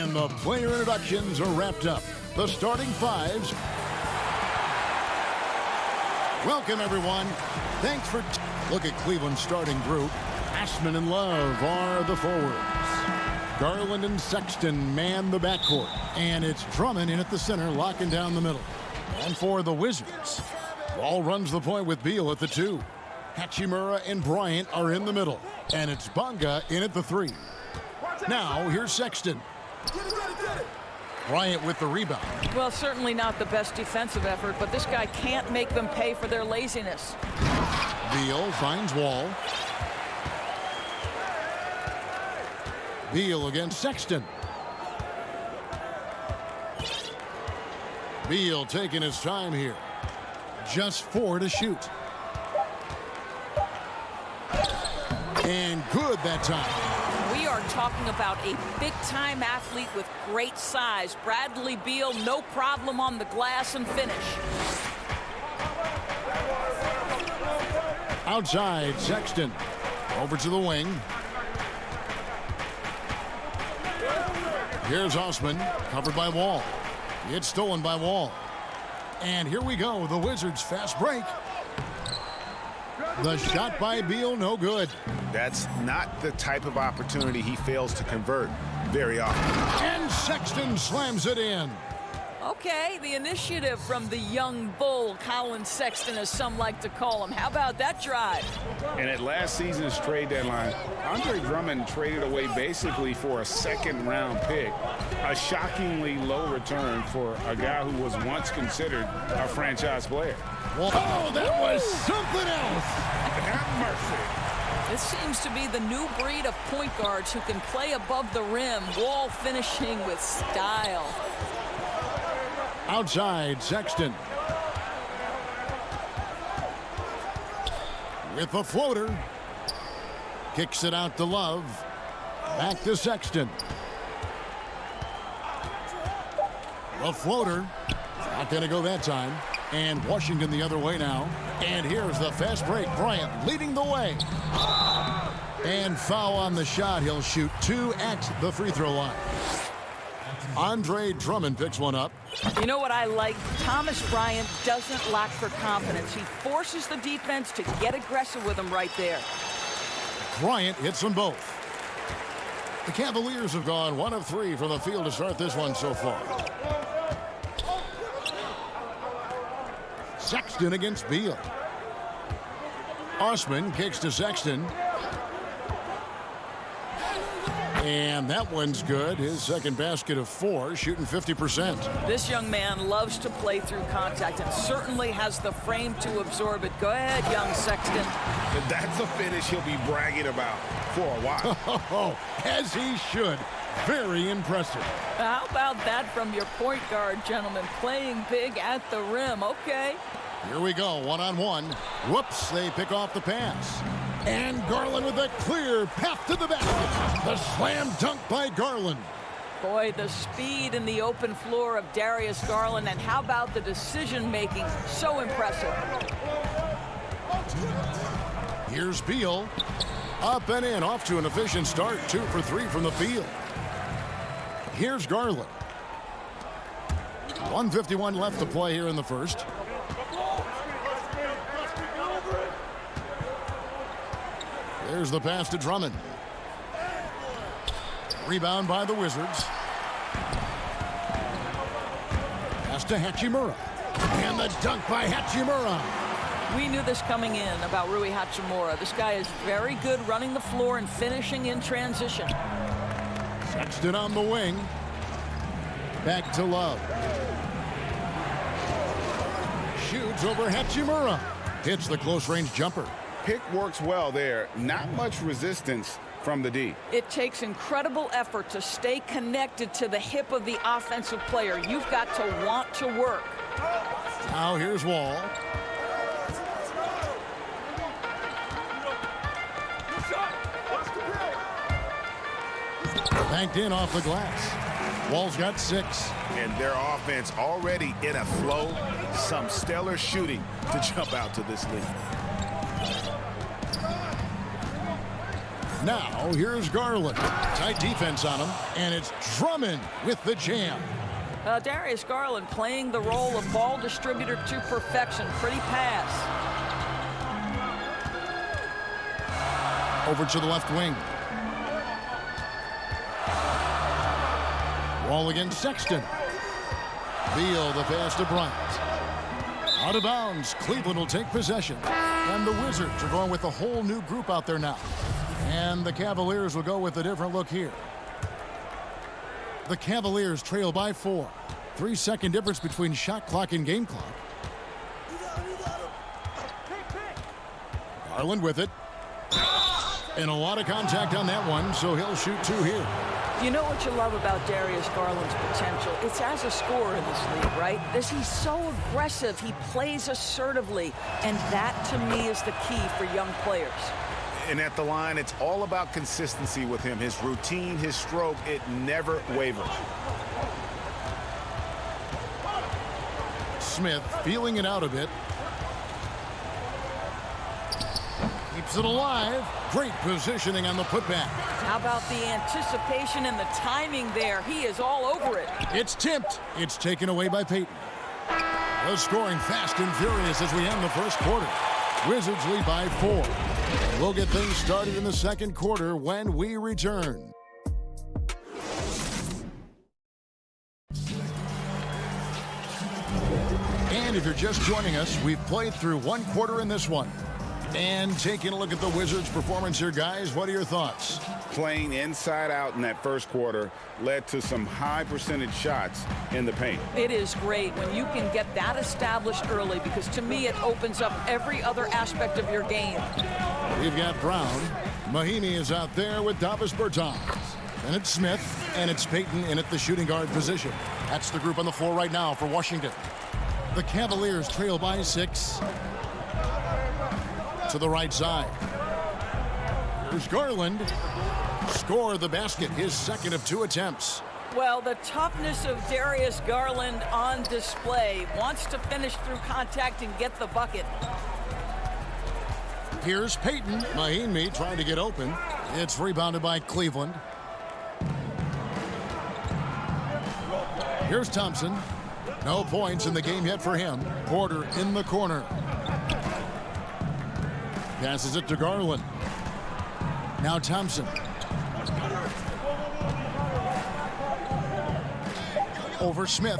And the player introductions are wrapped up. The starting fives. Welcome, everyone. Thanks for... Look at Cleveland's starting group. Ashman and Love are the forwards. Garland and Sexton man the backcourt. And it's Drummond in at the center, locking down the middle. And for the Wizards, Wall runs the point with Beal at the 2. Hachimura and Bryant are in the middle. And it's Bonga in at the 3. Now, here's Sexton. Bryant with the rebound. Well, certainly not the best defensive effort, but this guy can't make them pay for their laziness. Beal finds Wall. Beal against Sexton. Beal taking his time here. Just 4 to shoot. And good that time. We are talking about a big-time athlete with great size. Bradley Beal, no problem on the glass and finish. Outside, Sexton. Over to the wing. Here's Osman, covered by Wall. It's stolen by Wall. And here we go, the Wizards' fast break. The shot by Beal, no good. That's not the type of opportunity he fails to convert very often. And Sexton slams it in. Okay, the initiative from the young bull, Colin Sexton, as some like to call him. How about that drive? And at last season's trade deadline, Andre Drummond traded away basically for a second-round pick. A shockingly low return for a guy who was once considered a franchise player. Oh, that was something else. Have mercy. This seems to be the new breed of point guards who can play above the rim. Wall finishing with style. Outside, Sexton. With a floater. Kicks it out to Love. Back to Sexton. A floater. Not going to go that time. And Washington the other way now. And here's the fast break. Bryant leading the way. And foul on the shot. He'll shoot 2 at the free throw line. Andre Drummond picks one up. You know what I like? Thomas Bryant doesn't lack for confidence. He forces the defense to get aggressive with him right there. Bryant hits them both. The Cavaliers have gone 1 of 3 from the field to start this one so far. Sexton against Beal. Osman kicks to Sexton. And that one's good. His second basket of 4, shooting 50%. This young man loves to play through contact and certainly has the frame to absorb it. Go ahead, young Sexton. That's a finish he'll be bragging about for a while. Oh, as he should. Very impressive. How about that from your point guard, gentlemen? Playing big at the rim. Okay. Here we go, one-on-one. Whoops, they pick off the pass. And Garland with a clear path to the basket. The slam dunk by Garland. Boy, the speed and the open floor of Darius Garland, and how about the decision-making? So impressive. Here's Beal. Up and in, off to an efficient start. 2 for 3 from the field. Here's Garland. 1:51 left to play here in the first. There's the pass to Drummond. Rebound by the Wizards. Pass to Hachimura. And the dunk by Hachimura. We knew this coming in about Rui Hachimura. This guy is very good running the floor and finishing in transition. Sexton on the wing. Back to Love. Shoots over Hachimura. Hits the close-range jumper. Pick works well there. Not much resistance from the D. It takes incredible effort to stay connected to the hip of the offensive player. You've got to want to work. Now here's Wall. Banked in off the glass. Wall's got 6. And their offense already in a flow. Some stellar shooting to jump out to this lead. Now, here's Garland. Tight defense on him, and it's Drummond with the jam. Darius Garland playing the role of ball distributor to perfection. Pretty pass. Over to the left wing. Wall against Sexton. Beal, the pass to Bryant. Out of bounds. Cleveland will take possession. And the Wizards are going with a whole new group out there now. And the Cavaliers will go with a different look here. The Cavaliers trail by 4. 3-second difference between shot clock and game clock. Garland with it. And a lot of contact on that one, so he'll shoot 2 here. You know what you love about Darius Garland's potential? It's as a scorer in this league, right? He's so aggressive. He plays assertively. And that, to me, is the key for young players. And at the line, it's all about consistency with him. His routine, his stroke, it never wavers. Smith feeling it out a bit. Keeps it alive. Great positioning on the putback. How about the anticipation and the timing there? He is all over it. It's tipped. It's taken away by Payton. The scoring fast and furious as we end the first quarter. Wizards lead by 4. We'll get things started in the second quarter when we return. And if you're just joining us, we've played through 1 quarter in this one. And taking a look at the Wizards' performance here, guys, what are your thoughts? Playing inside out in that first quarter led to some high percentage shots in the paint. It is great when you can get that established early, because to me it opens up every other aspect of your game. We've got Brown. Mahinmi is out there with Davis Bertans. And it's Smith, and it's Payton in at the shooting guard position. That's the group on the floor right now for Washington. The Cavaliers trail by 6. To the right side. Here's Garland. Score the basket, his second of 2 attempts. Well, the toughness of Darius Garland on display. Wants to finish through contact and get the bucket. Here's Payton. Mahinmi trying to get open. It's rebounded by Cleveland. Here's Thompson. No points in the game yet for him. Porter in the corner. Passes it to Garland. Now Thompson. Over Smith.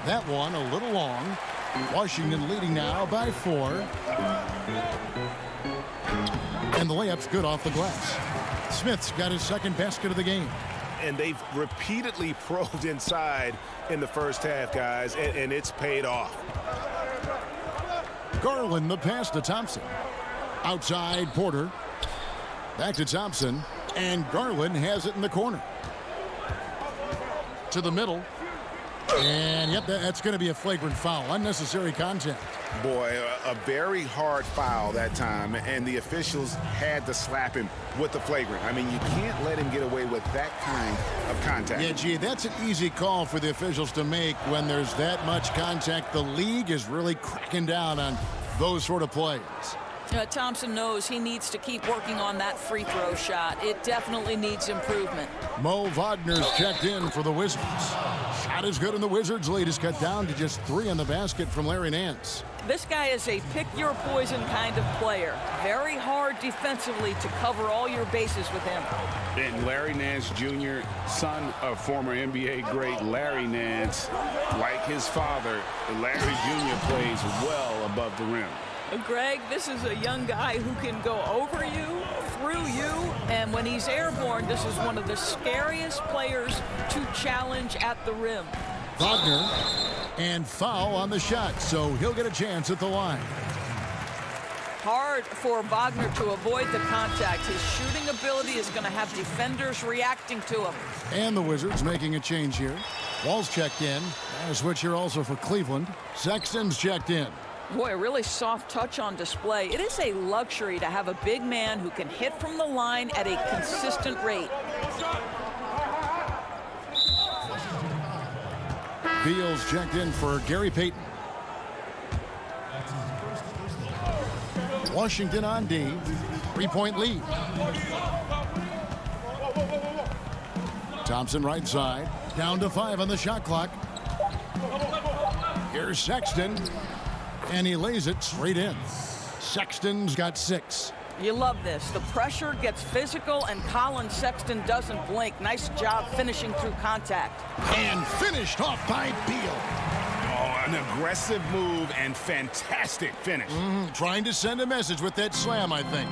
That one a little long. Washington leading now by 4. And the layup's good off the glass. Smith's got his second basket of the game. And they've repeatedly probed inside in the first half, guys, and it's paid off. Garland the pass to Thompson. Outside Porter. Back to Thompson. And Garland has it in the corner. To the middle. And yep, that's going to be a flagrant foul. Unnecessary contact. Boy, a very hard foul that time, and the officials had to slap him with the flagrant. I mean, you can't let him get away with that kind of contact. Yeah, gee, that's an easy call for the officials to make when there's that much contact. The league is really cracking down on those sort of plays. Thompson knows he needs to keep working on that free throw shot. It definitely needs improvement. Mo Wagner's checked in for the Wizards. Shot is good, and the Wizards' lead is cut down to just 3 on the basket from Larry Nance. This guy is a pick-your-poison kind of player. Very hard defensively to cover all your bases with him. And Larry Nance Jr., son of former NBA great Larry Nance, like his father, Larry Jr. plays well above the rim. Greg, this is a young guy who can go over you, through you, and when he's airborne, this is one of the scariest players to challenge at the rim. Wagner, and foul on the shot, so he'll get a chance at the line. Hard for Wagner to avoid the contact. His shooting ability is going to have defenders reacting to him. And the Wizards making a change here. Wall's checked in. And a switch here also for Cleveland. Sexton's checked in. Boy, a really soft touch on display. It is a luxury to have a big man who can hit from the line at a consistent rate. Beal's checked in for Gary Payton. Washington on D. 3-point lead. Thompson right side. Down to 5 on the shot clock. Here's Sexton. And he lays it straight in. Sexton's got 6. You love this. The pressure gets physical, and Colin Sexton doesn't blink. Nice job finishing through contact. And finished off by Beal. Oh, an aggressive move and fantastic finish. Trying to send a message with that slam, I think.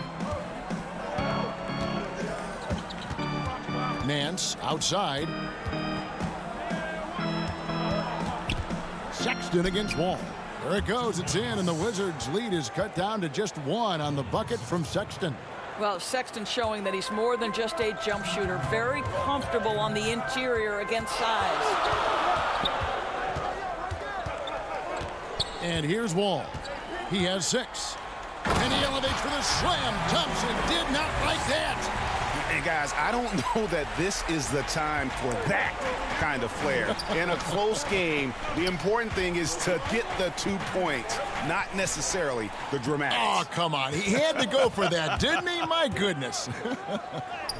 Nance outside. Sexton against Wall. There it goes. It's in, and the Wizards' lead is cut down to just 1 on the bucket from Sexton. Well, Sexton showing that he's more than just a jump shooter. Very comfortable on the interior against size. And here's Wall. He has 6. And he elevates for the slam. Thompson did not like that. And guys, I don't know that this is the time for that kind of flair. In a close game, the important thing is to get the 2 points, not necessarily the dramatics. Oh, come on. He had to go for that, didn't he? My goodness.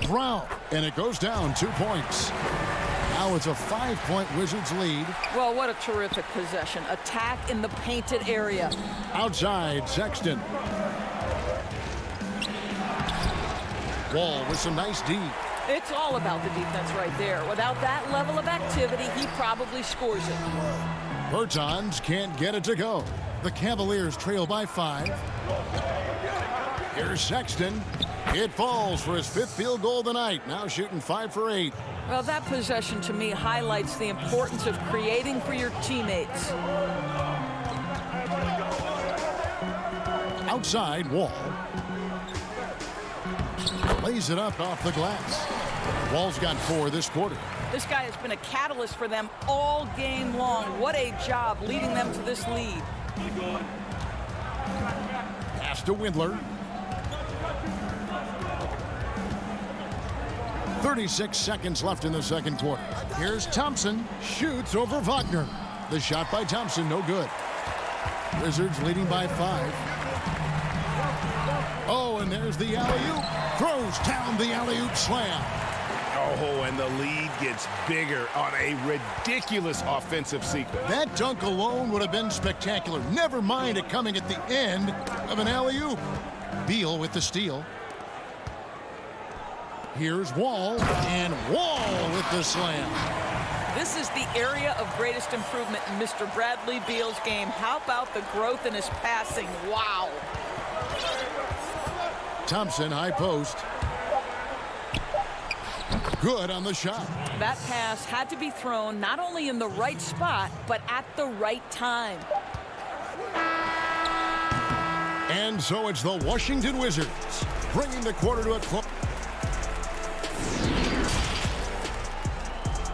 Brown. And it goes down 2 points. Now it's a 5-point Wizards lead. Well, what a terrific possession. Attack in the painted area. Outside, Sexton. Wall with some nice D. It's all about the defense right there. Without that level of activity, he probably scores it. Bertans can't get it to go. The Cavaliers trail by 5. Here's Sexton. It falls for his 5th field goal of the night. Now shooting 5 for 8. Well, that possession to me highlights the importance of creating for your teammates. Outside, Wall. Lays it up off the glass. Wall's got 4 this quarter. This guy has been a catalyst for them all game long. What a job leading them to this lead. Pass to Windler. 36 seconds left in the second quarter. Here's Thompson. Shoots over Wagner. The shot by Thompson, no good. Wizards leading by 5. Oh, and there's the alley-oop. Throws down the alley-oop slam. Oh, and the lead gets bigger on a ridiculous offensive sequence. That dunk alone would have been spectacular. Never mind it coming at the end of an alley-oop. Beal with the steal. Here's Wall, and Wall with the slam. This is the area of greatest improvement in Mr. Bradley Beal's game. How about the growth in his passing? Wow. Thompson, high post. Good on the shot. That pass had to be thrown not only in the right spot, but at the right time. And so it's the Washington Wizards bringing the quarter to a close.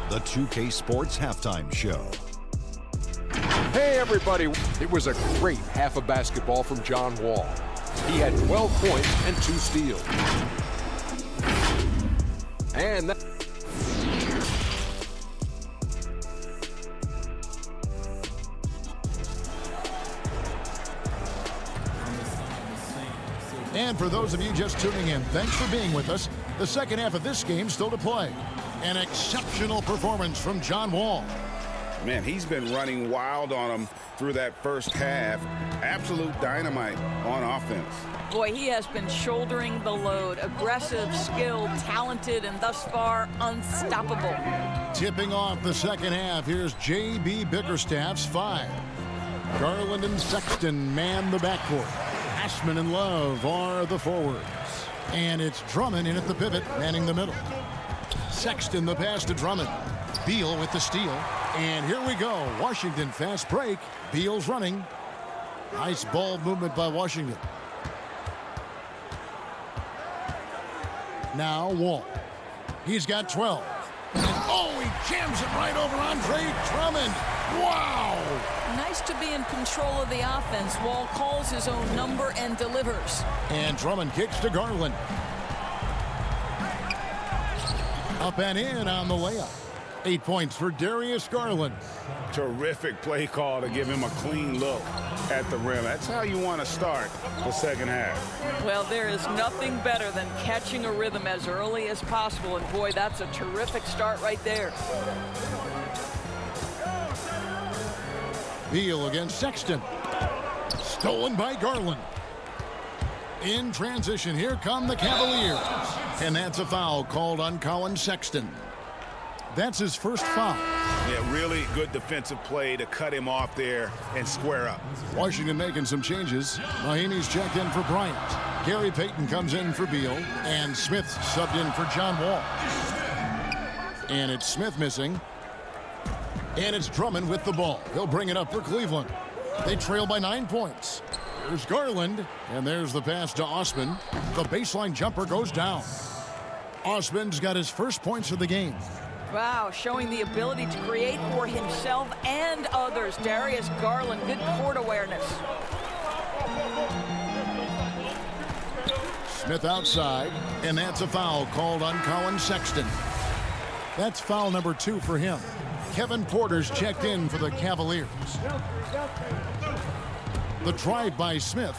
The 2K Sports Halftime Show. Hey, everybody. It was a great half of basketball from John Wall. He had 12 points and 2 steals. And that... And for those of you just tuning in, thanks for being with us. The second half of this game still to play. An exceptional performance from John Wall. Man, he's been running wild on him through that first half. Absolute dynamite on offense. Boy, he has been shouldering the load. Aggressive, skilled, talented, and thus far unstoppable. Tipping off the second half, here's J.B. Bickerstaff's 5. Garland and Sexton man the backcourt. Ashman and Love are the forwards. And it's Drummond in at the pivot, manning the middle. Sexton the pass to Drummond. Beal with the steal. And here we go. Washington fast break. Beal's running. Nice ball movement by Washington. Now Wall. He's got 12. And oh, he jams it right over Andre Drummond. Wow! Nice to be in control of the offense. Wall calls his own number and delivers. And Drummond kicks to Garland. Up and in on the layup. 8 points for Darius Garland. Terrific play call to give him a clean look at the rim. That's how you want to start the second half. Well, there is nothing better than catching a rhythm as early as possible. And boy, that's a terrific start right there. Beal against Sexton. Stolen by Garland. In transition, here come the Cavaliers. And that's a foul called on Colin Sexton. That's his first foul. Yeah, really good defensive play to cut him off there and square up. Washington making some changes. Mahinmi's checked in for Bryant. Gary Payton comes in for Beal. And Smith subbed in for John Wall. And it's Smith missing. And it's Drummond with the ball. He'll bring it up for Cleveland. They trail by 9 points. There's Garland. And there's the pass to Osman. The baseline jumper goes down. Osman's got his first points of the game. Wow, showing the ability to create for himself and others. Darius Garland, good court awareness. Smith outside, and that's a foul called on Colin Sexton. That's foul number 2 for him. Kevin Porter's checked in for the Cavaliers. The drive by Smith.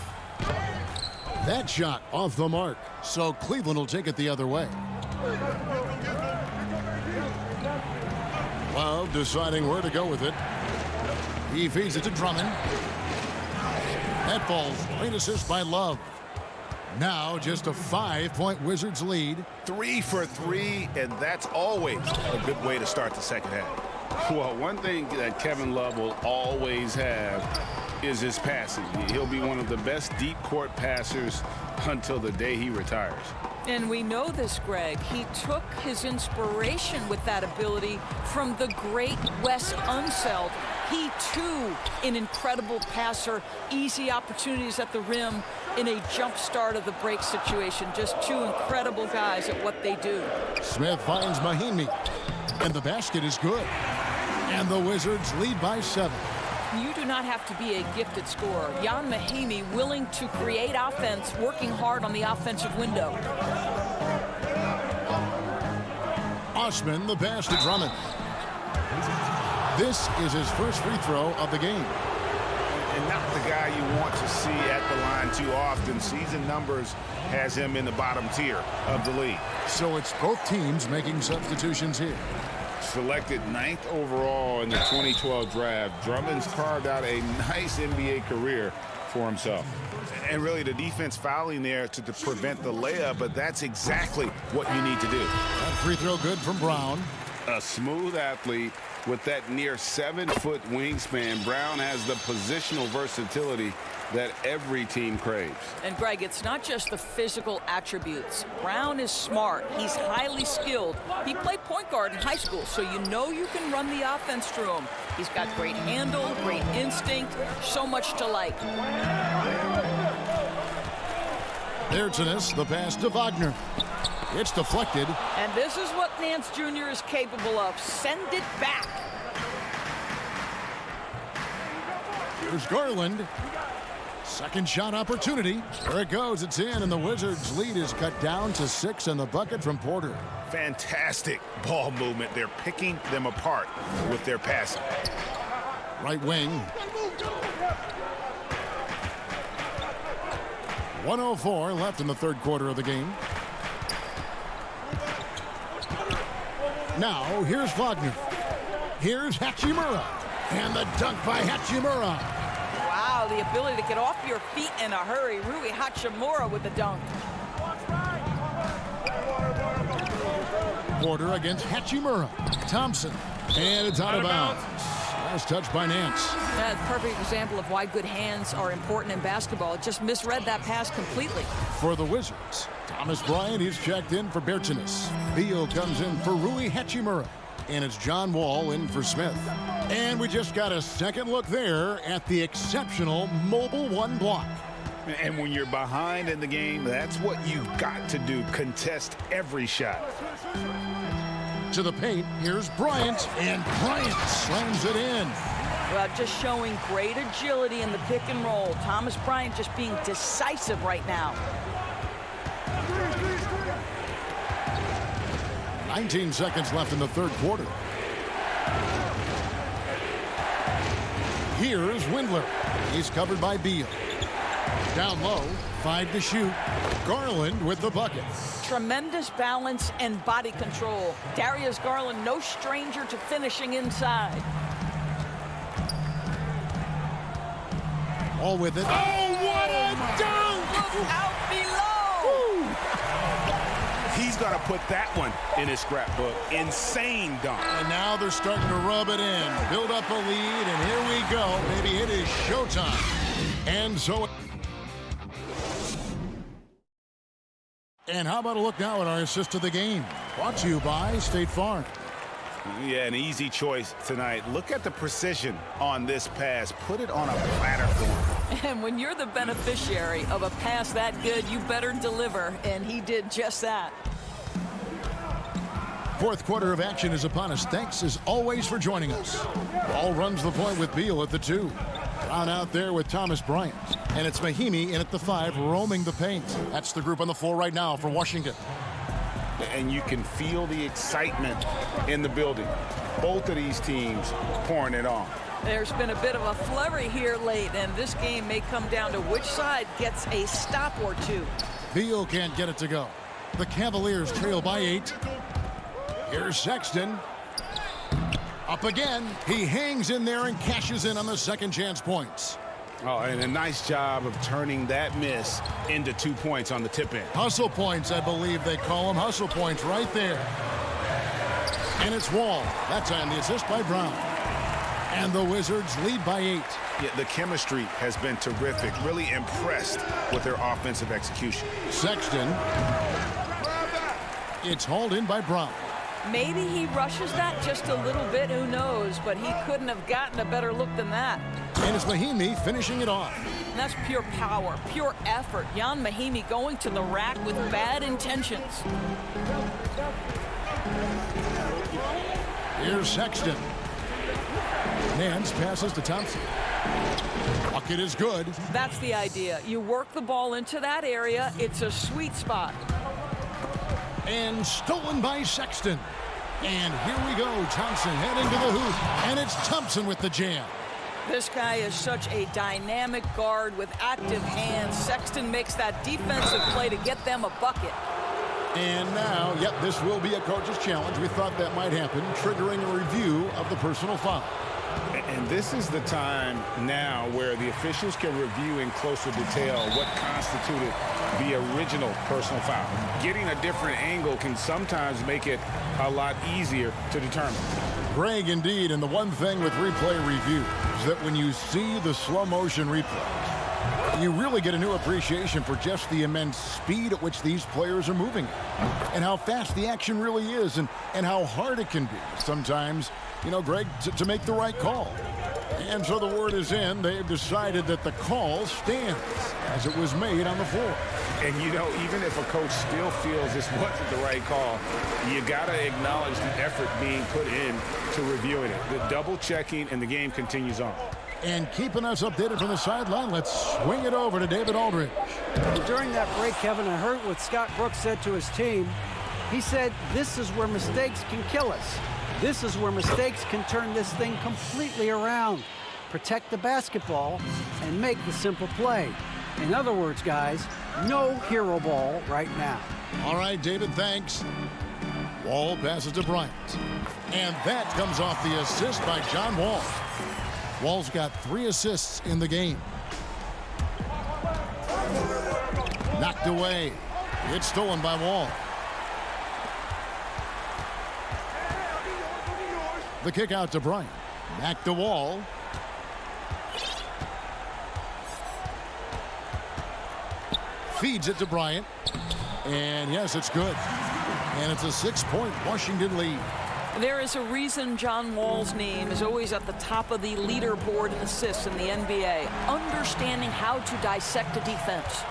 That shot off the mark, so Cleveland will take it the other way. Love deciding where to go with it. He feeds it to Drummond. That falls. Great assist by Love. Now just a 5-point Wizards lead. 3 for 3, and that's always a good way to start the second half. Well, one thing that Kevin Love will always have is his passing. He'll be one of the best deep court passers until the day he retires. And we know this, Greg. He took his inspiration with that ability from the great Wes Unseld. He, too, an incredible passer, easy opportunities at the rim in a jump start of the break situation. Just two incredible guys at what they do. Smith finds Mahinmi, and the basket is good. And the Wizards lead by 7. You do not have to be a gifted scorer. Jan Mahinmi willing to create offense, working hard on the offensive window. Osman, the pass to Drummond. This is his first free throw of the game. And not the guy you want to see at the line too often. Season numbers has him in the bottom tier of the league. So it's both teams making substitutions here. Selected 9th overall in the 2012 draft, Drummond's carved out a nice NBA career for himself. And really the defense fouling there to prevent the layup, but that's exactly what you need to do. That free throw good from Brown. A smooth athlete with that near 7-foot wingspan. Brown has the positional versatility that every team craves. And Greg, it's not just the physical attributes. Brown is smart. He's highly skilled. He played point guard in high school, so you know you can run the offense through him. He's got great handle, great instinct, so much to like. Bertines, the pass to Wagner. It's deflected. And this is what Nance Jr. is capable of. Send it back. Here's Garland. Second shot opportunity. There it goes. It's in, and the Wizards' lead is cut down to 6 and the bucket from Porter. Fantastic ball movement. They're picking them apart with their passing. Right wing. 1:04 left in the third quarter of the game. Now, here's Wagner. Here's Hachimura. And the dunk by Hachimura. Wow, the ability to get off your feet in a hurry. Rui Hachimura with the dunk. Porter against Hachimura. Thompson. And it's out of bounds. Last touch by Nance. That's a perfect example of why good hands are important in basketball. It just misread that pass completely. For the Wizards, Thomas Bryant is checked in for Bertines. Beal comes in for Rui Hachimura. And it's John Wall in for Smith. And we just got a second look there at the exceptional Mobile One block. And when you're behind in the game, that's what you've got to do. Contest every shot. To the paint, here's Bryant. And Bryant slams it in. Well, just showing great agility in the pick and roll. Thomas Bryant just being decisive right now. 19 seconds left in the third quarter. Here's Windler. He's covered by Beal. Down low, 5 to shoot. Garland with the bucket. Tremendous balance and body control. Darius Garland, no stranger to finishing inside. All with it. Oh, what a dunk! Look out below! He's going to put that one in his scrapbook. Insane dunk. And now they're starting to rub it in. Build up a lead, and here we go. Maybe it is showtime. And so... And how about a look now at our assist of the game? Brought to you by State Farm. Yeah, an easy choice tonight. Look at the precision on this pass. Put it on a platter for him. And when you're the beneficiary of a pass that good, you better deliver, and he did just that. Fourth quarter of action is upon us. Thanks, as always, for joining us. Ball runs the point with Beal at the 2. Brown out there with Thomas Bryant. And it's Mahimi in at the 5, roaming the paint. That's the group on the floor right now for Washington. And you can feel the excitement in the building. Both of these teams pouring it on. There's been a bit of a flurry here late, and this game may come down to which side gets a stop or two. Beal can't get it to go. The Cavaliers trail by 8. Here's Sexton. Up again. He hangs in there and cashes in on the second chance points. Oh, and a nice job of turning that miss into 2 points on the tip in. Hustle points, I believe they call them. Hustle points right there. And it's Wall. That time the assist by Brown. And the Wizards lead by 8. Yeah, the chemistry has been terrific. Really impressed with their offensive execution. Sexton. It's hauled in by Brown. Maybe he rushes that just a little bit, who knows, but he couldn't have gotten a better look than that. And it's Mahimi finishing it off. And that's pure power, pure effort. Jan Mahimi going to the rack with bad intentions. Here's Sexton. Nance passes to Thompson. Bucket is good. That's the idea. You work the ball into that area. It's a sweet spot. And stolen by Sexton. And here we go. Thompson heading to the hoop. And it's Thompson with the jam. This guy is such a dynamic guard with active hands. Sexton makes that defensive play to get them a bucket. And now, yep, this will be a coach's challenge. We thought that might happen, triggering a review of the personal foul. And this is the time now where the officials can review in closer detail what constituted the original personal foul. Getting a different angle can sometimes make it a lot easier to determine. Greg, indeed, and the one thing with replay review is that when you see the slow motion replay, you really get a new appreciation for just the immense speed at which these players are moving and how fast the action really is and how hard it can be sometimes, you know, Greg, to make the right call. And so the word is in. They've decided that the call stands as it was made on the floor. And, you know, even if a coach still feels this wasn't the right call, you got to acknowledge the effort being put in to reviewing it. The double checking, and the game continues on. And keeping us updated from the sideline, let's swing it over to David Aldridge. During that break, Kevin, I heard what Scott Brooks said to his team. He said, this is where mistakes can kill us. This is where mistakes can turn this thing completely around. Protect the basketball and make the simple play. In other words, guys, no hero ball right now. All right, David, thanks. Wall passes to Bryant. And that comes off the assist by John Wall. Wall's got 3 assists in the game. Knocked away. It's stolen by Wall. The kick out to Bryant. Back to Wall. Feeds it to Bryant. And yes, it's good. And it's a 6-point Washington lead. There is a reason John Wall's name is always at the top of the leaderboard in assists in the NBA. Understanding how to dissect a defense.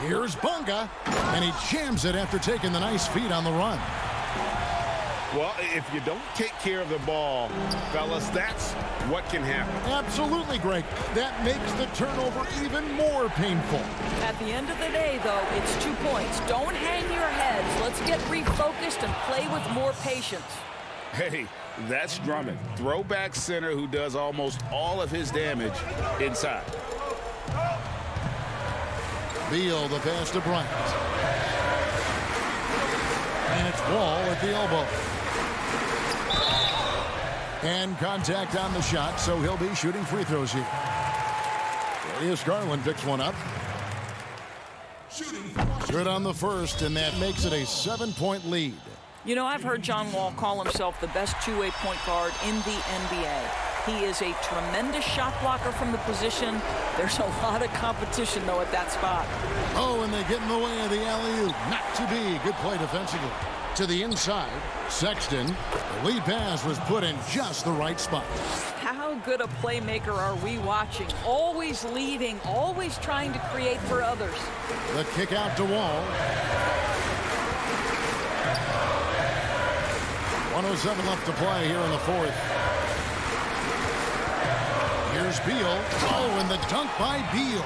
Here's Bunga. And he jams it after taking the nice feed on the run. Well, if you don't take care of the ball, fellas, that's what can happen. Absolutely, Greg. That makes the turnover even more painful. At the end of the day, though, it's 2 points. Don't hang your heads. Let's get refocused and play with more patience. Hey, That's Drummond, throwback center who does almost all of his damage inside. Beal, the pass to Bryant. And it's Wall at the elbow. And contact on the shot, so he'll be shooting free throws here. Darius Garland picks one up. Good on the first, and that makes it a 7-point lead. You know, I've heard John Wall call himself the best two-way point guard in the NBA. He is a tremendous shot blocker from the position. There's a lot of competition, though, at that spot. Oh, and they get in the way of the alley-oop. Not to be. Good play defensively. To the inside, Sexton. The lead pass was put in just the right spot. How good a playmaker are we watching? Always leading, always trying to create for others. The kick out to Wall. 1:07 left to play here in the fourth. Here's Beal. Oh, and the dunk by Beal.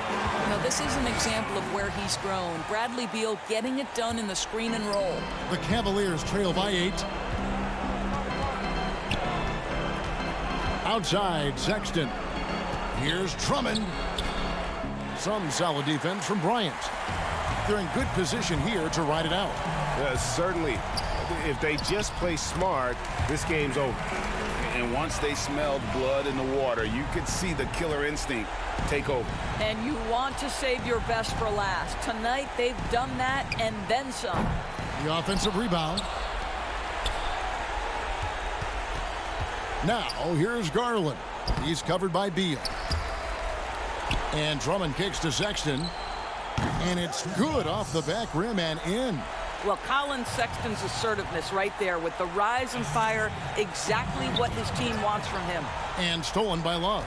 Now, this is an example of where he's grown. Bradley Beal getting it done in the screen and roll. The Cavaliers trail by 8. Outside, Sexton. Here's Drummond. Some solid defense from Bryant. They're in good position here to ride it out. Certainly. If they just play smart, this game's over. And once they smelled blood in the water, you could see the killer instinct take over. And you want to save your best for last. Tonight, they've done that and then some. The offensive rebound. Now, here's Garland. He's covered by Beal. And Drummond kicks to Sexton. And it's good off the back rim and in. Well, Colin Sexton's assertiveness right there with the rise and fire, exactly what his team wants from him. And stolen by Love.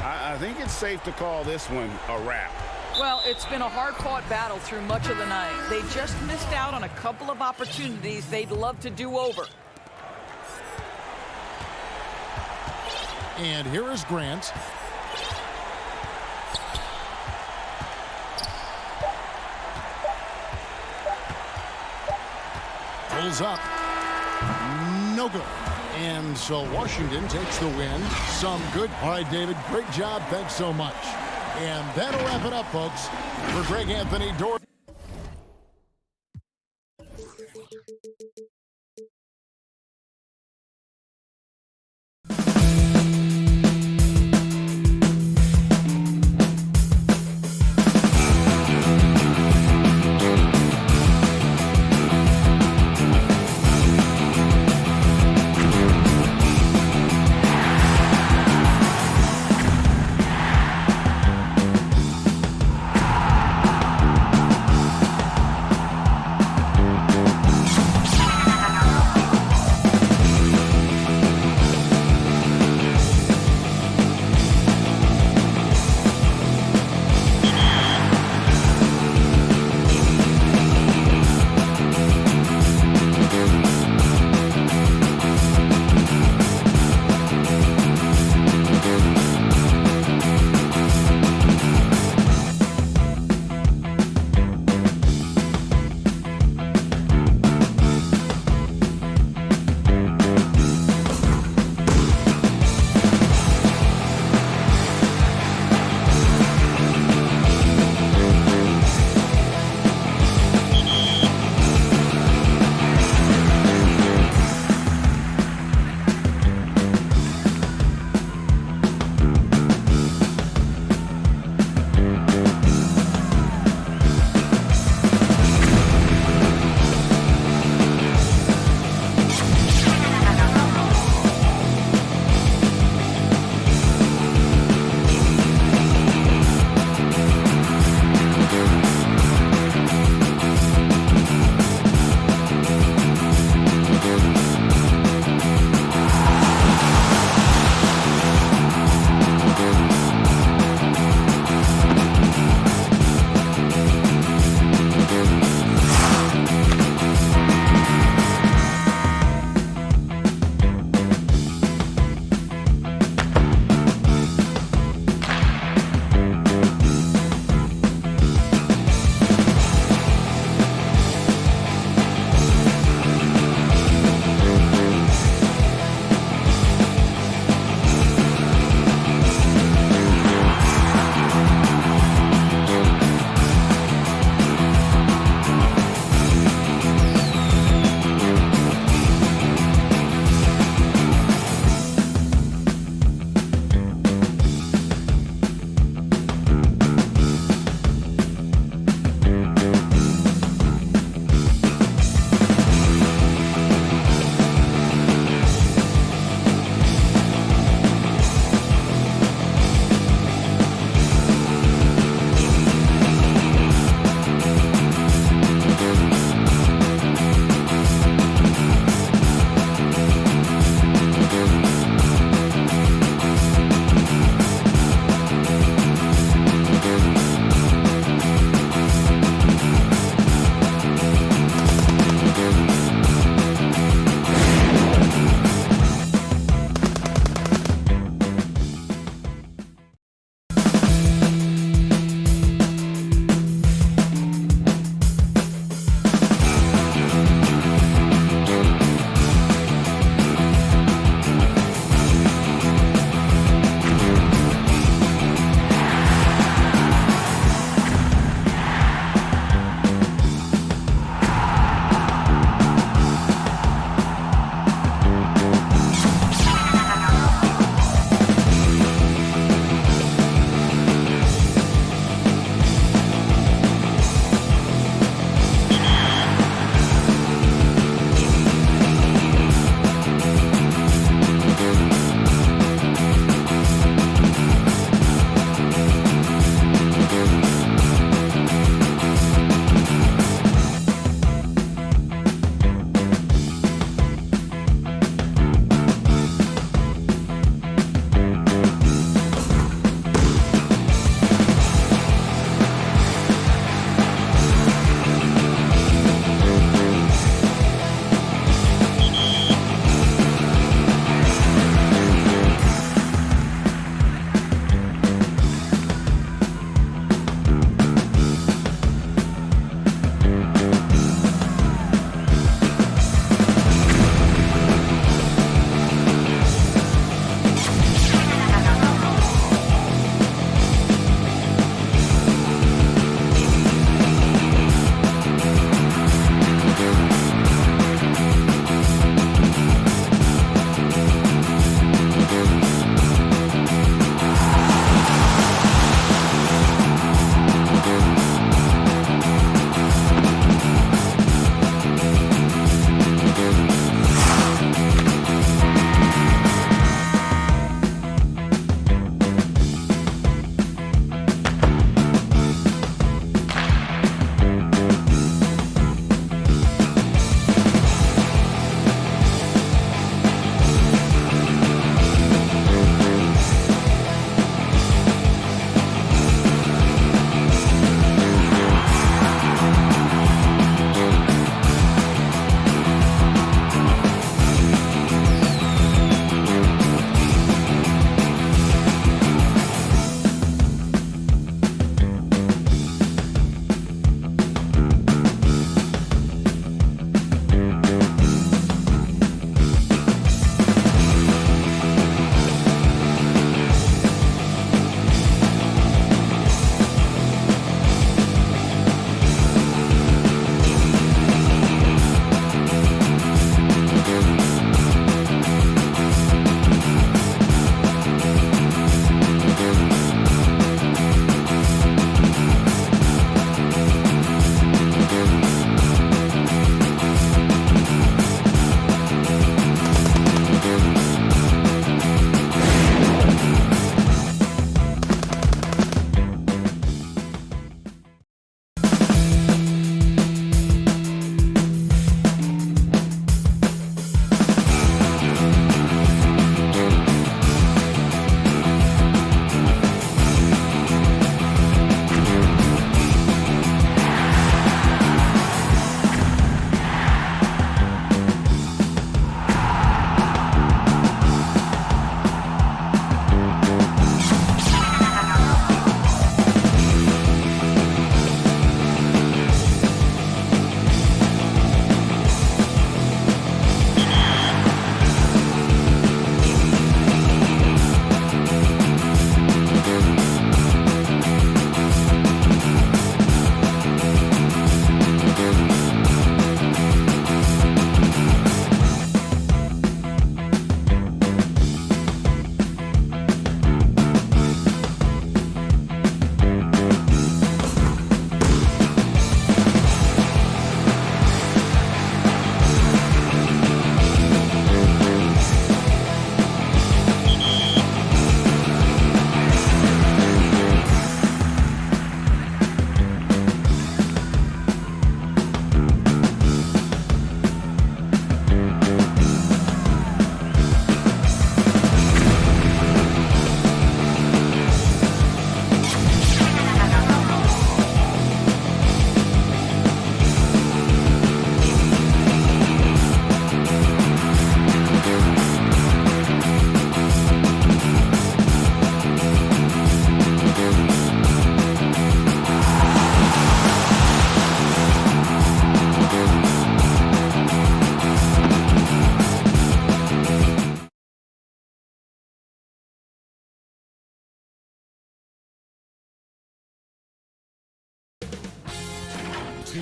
I think it's safe to call this one a wrap. Well, it's been a hard-fought battle through much of the night. They just missed out on a couple of opportunities they'd love to do over. And here is Grant. Pulls up. No good. And so Washington takes the win. Some good. All right, David, great job. Thanks so much. And that'll wrap it up, folks. For Greg Anthony Dor.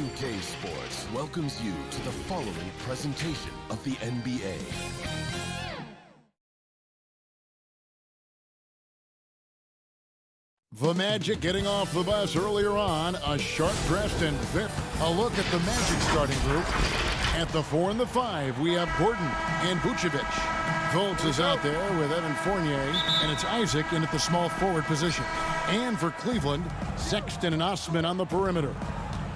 2K Sports welcomes you to the following presentation of the NBA. The Magic getting off the bus earlier on. A sharp-dressed and fit. A look at the Magic starting group. At the 4 and the 5, we have Gordon and Vucevic. Fultz is out there with Evan Fournier, and it's Isaac in at the small forward position. And for Cleveland, Sexton and Osman on the perimeter.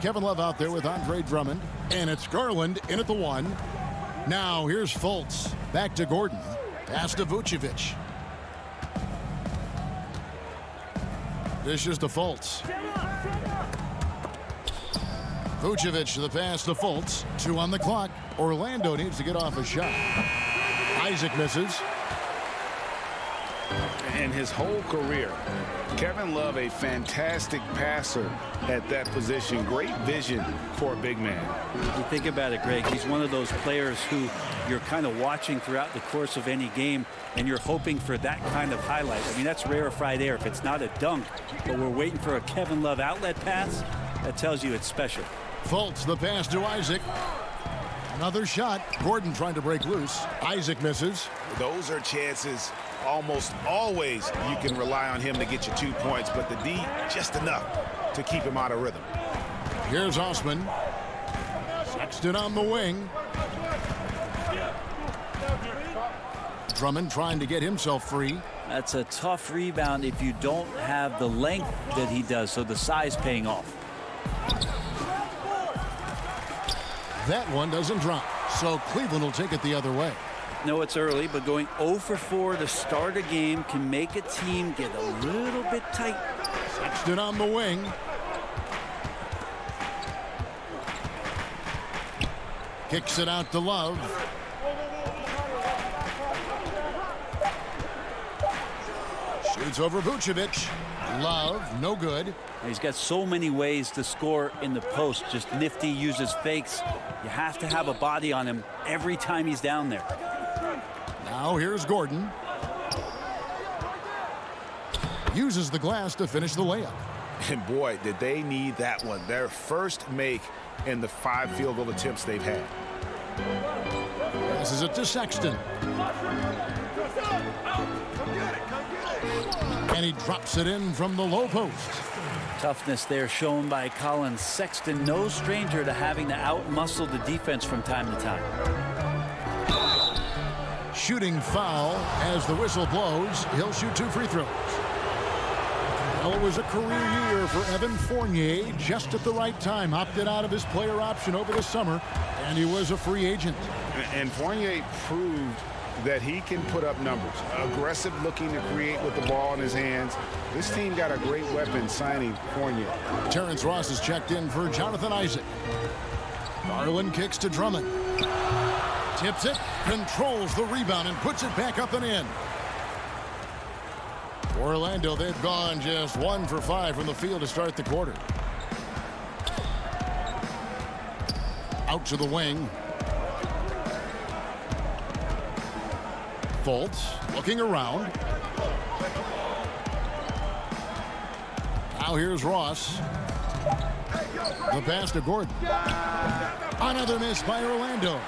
Kevin Love out there with Andre Drummond, and it's Garland in at the 1. Now here's Fultz. Back to Gordon. Pass to Vucevic. Dishes to Fultz. Vucevic the pass to Fultz. 2 on the clock. Orlando needs to get off a shot. Isaac misses. In his whole career, Kevin Love, a fantastic passer at that position. Great vision for a big man. You think about it, Greg, he's one of those players who you're kind of watching throughout the course of any game, and you're hoping for that kind of highlight. I mean, that's rarefied air if it's not a dunk, but we're waiting for a Kevin Love outlet pass. That tells you it's special. Fultz the pass to Isaac. Another shot. Gordon trying to break loose. Isaac misses. Those are chances almost always you can rely on him to get you 2 points, but the D just enough to keep him out of rhythm. Here's Osman. Sexton on the wing. Drummond trying to get himself free. That's a tough rebound if you don't have the length that he does, so the size paying off. That one doesn't drop, so Cleveland will take it the other way. No, it's early, but going 0 for 4 to start a game can make a team get a little bit tight. Sexton on the wing. Kicks it out to Love. Shoots over Vucevic. Love, no good. He's got so many ways to score in the post. Just nifty, uses fakes. You have to have a body on him every time he's down there. Now here's Gordon. Uses the glass to finish the layup. And boy, did they need that one. Their first make in the 5 field goal attempts they've had. Passes it to Sexton. And he drops it in from the low post. Toughness there shown by Colin Sexton. No stranger to having to outmuscle the defense from time to time. Shooting foul as the whistle blows. He'll shoot 2 free throws. Well, it was a career year for Evan Fournier. Just at the right time. Opted out of his player option over the summer. And he was a free agent. And Fournier proved that he can put up numbers. Aggressive looking to create with the ball in his hands. This team got a great weapon signing Fournier. Terrence Ross is checked in for Jonathan Isaac. Garland kicks to Drummond. Tips it, controls the rebound, and puts it back up and in. Orlando, they've gone just 1 for 5 from the field to start the quarter. Out to the wing. Fultz looking around. Now here's Ross. The pass to Gordon. Another miss by Orlando.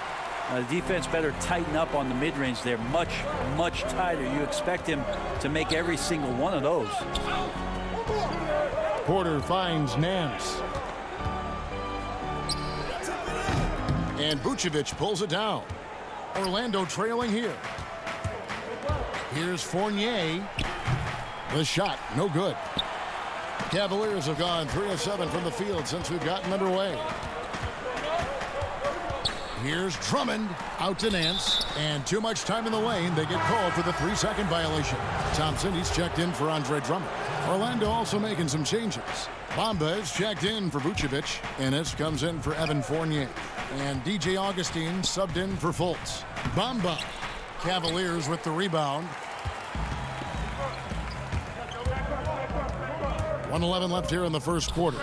The defense better tighten up on the mid-range. They're much, much tighter. You expect him to make every single one of those. Porter finds Nance. And Vucevic pulls it down. Orlando trailing here. Here's Fournier. The shot, no good. Cavaliers have gone 3 of 7 from the field since we've gotten underway. Here's Drummond out to Nance, and too much time in the lane. They get called for the 3-second violation. Thompson, he's checked in for Andre Drummond. Orlando also making some changes. Bamba is checked in for Vucevic. Ennis comes in for Evan Fournier. And DJ Augustine subbed in for Fultz. Bamba. Cavaliers with the rebound. 1:11 left here in the first quarter.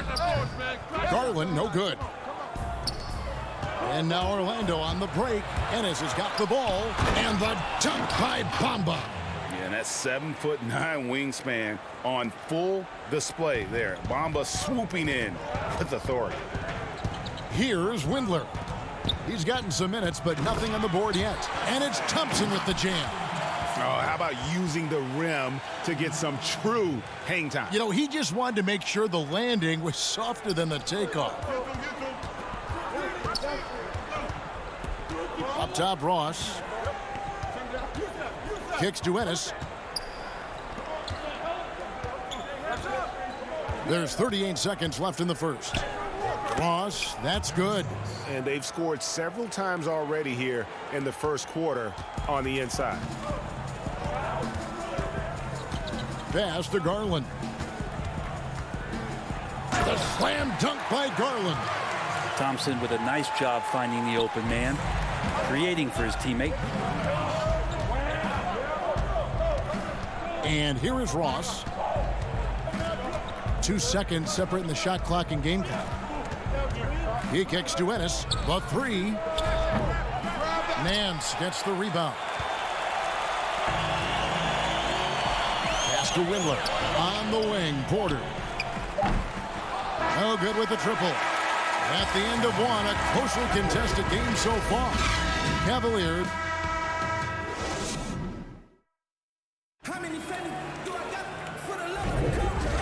Garland, no good. And now Orlando on the break. Ennis has got the ball. And the dunk by Bamba. Yeah, and that 7'9" wingspan on full display there. Bamba swooping in with authority. Here's Windler. He's gotten some minutes, but nothing on the board yet. And it's Thompson with the jam. Oh, how about using the rim to get some true hang time? You know, he just wanted to make sure the landing was softer than the takeoff. Up top, Ross. Kicks to Ennis. There's 38 seconds left in the first. Ross, that's good. And they've scored several times already here in the first quarter on the inside. Pass to Garland. The slam dunk by Garland. Thompson with a nice job finding the open man, creating for his teammate. And here is Ross. 2 seconds separating the shot clock and game clock. He kicks to Ennis. The three. Nance gets the rebound. Pass to Windler. On the wing, Porter. No good with the triple. At the end of one, a closely contested game so far. Cavaliers.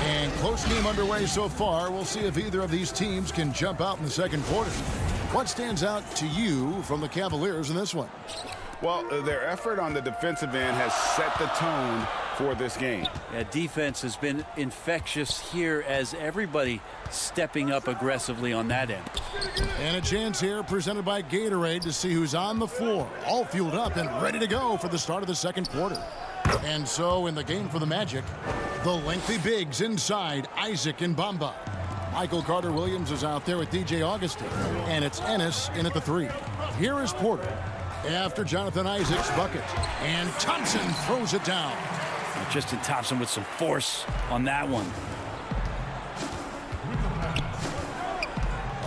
And close game underway so far. We'll see if either of these teams can jump out in the second quarter. What stands out to you from the Cavaliers in this one? Well, their effort on the defensive end has set the tone for this game. Yeah, defense has been infectious here as everybody stepping up aggressively on that end. And a chance here presented by Gatorade to see who's on the floor, all fueled up and ready to go for the start of the second quarter. And so in the game for the Magic, the lengthy bigs inside, Isaac and Bamba. Michael Carter-Williams is out there with DJ Augustin, and it's Ennis in at the three. Here is Porter after Jonathan Isaac's bucket, and Thompson throws it down. Justin Thompson with some force on that one.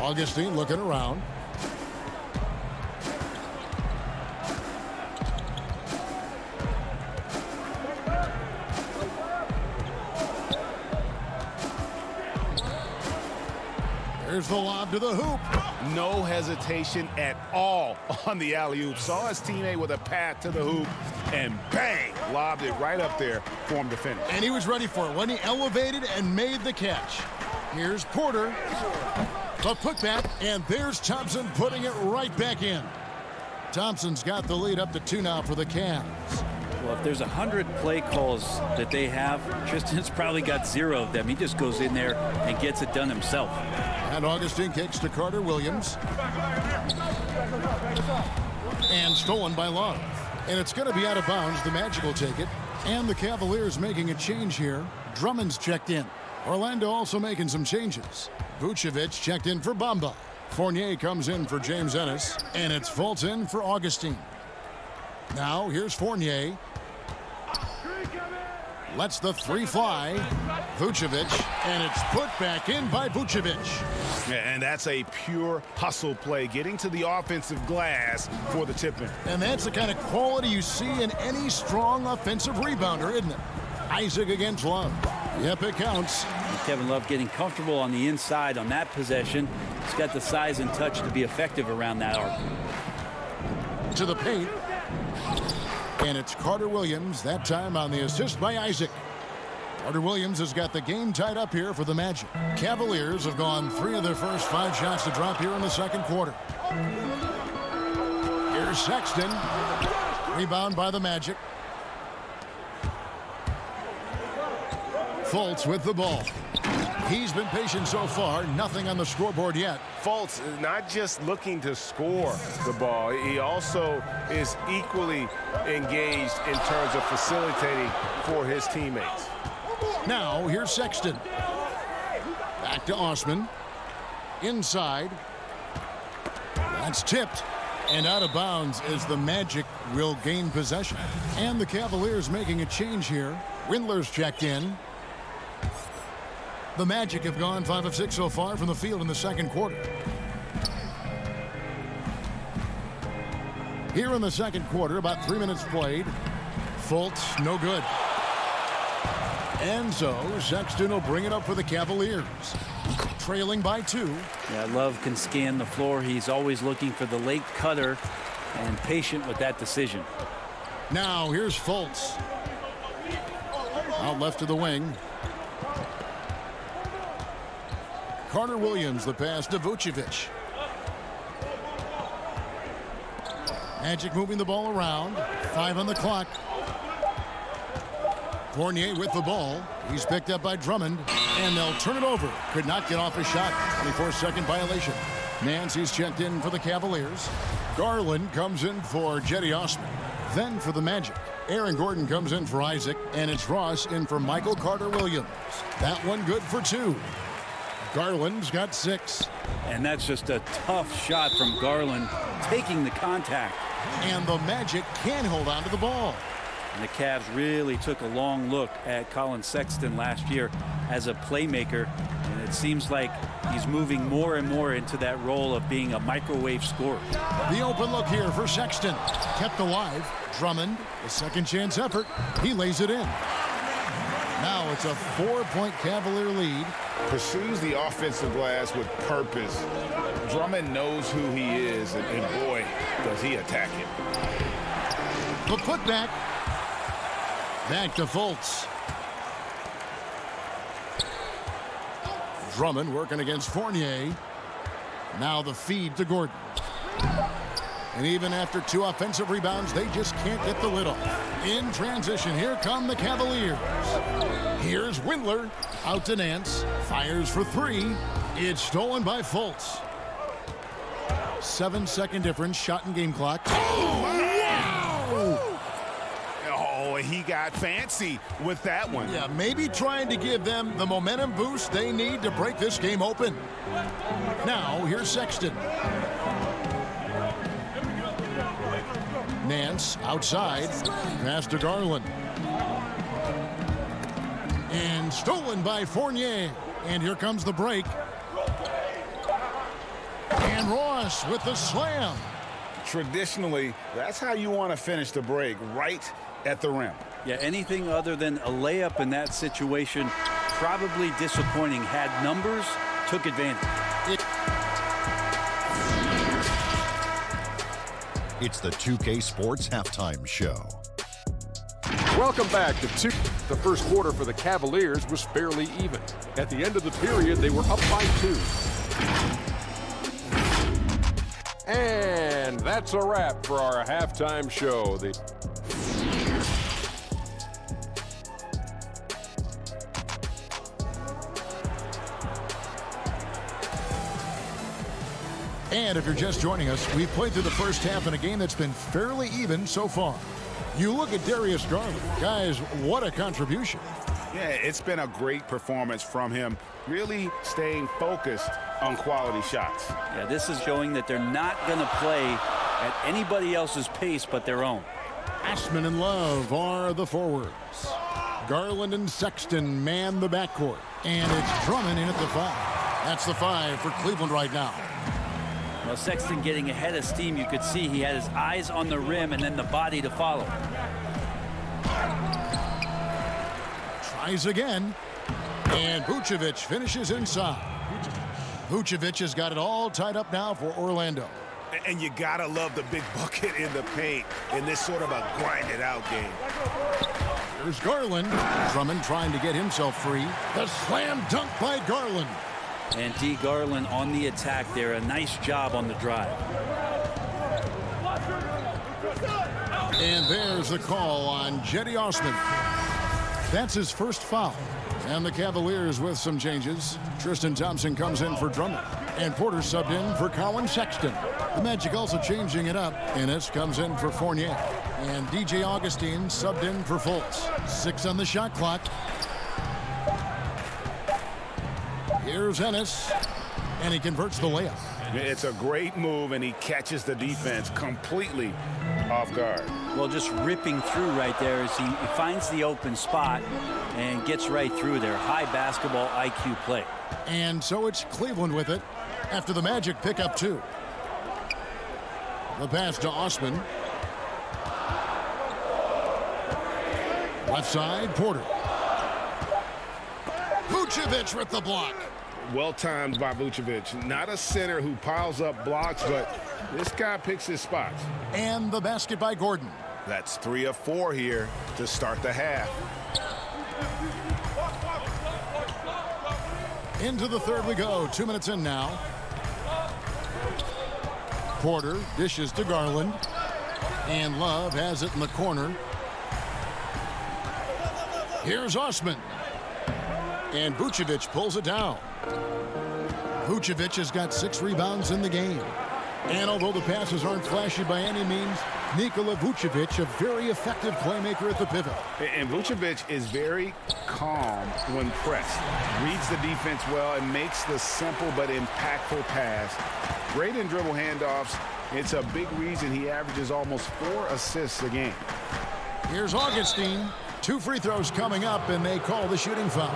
Augustin looking around. There's the lob to the hoop. No hesitation at all on the alley-oop. Saw his teammate with a path to the hoop, and bang, lobbed it right up there for him to finish. And he was ready for it when he elevated and made the catch. Here's Porter. The putback, and there's Thompson putting it right back in. Thompson's got the lead up to 2 now for the Cavs. Well, if there's 100 play calls that they have, Tristan's probably got 0 of them. He just goes in there and gets it done himself. And Augustin kicks to Carter-Williams. And stolen by Love. And it's going to be out of bounds. The Magic will take it. And the Cavaliers making a change here. Drummond's checked in. Orlando also making some changes. Vucevic checked in for Bamba. Fournier comes in for James Ennis. And it's Fultz in for Augustin. Now here's Fournier. Lets the three fly. Vucevic, and it's put back in by Vucevic. And that's a pure hustle play, getting to the offensive glass for the tip-in. And that's the kind of quality you see in any strong offensive rebounder, isn't it? Isaac against Love. Yep, it counts. And Kevin Love getting comfortable on the inside on that possession. He's got the size and touch to be effective around that arc. To the paint. And it's Carter-Williams, that time on the assist by Isaac. Carter-Williams has got the game tied up here for the Magic. Cavaliers have gone 3 of their first 5 shots to drop here in the second quarter. Here's Sexton. Rebound by the Magic. Fultz with the ball. He's been patient so far. Nothing on the scoreboard yet. Fultz is not just looking to score the ball. He also is equally engaged in terms of facilitating for his teammates. Now, here's Sexton. Back to Osman. Inside. That's tipped. And out of bounds as the Magic will gain possession. And the Cavaliers making a change here. Windler's checked in. The Magic have gone 5 of 6 so far from the field in the second quarter. Here in the second quarter, about 3 minutes played. Fultz, no good. And so Sexton will bring it up for the Cavaliers. trailing by 2. Yeah, Love can scan the floor. He's always looking for the late cutter and patient with that decision. Now here's Fultz. Out left to the wing. Carter Williams, the pass to Vucevic. Magic moving the ball around. 5 on the clock. Fournier with the ball. He's picked up by Drummond, and they'll turn it over. Could not get off a shot. 24-second violation. Nancy's checked in for the Cavaliers. Garland comes in for Jetty Osman. Then for the Magic, Aaron Gordon comes in for Isaac, and it's Ross in for Michael Carter-Williams. That one good for 2. Garland's got 6. And that's just a tough shot from Garland, taking the contact. And the Magic can hold on to the ball. And the Cavs really took a long look at Colin Sexton last year as a playmaker. And it seems like he's moving more and more into that role of being a microwave scorer. The open look here for Sexton. Kept alive. Drummond, a second chance effort. He lays it in. Now it's a 4-point Cavalier lead. Pursues the offensive glass with purpose. Drummond knows who he is, and boy, does he attack it. The putback. Back to Fultz. Drummond working against Fournier. Now the feed to Gordon. And even after 2 offensive rebounds, they just can't get the lid off. In transition, here come the Cavaliers. Here's Windler. Out to Nance. Fires for 3. It's stolen by Fultz. 7-second difference. Shot and game clock. Oh, wow! Oh, he got fancy with that one. Yeah, maybe trying to give them the momentum boost they need to break this game open. Now, here's Sexton. Nance outside. Pass to Garland. And stolen by Fournier. And here comes the break. And Ross with the slam. Traditionally, that's how you want to finish the break, right at the rim. Yeah, anything other than a layup in that situation, probably disappointing. Had numbers, took advantage. It's the 2K Sports Halftime Show. Welcome back to 2. The first quarter for the Cavaliers was fairly even. At the end of the period, they were up by 2. And that's a wrap for our halftime show. And if you're just joining us, we've played through the first half in a game that's been fairly even so far. You look at Darius Garland. Guys, what a contribution. Yeah, it's been a great performance from him, really staying focused on quality shots. Yeah, this is showing that they're not going to play at anybody else's pace but their own. Ashman and Love are the forwards. Garland and Sexton man the backcourt. And it's Drummond in at the 5. That's the 5 for Cleveland right now. Well, Sexton getting ahead of steam. You could see he had his eyes on the rim and then the body to follow. Tries again. And Vucevic finishes inside. Vucevic has got it all tied up now for Orlando. And you gotta love the big bucket in the paint in this sort of a grinded out game. Here's Garland. Drummond trying to get himself free. The slam dunk by Garland. And D. Garland on the attack there. A nice job on the drive. And there's the call on Jetty Osman. That's his first foul. And the Cavaliers with some changes. Tristan Thompson comes in for Drummond. And Porter subbed in for Colin Sexton. The Magic also changing it up. Ennis comes in for Fournier. And DJ Augustine subbed in for Fultz. 6 on the shot clock. Here's Ennis. And he converts the layup. It's a great move, and he catches the defense completely off guard. Well, just ripping through right there as he finds the open spot and gets right through there. High basketball IQ play. And so it's Cleveland with it after the Magic pick up 2. The pass to Osman. Left side, Porter. Vucevic with the block. Well timed by Vucevic. Not a center who piles up blocks, but this guy picks his spots. And the basket by Gordon. That's 3 of 4 here to start the half. Into the third we go. 2 minutes in now. Porter dishes to Garland. And Love has it in the corner. Here's Osman. And Vucevic pulls it down. Vucevic has got 6 rebounds in the game. And although the passes aren't flashy by any means, Nikola Vucevic, a very effective playmaker at the pivot. And Vucevic is very calm when pressed. Reads the defense well and makes the simple but impactful pass. Great in dribble handoffs. It's a big reason he averages almost 4 assists a game. Here's Augustine. 2 free throws coming up, and they call the shooting foul.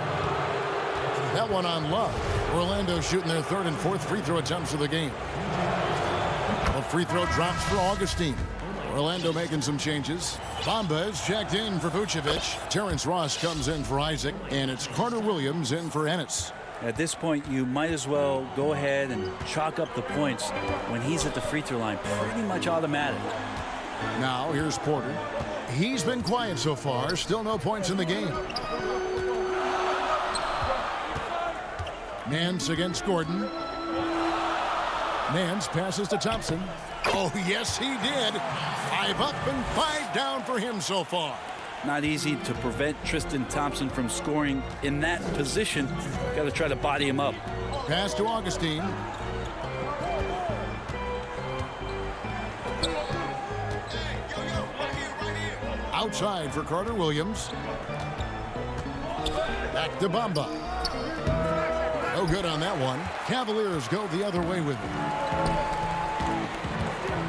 That one on Love. Orlando shooting their 3rd and 4th free throw attempts of the game. A free throw drops for Augustine. Orlando making some changes. Bamba is checked in for Vucevic. Terrence Ross comes in for Isaac, and it's Carter Williams in for Ennis. At this point, you might as well go ahead and chalk up the points when he's at the free throw line. Pretty much automatic. Now here's Porter. He's been quiet so far. Still no points in the game. Nance against Gordon. Nance passes to Thompson. Oh, yes, he did. 5 up and 5 down for him so far. Not easy to prevent Tristan Thompson from scoring in that position. Got to try to body him up. Pass to Augustine. Outside for Carter Williams. Back to Bamba. No good on that one. Cavaliers go the other way with it.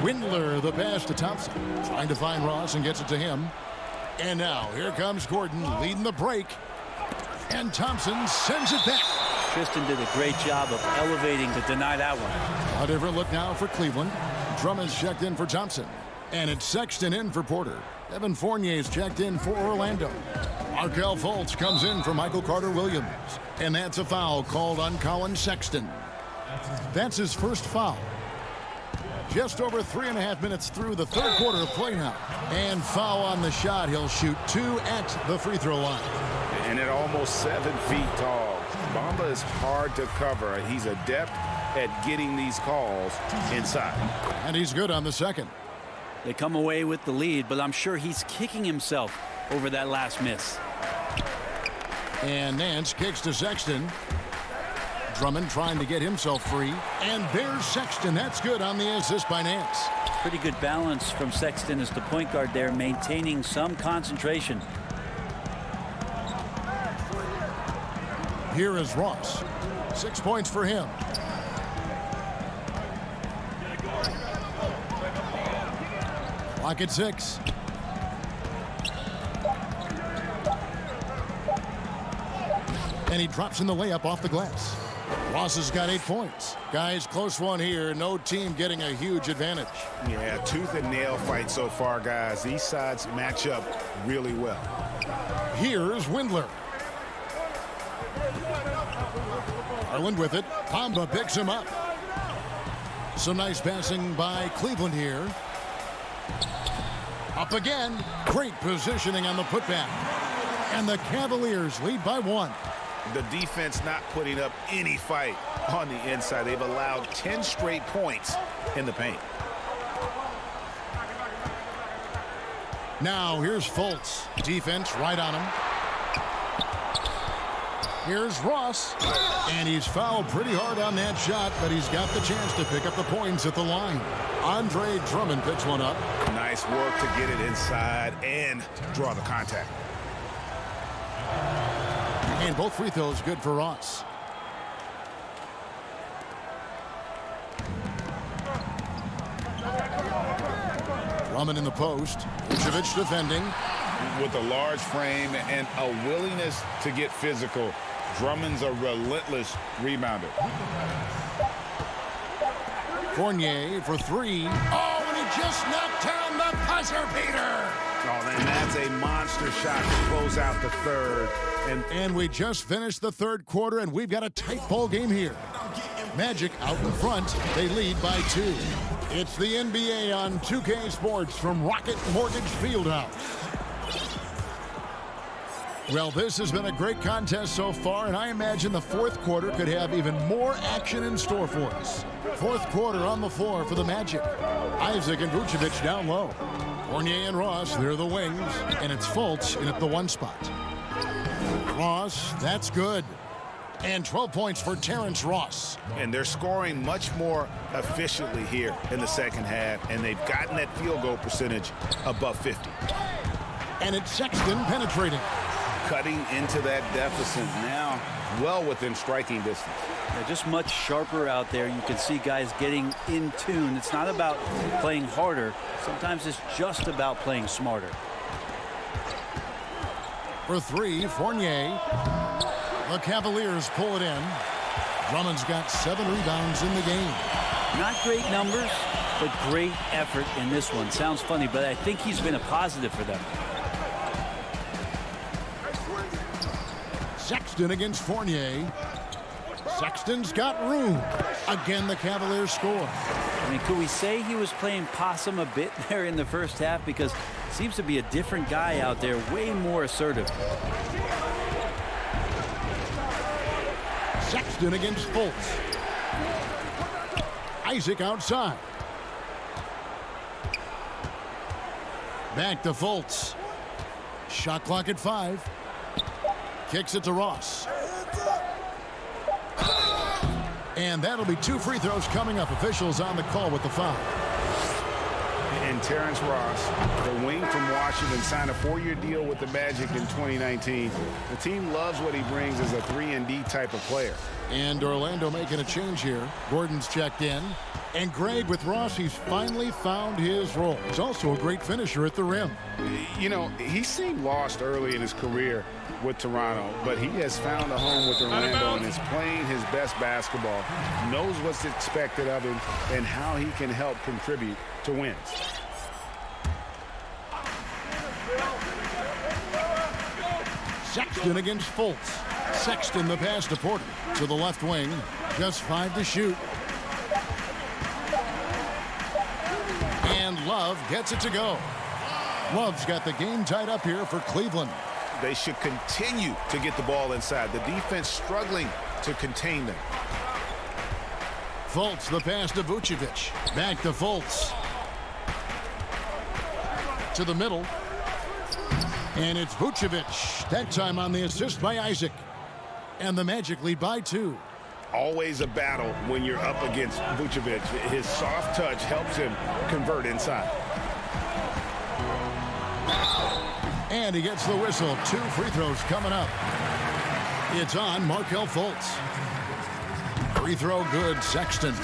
Windler, the pass to Thompson. Trying to find Ross and gets it to him. And now here comes Gordon leading the break. And Thompson sends it back. Tristan did a great job of elevating to deny that one. A different look now for Cleveland. Drummond's checked in for Thompson. And it's Sexton in for Porter. Evan Fournier's checked in for Orlando. Markelle Fultz comes in for Michael Carter-Williams. And that's a foul called on Colin Sexton. That's his first foul. Just over 3.5 minutes through the third quarter of play now. And foul on the shot. He'll shoot 2 at the free throw line. And at almost 7 feet tall, Bamba is hard to cover. He's adept at getting these calls inside. And he's good on the second. They come away with the lead, but I'm sure he's kicking himself over that last miss. And Nance kicks to Sexton. Drummond trying to get himself free. And there's Sexton. That's good on the assist by Nance. Pretty good balance from Sexton as the point guard there, maintaining some concentration. Here is Ross. 6 points for him. Clock at 6. And he drops in the layup off the glass. Ross has got 8 points. Guys, close one here. No team getting a huge advantage. Yeah, tooth and nail fight so far, guys. These sides match up really well. Here's Windler. Garland with it. Bamba picks him up. Some nice passing by Cleveland here. Up again. Great positioning on the putback. And the Cavaliers lead by 1. The defense not putting up any fight on the inside. They've allowed 10 straight points in the paint. Now here's Fultz. Defense right on him. Here's Ross. And he's fouled pretty hard on that shot, but he's got the chance to pick up the points at the line. Andre Drummond picks one up. Nice work to get it inside and draw the contact. And both free throws good for Ross. Drummond in the post. Vucevic defending. With a large frame and a willingness to get physical, Drummond's a relentless rebounder. Fournier for 3. Oh, and he just knocked down the buzzer beater. Oh, man, that's a monster shot to close out the third. And we just finished the third quarter, and we've got a tight ball game here. Magic out in front. They lead by 2. It's the NBA on 2K Sports from Rocket Mortgage Fieldhouse. Well, this has been a great contest so far, and I imagine the fourth quarter could have even more action in store for us. Fourth quarter on the floor for the Magic. Isaac and Vucevic down low. Fournier and Ross, they're the wings, and it's Fultz in at the 1 spot. Ross, that's good. And 12 points for Terrence Ross. And they're scoring much more efficiently here in the second half, and they've gotten that field goal percentage above 50. And it's Sexton penetrating. Cutting into that deficit now, well within striking distance. Yeah, just much sharper out there. You can see guys getting in tune. It's not about playing harder. Sometimes it's just about playing smarter. For 3, Fournier. The Cavaliers pull it in. Drummond's got 7 rebounds in the game. Not great numbers, but great effort in this one. Sounds funny, but I think he's been a positive for them. Sexton against Fournier. Sexton's got room. Again, the Cavaliers score. I mean, could we say he was playing possum a bit there in the first half? Because it seems to be a different guy out there, way more assertive. Sexton against Fultz. Isaac outside. Back to Fultz. Shot clock at 5. Kicks it to Ross. And that'll be 2 free throws coming up. Officials on the call with the foul. And Terrence Ross, the wing from Washington, signed a 4-year deal with the Magic in 2019. The team loves what he brings as a 3-and-D type of player. And Orlando making a change here. Gordon's checked in. And Greg with Ross, he's finally found his role. He's also a great finisher at the rim. You know, he seemed lost early in his career with Toronto, but he has found a home with Orlando and is playing his best basketball, knows what's expected of him, and how he can help contribute to wins. Sexton against Fultz. Sexton the pass to Porter. To the left wing. Just 5 to shoot. And Love gets it to go. Love's got the game tied up here for Cleveland. They should continue to get the ball inside. The defense struggling to contain them. Fultz the pass to Vucevic. Back to Fultz. To the middle. And it's Vucevic. That time on the assist by Isaac. And the Magic lead by 2. Always a battle when you're up against Vucevic. His soft touch helps him convert inside. And he gets the whistle. 2 free throws coming up. It's on Markelle Fultz. Free throw good, Sexton.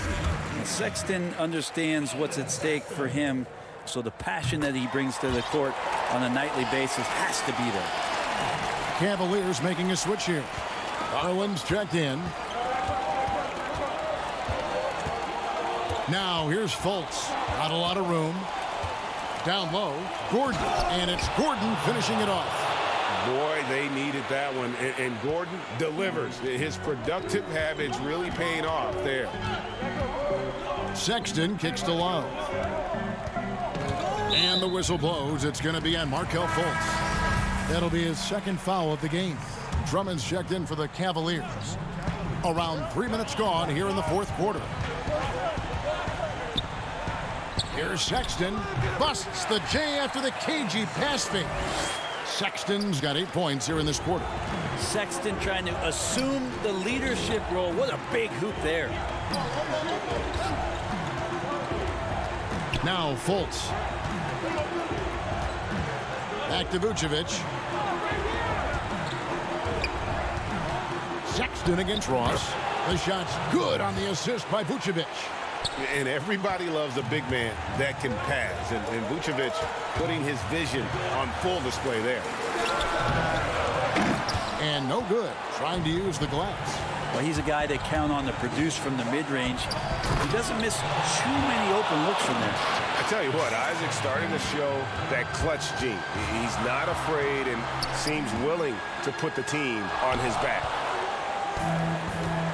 Sexton understands what's at stake for him, so the passion that he brings to the court on a nightly basis has to be there. Cavaliers making a switch here. Garland's checked in. Now here's Fultz. Not a lot of room. Down low, Gordon. And it's Gordon finishing it off. Boy, they needed that one. And Gordon delivers. His productive habits really paying off there. Sexton kicks to Love. And the whistle blows. It's going to be on Markelle Fultz. That'll be his second foul of the game. Drummond's checked in for the Cavaliers. Around 3 minutes gone here in the fourth quarter. Here's Sexton. Busts the J after the cagey pass fake. Sexton's got 8 points here in this quarter. Sexton trying to assume the leadership role. What a big hoop there. Now Fultz. Back to Vucevic. Sexton against Ross. The shot's good on the assist by Vucevic. And everybody loves a big man that can pass. And Vucevic putting his vision on full display there. And no good. Trying to use the glass. Well, he's a guy they count on to produce from the mid-range. He doesn't miss too many open looks from there. I tell you what, Isaac starting to show that clutch gene. He's not afraid and seems willing to put the team on his back.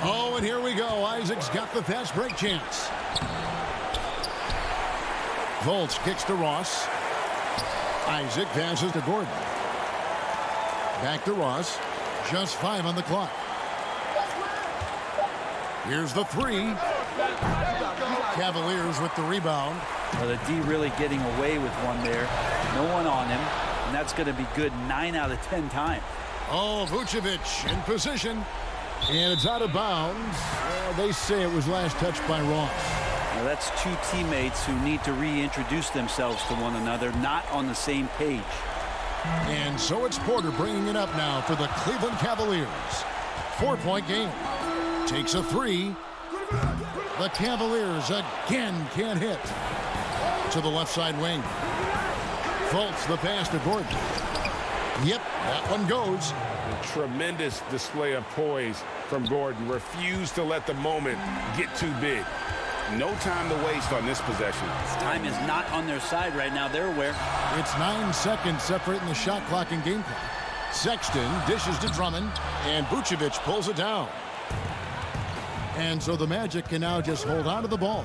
Oh, and here we go. Isaac's got the fast break chance. Volts kicks to Ross. Isaac passes to Gordon. Back to Ross. Just 5 on the clock. Here's the 3. Cavaliers with the rebound. Well, the D really getting away with one there. No one on him, and that's going to be good 9 out of 10 times. Oh, Vucevic in position. And it's out of bounds. They say it was last touched by Ross. Now that's two teammates who need to reintroduce themselves to one another, not on the same page. And so it's Porter bringing it up now for the Cleveland Cavaliers. 4-point game. Takes a 3. The Cavaliers again can't hit. To the left side wing. Fultz the pass to Gordon. Yep, that one goes. A tremendous display of poise from Gordon. Refused to let the moment get too big. No time to waste on this possession. Time is not on their side right now. They're aware. It's 9 seconds separating the shot clock and game clock. Sexton dishes to Drummond, and Vucevic pulls it down. And so the Magic can now just hold on to the ball.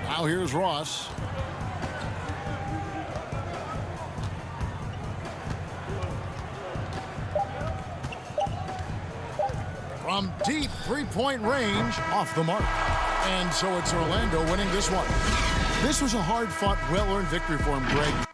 Now here's Ross. From deep three-point range, off the mark. And so it's Orlando winning this one. This was a hard-fought, well-earned victory for him, Greg.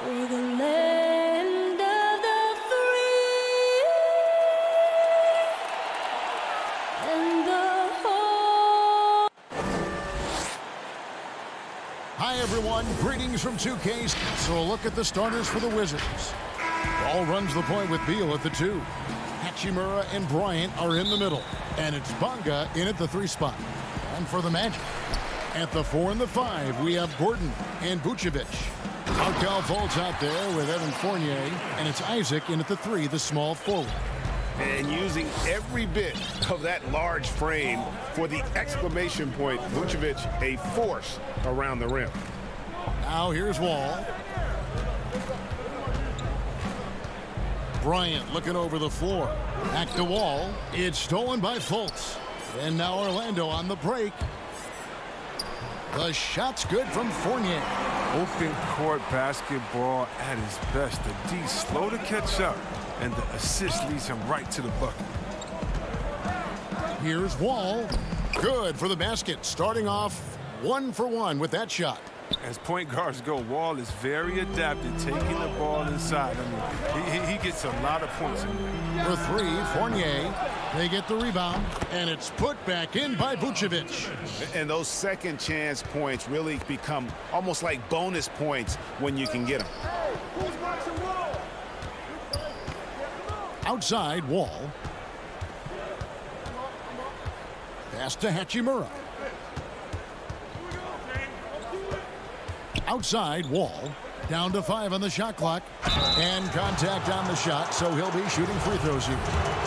For the land of the free and the home. Hi, everyone. Greetings from 2K. So a look at the starters for the Wizards. Ball runs the point with Beal at the 2. Hachimura and Bryant are in the middle. And it's Bonga in at the 3 spot. And for the Magic, at the 4 and the 5, we have Gordon and Vucevic. Markelle Fultz out there with Evan Fournier. And it's Isaac in at the 3, the small forward. And using every bit of that large frame for the exclamation point, Vucevic a force around the rim. Now here's Wall. Bryant looking over the floor. Back to Wall. It's stolen by Fultz. And now Orlando on the break. The shot's good from Fournier. Open court basketball at his best. The D slow to catch up, and the assist leads him right to the bucket. Here's Wall. Good for the basket. Starting off 1 for 1 with that shot. As point guards go, Wall is very adapted, taking the ball inside. I mean, he gets a lot of points in there. For 3, Fournier. They get the rebound, and it's put back in by Vucevic. And those second chance points really become almost like bonus points when you can get them. Outside, Wall. Pass to Hachimura. Outside, Wall. Down to 5 on the shot clock. And contact on the shot, so he'll be shooting free throws here.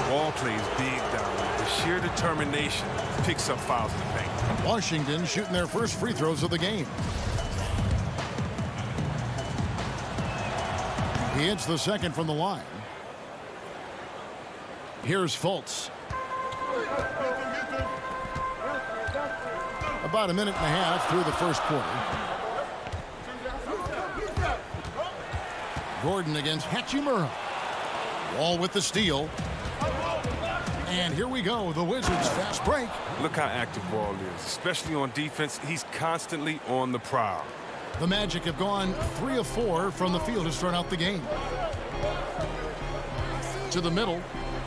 Wall plays big down there. The sheer determination picks up fouls in the paint. Washington shooting their first free throws of the game. He hits the second from the line. Here's Fultz. About a minute and a half through the first quarter. Gordon against Hachimura. Wall with the steal. And here we go, the Wizards fast break. Look how active Wall is, especially on defense. He's constantly on the prowl. The Magic have gone 3 of 4 from the field to start out the game. To the middle,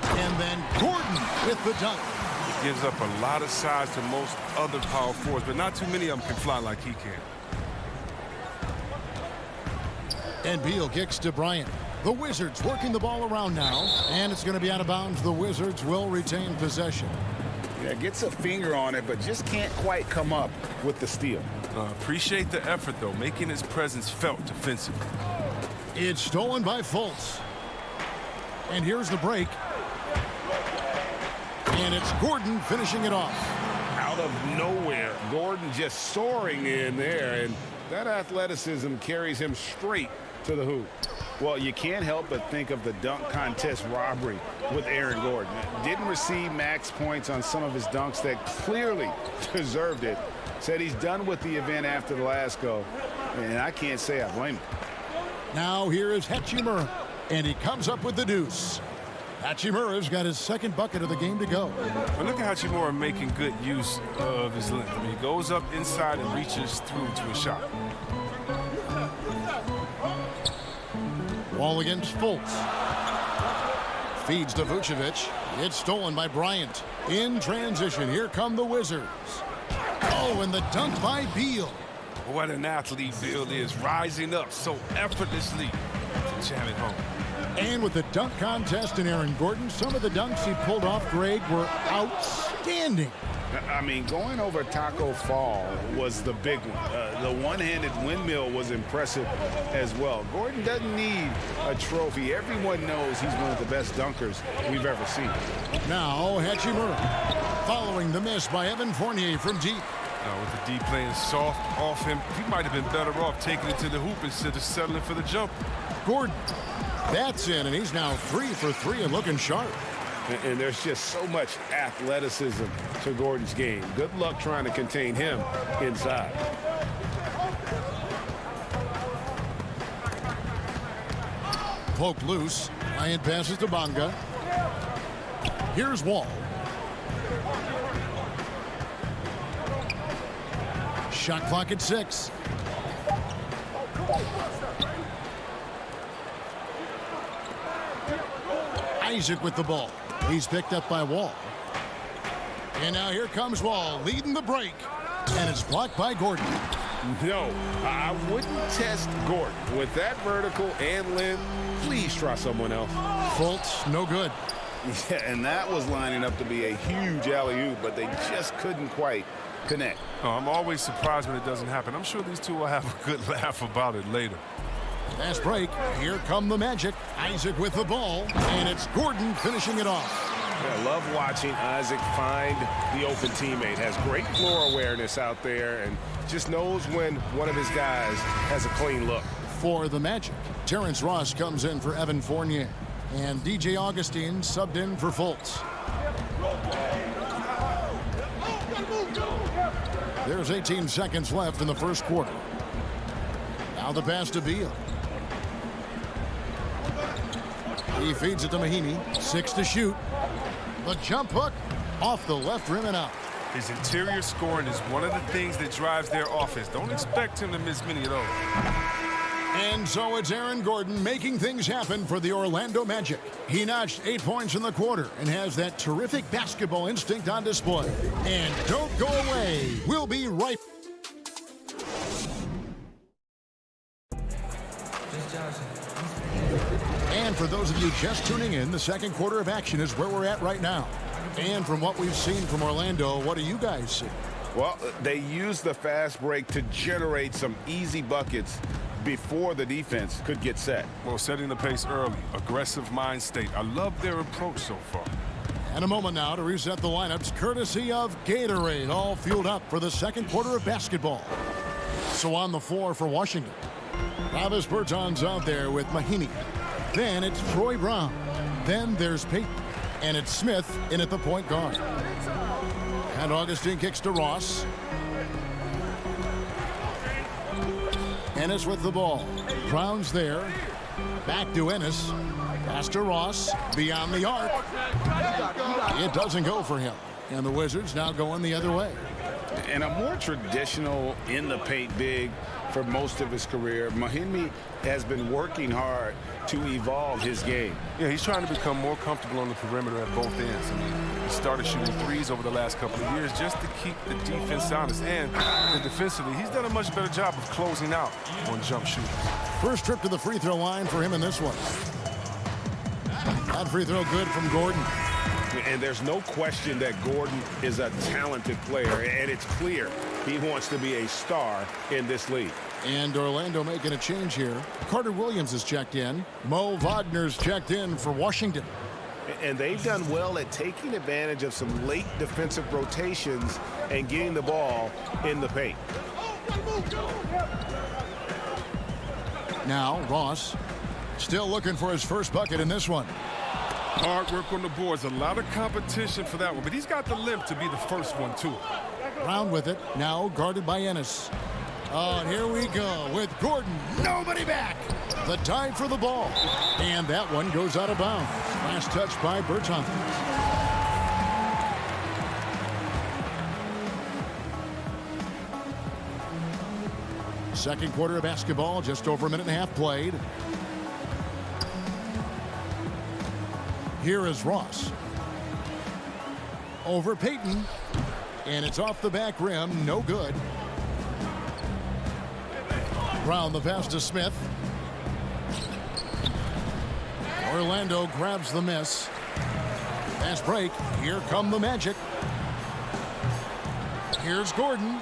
and then Gordon with the dunk. He gives up a lot of size to most other power forwards, but not too many of them can fly like he can. And Beal kicks to Bryant. The Wizards working the ball around now, and it's going to be out of bounds. The Wizards will retain possession. Yeah, gets a finger on it, but just can't quite come up with the steal. Appreciate the effort, though, making his presence felt defensively. It's stolen by Fultz. And here's the break. And it's Gordon finishing it off. Out of nowhere, Gordon just soaring in there, and that athleticism carries him straight to the hoop. Well, you can't help but think of the dunk contest robbery with Aaron Gordon. Didn't receive max points on some of his dunks that clearly deserved it. Said he's done with the event after the last go, and I can't say I blame him. Now here is Hachimura, and he comes up with the deuce. Hachimura's got his second bucket of the game to go. But look at Hachimura making good use of his length. I mean, he goes up inside and reaches through to a shot. Wall against Fultz. Feeds to Vucevic. It's stolen by Bryant. In transition, here come the Wizards. Oh, and the dunk by Beal. What an athlete Beal is, rising up so effortlessly to jam it home. And with the dunk contest and Aaron Gordon, some of the dunks he pulled off, Greg, were outstanding. I mean, going over Taco Fall was the big one. The one-handed windmill was impressive as well. Gordon doesn't need a trophy. Everyone knows he's one of the best dunkers we've ever seen. Now, Hachimura, following the miss by Evan Fournier from deep. With the D playing soft off him, he might have been better off taking it to the hoop instead of settling for the jump. Gordon, that's in, and he's now 3 for 3 and looking sharp. And there's just so much athleticism to Gordon's game. Good luck trying to contain him inside. Poked loose. Bryant passes to Bonga. Here's Wall. Shot clock at 6. Isaac with the ball. He's picked up by Wall. And now here comes Wall leading the break. And it's blocked by Gordon. No, I wouldn't test Gordon. With that vertical and length, please try someone else. Fultz, no good. Yeah, and that was lining up to be a huge alley-oop, but they just couldn't quite connect. Oh, I'm always surprised when it doesn't happen. I'm sure these two will have a good laugh about it later. Fast break. Here come the Magic. Isaac with the ball. And it's Gordon finishing it off. I love watching Isaac find the open teammate. Has great floor awareness out there and just knows when one of his guys has a clean look. For the Magic, Terrence Ross comes in for Evan Fournier. And DJ Augustine subbed in for Fultz. There's 18 seconds left in the first quarter. Now the pass to Beal. He feeds it to Mahinmi. 6 to shoot. The jump hook off the left rim and out. His interior scoring is one of the things that drives their offense. Don't expect him to miss many of those. And so it's Aaron Gordon making things happen for the Orlando Magic. He notched 8 points in the quarter and has that terrific basketball instinct on display. And don't go away. We'll be right. And for those of you just tuning in, the second quarter of action is where we're at right now. And from what we've seen from Orlando, what do you guys see? Well, they used the fast break to generate some easy buckets before the defense could get set. Well, setting the pace early, aggressive mind state. I love their approach so far. And a moment now to reset the lineups, courtesy of Gatorade, all fueled up for the second quarter of basketball. So on the floor for Washington, Travis Berton's out there with Mahinmi. Then it's Troy Brown. Then there's Peyton. And it's Smith in at the point guard. And Augustine kicks to Ross. Ennis with the ball. Brown's there. Back to Ennis. Pass to Ross. Beyond the arc. It doesn't go for him. And the Wizards now going the other way. And a more traditional in the paint big for most of his career. Mahinmi has been working hard to evolve his game. Yeah, he's trying to become more comfortable on the perimeter at both ends. I mean, he started shooting threes over the last couple of years just to keep the defense honest. And defensively, he's done a much better job of closing out on jump shooting. First trip to the free throw line for him in this one. That free throw good from Gordon. And there's no question that Gordon is a talented player, and it's clear he wants to be a star in this league. And Orlando making a change here. Carter Williams is checked in. Mo Wagner's checked in for Washington. And they've done well at taking advantage of some late defensive rotations and getting the ball in the paint. Now Ross still looking for his first bucket in this one. Hard work on the boards. A lot of competition for that one, but he's got the limp to be the first one, too. Brown with it. Now guarded by Ennis. Oh, and here we go with Gordon. Nobody back. The dive for the ball. And that one goes out of bounds. Last touch by Berton. Second quarter of basketball, just over a minute and a half played. Here is Ross. Over Peyton. And it's off the back rim. No good. Brown the pass to Smith. Orlando grabs the miss. Fast break. Here come the Magic. Here's Gordon.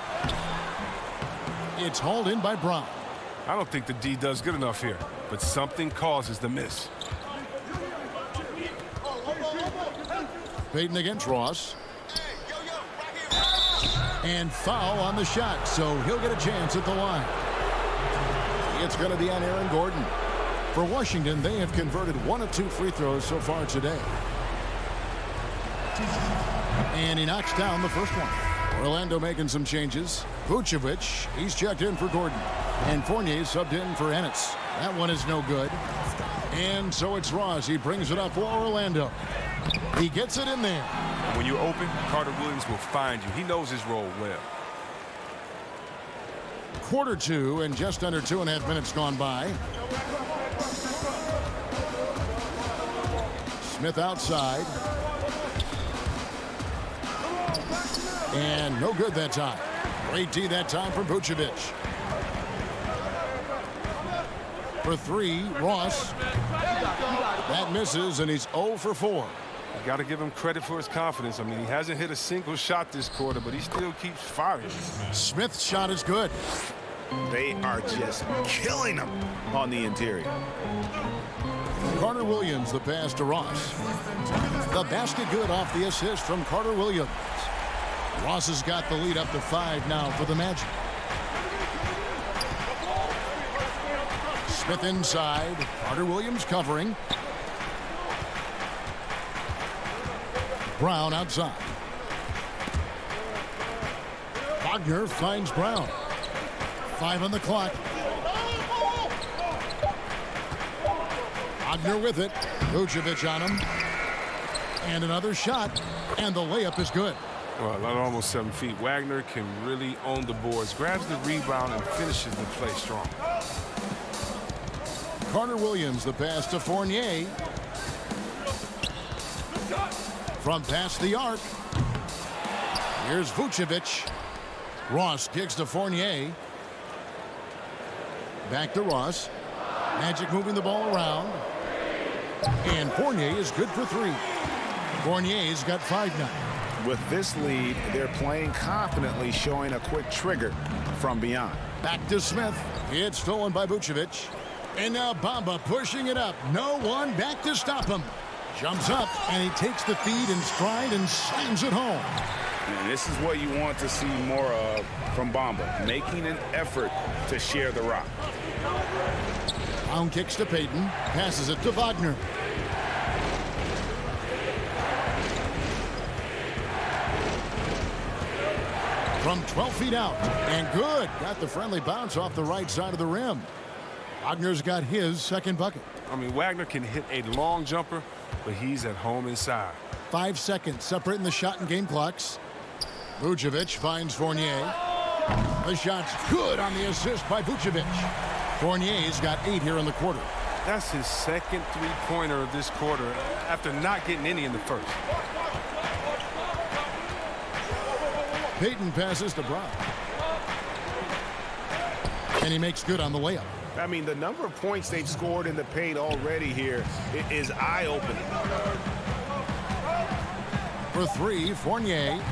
It's hauled in by Brown. I don't think the D does good enough here, but something causes the miss. Peyton against Ross. And foul on the shot, so he'll get a chance at the line. It's going to be on Aaron Gordon. For Washington, they have converted 1 of 2 free throws so far today. And he knocks down the first one. Orlando making some changes. Vucevic, he's checked in for Gordon. And Fournier subbed in for Ennis. That one is no good. And so it's Ross. He brings it up for Orlando. He gets it in there. When you're open, Carter Williams will find you. He knows his role well. Quarter 2 and just under 2.5 minutes gone by. Smith outside. And no good that time. Great D that time from Vucevic. For three, Ross. That misses, and he's 0 for 4. You got to give him credit for his confidence. I mean, he hasn't hit a single shot this quarter, but he still keeps firing. Smith's shot is good. They are just killing him on the interior. Carter Williams, the pass to Ross. The basket good off the assist from Carter Williams. Ross has got the lead up to 5 now for the Magic. Smith inside. Carter Williams covering. Brown outside. Wagner finds Brown. 5 on the clock. Wagner with it. Vucevic on him. And another shot. And the layup is good. Well, not almost 7 feet. Wagner can really own the boards. Grabs the rebound and finishes the play strong. Carter Williams, the pass to Fournier. From past the arc. Here's Vucevic. Ross kicks to Fournier. Back to Ross. Magic moving the ball around. And Fournier is good for 3. Fournier's got 5 now. With this lead, they're playing confidently, showing a quick trigger from beyond. Back to Smith. It's stolen by Vucevic. And now Bamba pushing it up. No one back to stop him. Jumps up, and he takes the feed in stride and slams it home. And this is what you want to see more of from Bamba, making an effort to share the rock. Brown kicks to Payton, passes it to Wagner. From 12 feet out, and good. Got the friendly bounce off the right side of the rim. Wagner's got his second bucket. I mean, Wagner can hit a long jumper, but he's at home inside. 5 seconds separating the shot and game clocks. Vucevic finds Fournier. The shot's good on the assist by Vucevic. Fournier's got 8 here in the quarter. That's his second three-pointer of this quarter after not getting any in the first. Payton passes to Brown. And he makes good on the layup. I mean, the number of points they've scored in the paint already here is eye-opening. For 3, Fournier.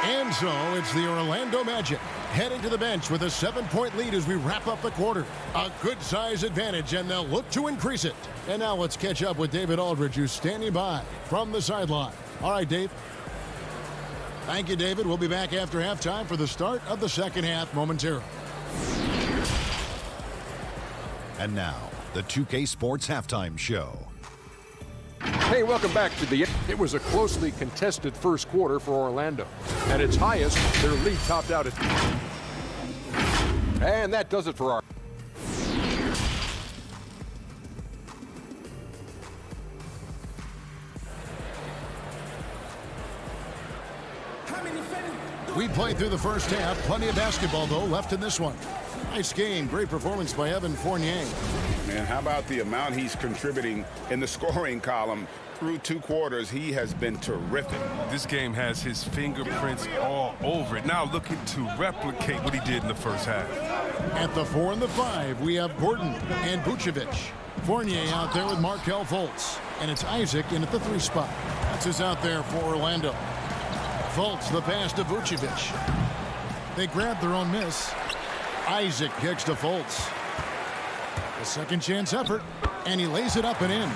And so it's the Orlando Magic heading to the bench with a 7-point lead as we wrap up the quarter. A good size advantage, and they'll look to increase it. And now let's catch up with David Aldridge, who's standing by from the sideline. All right, Dave. Thank you, David. We'll be back after halftime for the start of the second half momentarily. And now, the 2K Sports Halftime Show. Hey, welcome back to the... It was a closely contested first quarter for Orlando. At its highest, their lead topped out at... And that does it for our... We played through the first half. Plenty of basketball, though, left in this one. Nice game. Great performance by Evan Fournier. Man, how about the amount he's contributing in the scoring column through 2 quarters? He has been terrific. This game has his fingerprints all over it. Now looking to replicate what he did in the first half. At the 4 and the 5, we have Gordon and Vucevic. Fournier out there with Markelle Fultz. And it's Isaac in at the 3 spot. That's us out there for Orlando. Fultz, the pass to Vucevic. They grab their own miss. Isaac kicks to Fultz. A second chance effort, and he lays it up and in.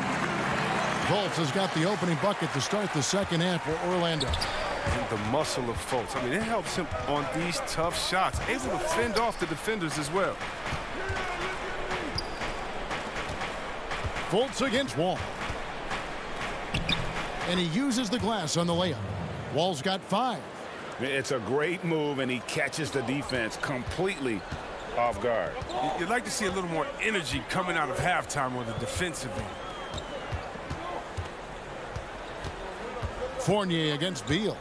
Fultz has got the opening bucket to start the second half for Orlando. And the muscle of Fultz. I mean, it helps him on these tough shots. Able to fend off the defenders as well. Fultz against Wall. And he uses the glass on the layup. Wall's got 5. It's a great move, and he catches the defense completely off guard. You'd like to see a little more energy coming out of halftime on the defensive end. Fournier against Beal.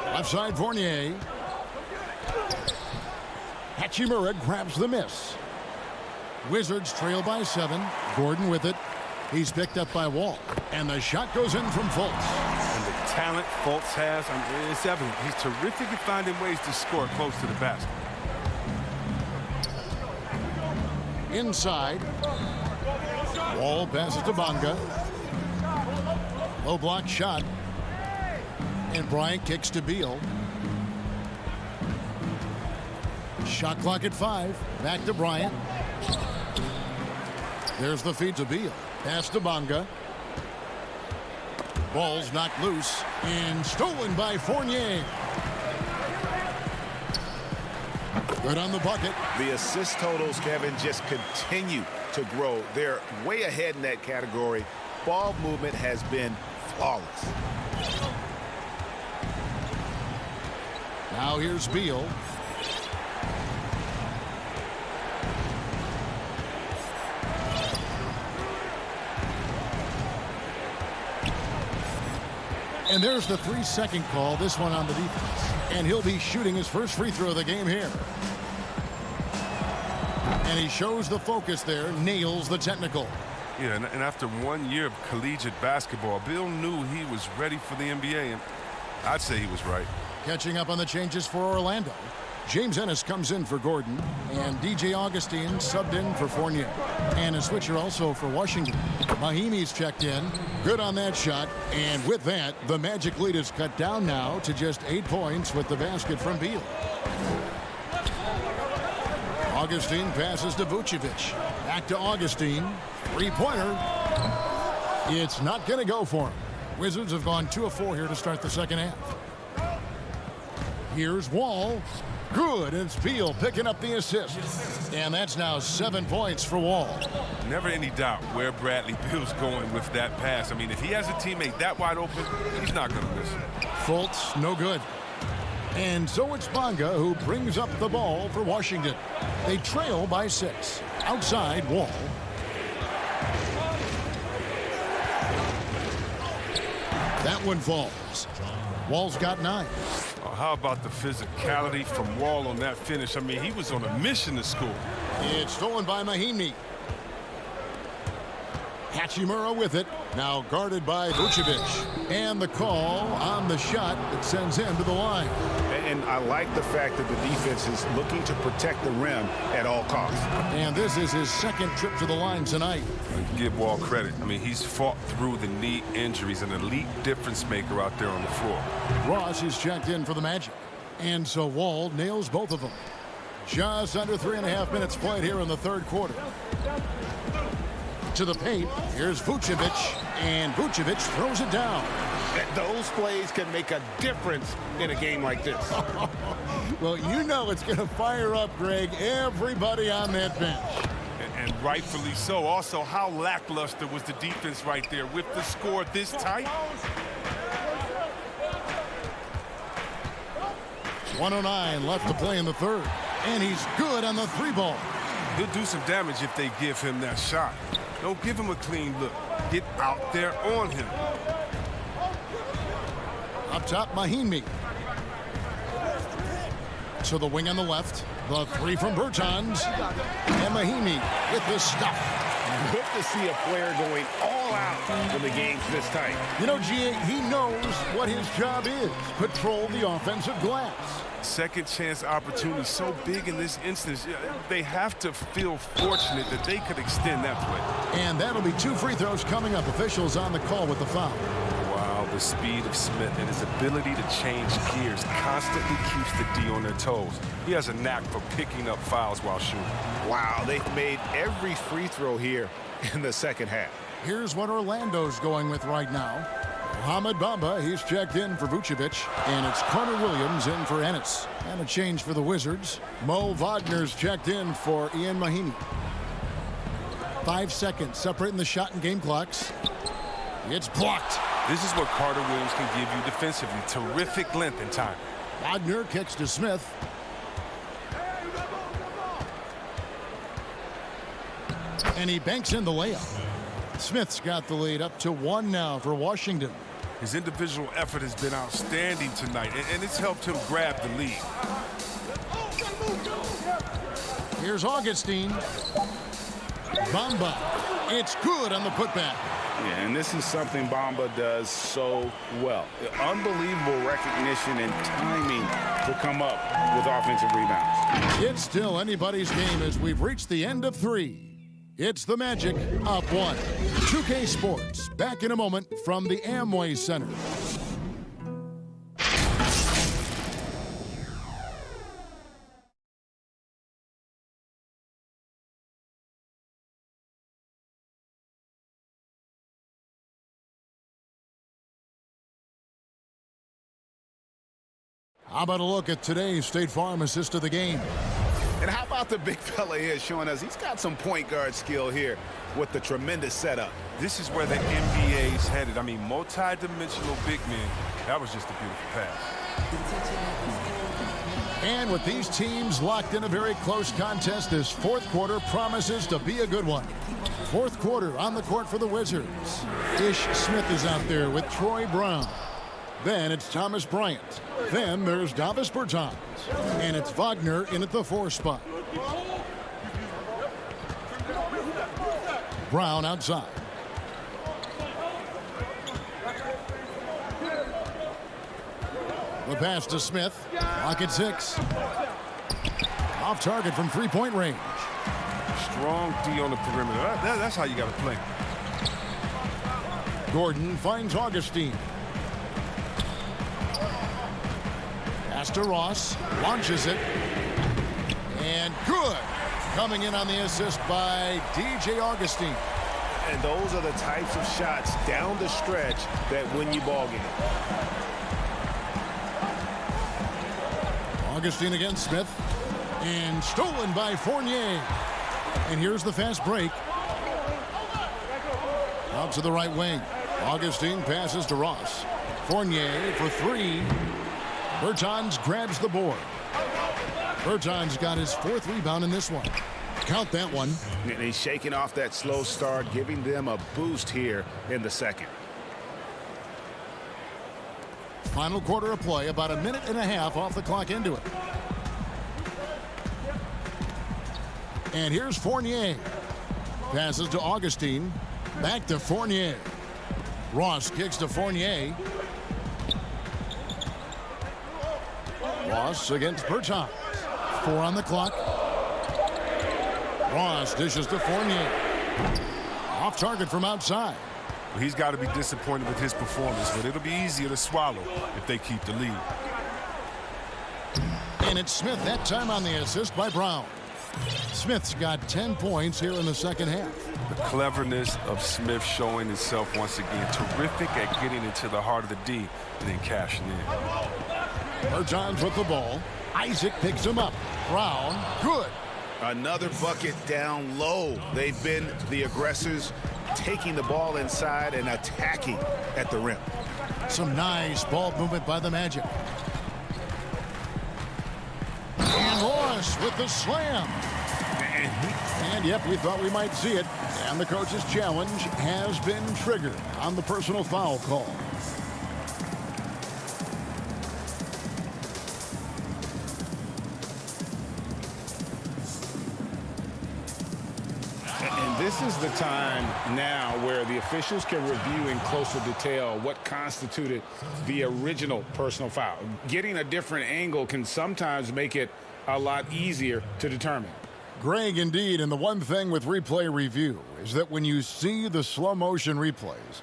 Left side Fournier. Hachimura grabs the miss. Wizards trail by 7. Gordon with it. He's picked up by Wall. And the shot goes in from Fultz. And the talent Fultz has, it's evident. He's terrific at finding ways to score close to the basket. Inside. Wall passes to Bonga. Low block shot. And Bryant kicks to Beal. Shot clock at 5. Back to Bryant. There's the feed to Beal. Pass to Bonga. Ball's knocked loose and stolen by Fournier. Good on the bucket. The assist totals, Kevin, just continue to grow. They're way ahead in that category. Ball movement has been flawless. Now here's Beal. And there's the 3-second call, this one on the defense. And he'll be shooting his first free throw of the game here. And he shows the focus there, nails the technical. Yeah, and after 1 year of collegiate basketball, Bill knew he was ready for the NBA, and I'd say he was right. Catching up on the changes for Orlando. James Ennis comes in for Gordon, and DJ Augustine subbed in for Fournier. And a switcher also for Washington. Mahimi's checked in. Good on that shot. And with that, the Magic lead is cut down now to just 8 points with the basket from Beal. Augustine passes to Vucevic. Back to Augustine. Three-pointer. It's not going to go for him. Wizards have gone 2 of 4 here to start the second half. Here's Wall. Good. It's Beal picking up the assist. And that's now 7 points for Wall. Never any doubt where Bradley Beal's going with that pass. I mean, if he has a teammate that wide open, he's not going to miss it. Fultz, no good. And so it's Bonga who brings up the ball for Washington. They trail by 6. Outside, Wall. That one falls. Wall's got 9. Oh, how about the physicality from Wall on that finish? I mean, he was on a mission to score. It's stolen by Mahimi. Hachimura with it. Now guarded by Vucevic. And the call on the shot that sends him to the line. And I like the fact that the defense is looking to protect the rim at all costs. And this is his second trip to the line tonight. Give Wall credit. I mean, he's fought through the knee injuries, an elite difference maker out there on the floor. Ross is checked in for the Magic. And so Wall nails both of them. Just under 3.5 minutes played here in the third quarter. To the paint. Here's Vucevic. And Vucevic throws it down. Those plays can make a difference in a game like this. Well, you know it's going to fire up, Greg, everybody on that bench. And rightfully so. Also, how lackluster was the defense right there with the score this tight? 1:09 left to play in the third. And he's good on the 3-ball. He'll do some damage if they give him that shot. Don't give him a clean look. Get out there on him. Up top, Mahimi. To the wing on the left. The 3 from Bertans. And Mahimi with the stuff. Good to see a player going all out when the game's this tight. You know, G.A., he knows what his job is. Patrol the offensive glass. Second chance opportunity so big in this instance. They have to feel fortunate that they could extend that play. And that'll be 2 free throws coming up. Officials on the call with the foul. Wow, the speed of Smith and his ability to change gears constantly keeps the D on their toes. He has a knack for picking up fouls while shooting. Wow, they've made every free throw here in the second half. Here's what Orlando's going with right now. Mohamed Bamba, he's checked in for Vucevic. And it's Carter Williams in for Ennis. And a change for the Wizards. Mo Wagner's checked in for Ian Mahimi. 5 seconds separating the shot and game clocks. It's blocked. This is what Carter Williams can give you defensively. Terrific length and time. Wagner kicks to Smith. And he banks in the layup. Smith's got the lead up to 1 now for Washington. His individual effort has been outstanding tonight, and it's helped him grab the lead. Here's Augustine. Bamba. It's good on the putback. Yeah, and this is something Bamba does so well. Unbelievable recognition and timing to come up with offensive rebounds. It's still anybody's game as we've reached the end of 3. It's the Magic up 1. 2K Sports back in a moment from the Amway Center. How about a look at today's State Farm assist of the game? And how about the big fella here showing us he's got some point guard skill here with the tremendous setup. This is where the NBA's headed. I mean, multi-dimensional big men. That was just a beautiful pass. And with these teams locked in a very close contest, this fourth quarter promises to be a good one. Fourth quarter on the court for the Wizards. Ish Smith is out there with Troy Brown. Then it's Thomas Bryant. Then there's Davis Bertans. And it's Wagner in at the 4 spot. Brown outside. The pass to Smith. Lock at 6. Off target from 3-point range. Strong D on the perimeter. That's how you got to play. Gordon finds Augustine. Pass to Ross. Launches it. And good. Coming in on the assist by DJ Augustine. And those are the types of shots down the stretch that win you ball games. Augustine against Smith. And stolen by Fournier. And here's the fast break. Out to the right wing. Augustine passes to Ross. Fournier for 3. Bertans grabs the board. Bertans got his 4th rebound in this one. Count that one. And he's shaking off that slow start, giving them a boost here in the second. Final quarter of play, about 1.5 minutes off the clock into it. And here's Fournier. Passes to Augustine. Back to Fournier. Ross kicks to Fournier. Ross against Bertans. 4 on the clock. Ross dishes to Fournier. Off target from outside. Well, he's got to be disappointed with his performance, but it'll be easier to swallow if they keep the lead. And it's Smith that time on the assist by Brown. Smith's got 10 points here in the second half. The cleverness of Smith showing itself once again. Terrific at getting into the heart of the D and then cashing in. Bertans with the ball. Isaac picks him up. Brown, good. Another bucket down low. They've been the aggressors, taking the ball inside and attacking at the rim. Some nice ball movement by the Magic. And Ross with the slam. And yep, we thought we might see it. And the coach's challenge has been triggered on the personal foul call. This is the time now where the officials can review in closer detail what constituted the original personal foul. Getting a different angle can sometimes make it a lot easier to determine. Greg, indeed, and the one thing with replay review is that when you see the slow motion replays,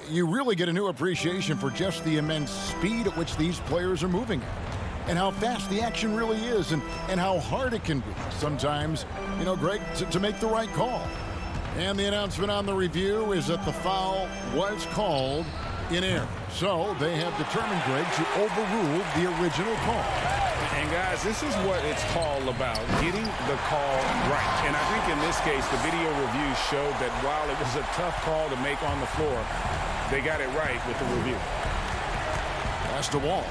you really get a new appreciation for just the immense speed at which these players are moving at, and how fast the action really is, and how hard it can be sometimes, you know, Greg, to make the right call. And the announcement on the review is that the foul was called in error. So they have determined, Greg, to overrule the original call. And guys, this is what it's all about, getting the call right. And I think in this case, the video review showed that while it was a tough call to make on the floor, they got it right with the review. Pass to Wall.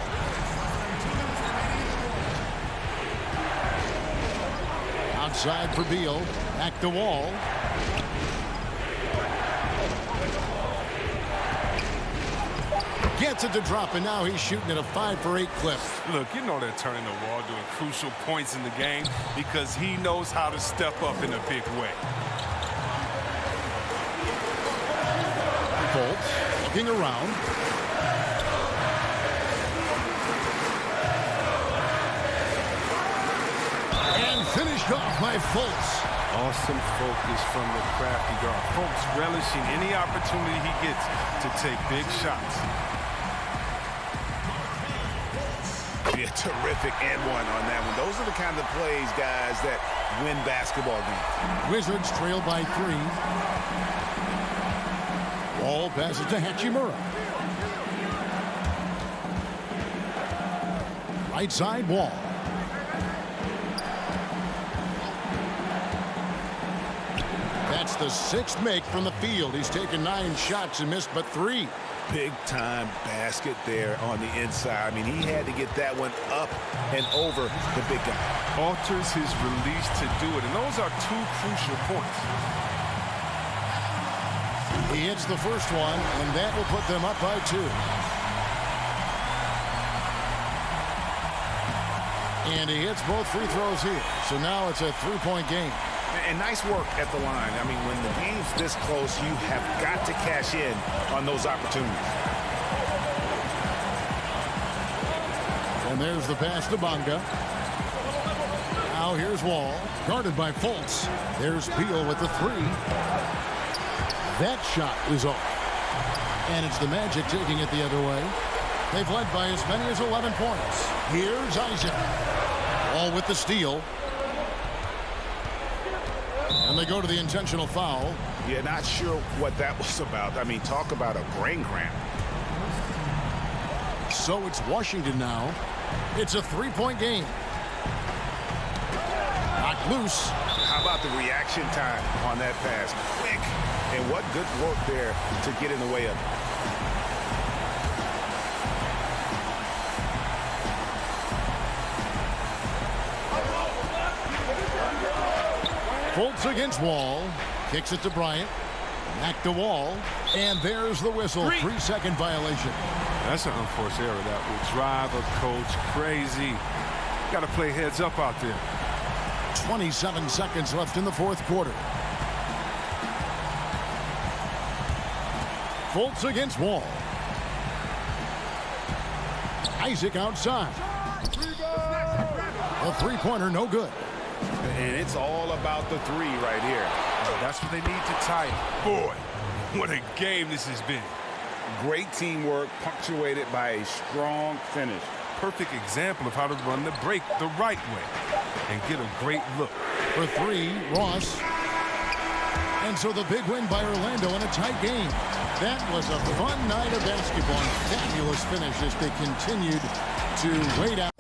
Outside for Beal. Back to Wall. Gets it to drop, and now he's shooting at a 5 for 8 clip. Look, you know they're turning the Wall doing crucial points in the game because he knows how to step up in a big way. looking around. And finished off by Fultz. Awesome focus from the crafty guard. Folks relishing any opportunity he gets to take big shots. Yeah, terrific and one on that one. Those are the kind of plays, guys, that win basketball games. Wizards trail by 3. Ball passes to Hachimura. Right side Wall. That's the 6th make from the field. He's taken 9 shots and missed but 3. Big-time basket there on the inside. I mean, he had to get that one up and over the big guy. Alters his release to do it, and those are 2 crucial points. He hits the first one, and that will put them up by 2. And he hits both free throws here. So now it's a 3-point game. And nice work at the line. I mean, when the game's this close, you have got to cash in on those opportunities. And there's the pass to Bonga. Now here's Wall, guarded by Fultz. There's Beal with the 3. That shot is off. And it's the Magic taking it the other way. They've led by as many as 11 points. Here's Isaac. Wall with the steal. And they go to the intentional foul. Yeah, not sure what that was about. I mean, talk about a brain cramp. So it's Washington now. It's a 3-point game. Knocked loose. How about the reaction time on that pass? Quick. And what good work there to get in the way of it. Fultz against Wall. Kicks it to Bryant. Back to Wall. And there's the whistle. 3-second violation. That's an unforced error that will drive a coach crazy. Got to play heads up out there. 27 seconds left in the 4th quarter. Fultz against Wall. Isaac outside. A 3-pointer, no good. And it's all about the 3 right here. That's what they need to tie it. Boy, what a game this has been. Great teamwork punctuated by a strong finish. Perfect example of how to run the break the right way and get a great look. For 3, Ross. And so the big win by Orlando in a tight game. That was a fun night of basketball. Fabulous finish as they continued to wait out.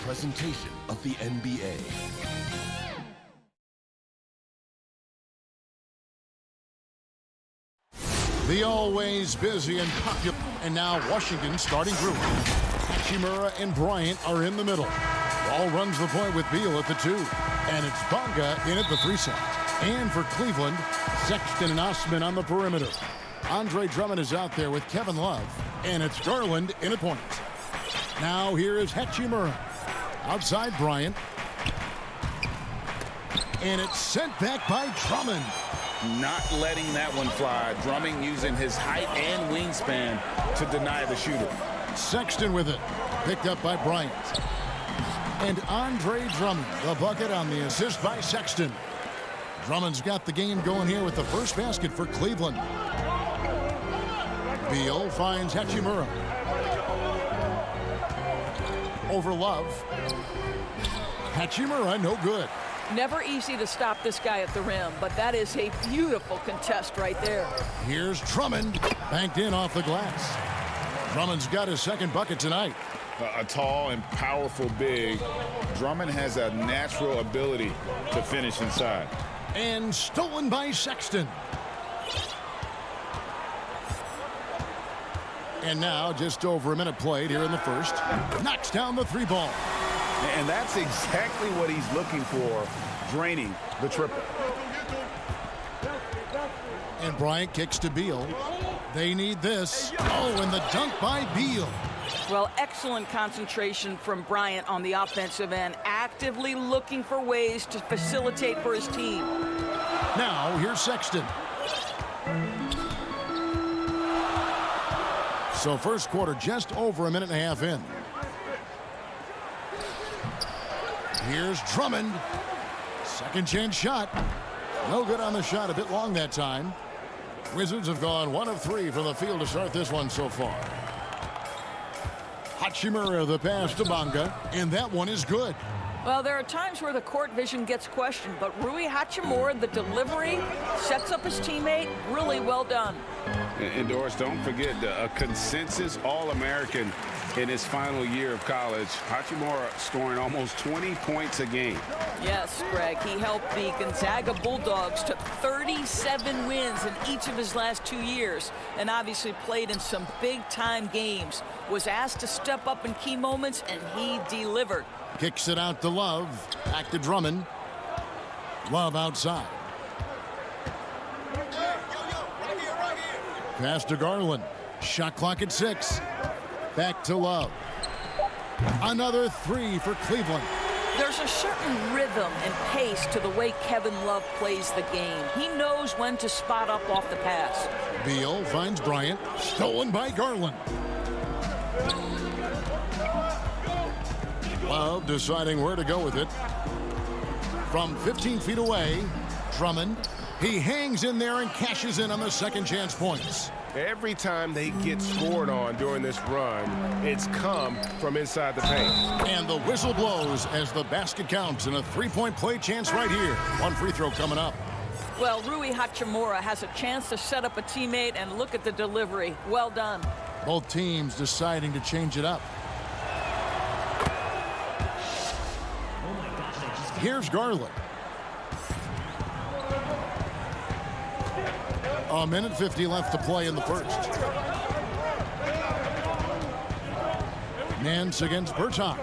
presentation of the NBA. The always busy and popular, and now Washington starting group. Hachimura and Bryant are in the middle. Ball runs the point with Beal at the 2. And it's Bonga in at the 3 set. And for Cleveland, Sexton and Osman on the perimeter. Andre Drummond is out there with Kevin Love. And it's Garland in at point. Now here is Hachimura. Outside Bryant. And it's sent back by Drummond. Not letting that one fly. Drummond using his height and wingspan to deny the shooter. Sexton with it. Picked up by Bryant. And Andre Drummond, the bucket on the assist by Sexton. Drummond's got the game going here with the first basket for Cleveland. Beal finds Hachimura. Over Love. Hachimura, no good. Never easy to stop this guy at the rim, but that is a beautiful contest right there. Here's Drummond, banked in off the glass. Drummond's got his second bucket tonight. A tall and powerful big. Drummond has a natural ability to finish inside. And stolen by Sexton. And now just over a minute played here in the first. Knocks down the 3 ball. And that's exactly what he's looking for, draining the triple. And Bryant kicks to Beal. They need this. Oh, and the dunk by Beal. Well, excellent concentration from Bryant on the offensive end, actively looking for ways to facilitate for his team. Now, here's Sexton. So first quarter just over a minute and a half in. Here's Drummond. Second chance shot. No good on the shot. A bit long that time. Wizards have gone 1 of 3 from the field to start this one so far. Hachimura the pass to Bonga. And that one is good. Well, there are times where the court vision gets questioned, but Rui Hachimura, the delivery, sets up his teammate. Really well done. And Doris, don't forget a consensus All-American in his final year of college. Hachimura scoring almost 20 points a game. Yes, Greg. He helped the Gonzaga Bulldogs to 37 wins in each of his last 2 years, and obviously played in some big-time games. Was asked to step up in key moments, and he delivered. Kicks it out to Love. Back to Drummond. Love outside. Pass to Garland. Shot clock at 6. Back to Love. Another 3 for Cleveland. There's a certain rhythm and pace to the way Kevin Love plays the game. He knows when to spot up off the pass. Beal finds Bryant. Stolen by Garland. Love deciding where to go with it. From 15 feet away, Drummond. He hangs in there and cashes in on the second chance points. Every time they get scored on during this run, it's come from inside the paint. And the whistle blows as the basket counts and a 3-point play chance right here. One free throw coming up. Well, Rui Hachimura has a chance to set up a teammate, and look at the delivery. Well done. Both teams deciding to change it up. Here's Garland. A minute 50 left to play in the first. Nance against Bertans.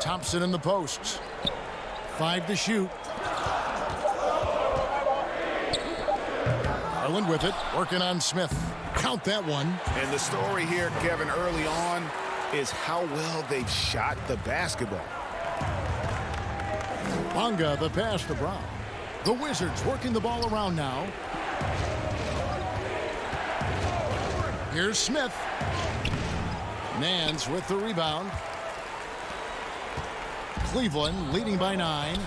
Thompson in the posts. 5 to shoot. Garland with it, working on Smith. Count that one. And the story here, Kevin, early on is how well they've shot the basketball. Bonga the pass to Brown. The Wizards working the ball around now. Here's Smith. Nance with the rebound. Cleveland leading by 9.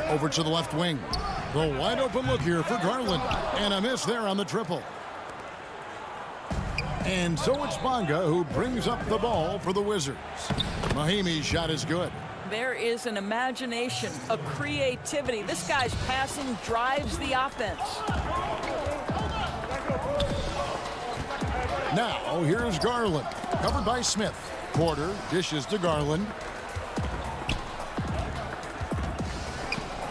Over to the left wing. The wide open look here for Garland. And a miss there on the triple. And so it's Bonga who brings up the ball for the Wizards. Mahimi's shot is good. There is an imagination, a creativity. This guy's passing drives the offense. Now, here's Garland. Covered by Smith. Porter dishes to Garland.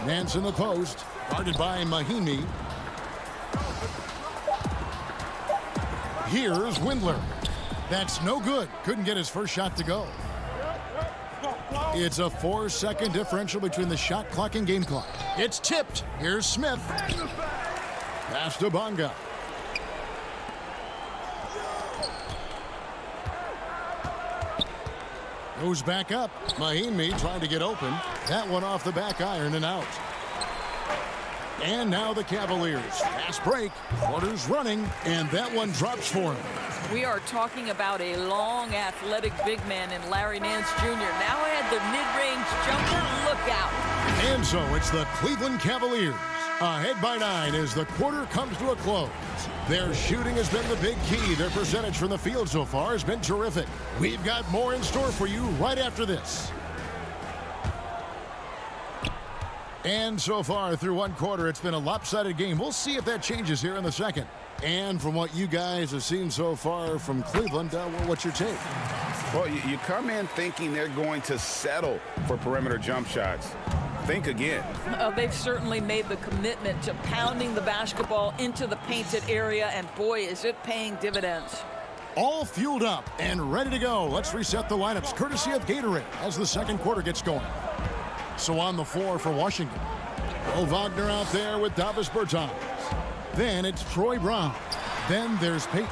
Nance in the post. Guarded by Mahimi. Here's Windler. That's no good. Couldn't get his first shot to go. It's a 4-second differential between the shot clock and game clock. It's tipped. Here's Smith. Pass to Bonga. Goes back up. Mahimi trying to get open. That one off the back iron and out. And now the Cavaliers. Fast break. Porter's running, and that one drops for him. We are talking about a long, athletic big man in Larry Nance Jr. Now had the mid-range jumper. Look out. And so it's the Cleveland Cavaliers. Ahead by 9 as the quarter comes to a close. Their shooting has been the big key. Their percentage from the field so far has been terrific. We've got more in store for you right after this. And so far through one quarter, it's been a lopsided game. We'll see if that changes here in the second. And from what you guys have seen so far from Cleveland, what's your take? Well, you come in thinking they're going to settle for perimeter jump shots. Think again. They've certainly made the commitment to pounding the basketball into the painted area, and boy, is it paying dividends. All fueled up and ready to go. Let's reset the lineups courtesy of Gatorade as the second quarter gets going. So on the floor for Washington, Mo Wagner out there with Davis Bertans. Then it's Troy Brown. Then there's Payton.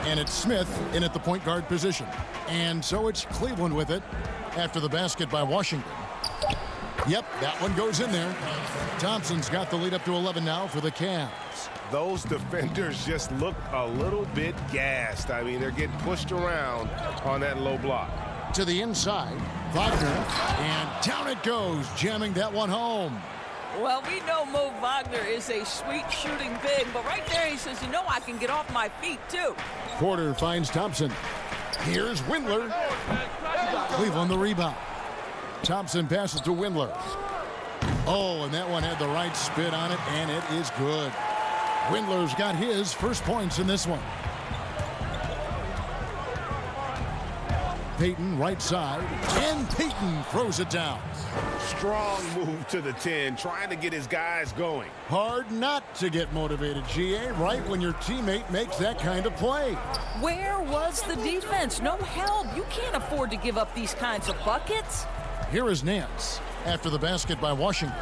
And it's Smith in at the point guard position. And so it's Cleveland with it after the basket by Washington. Yep, that one goes in there. Thompson's got the lead up to 11 now for the Cavs. Those defenders just look a little bit gassed. I mean, they're getting pushed around on that low block. To the inside, Wagner, and down it goes, jamming that one home. Well, we know Mo Wagner is a sweet shooting big, but right there he says, you know, I can get off my feet too. Porter finds Thompson. Here's Windler. Cleveland the rebound. Thompson passes to Windler. Oh, and that one had the right spin on it, and it is good. Windler's got his first points in this one. Payton right side, and Payton throws it down. Strong move to the 10, trying to get his guys going. Hard not to get motivated, GA, right when your teammate makes that kind of play. Where was the defense? No help. You can't afford to give up these kinds of buckets. Here is Nance after the basket by Washington.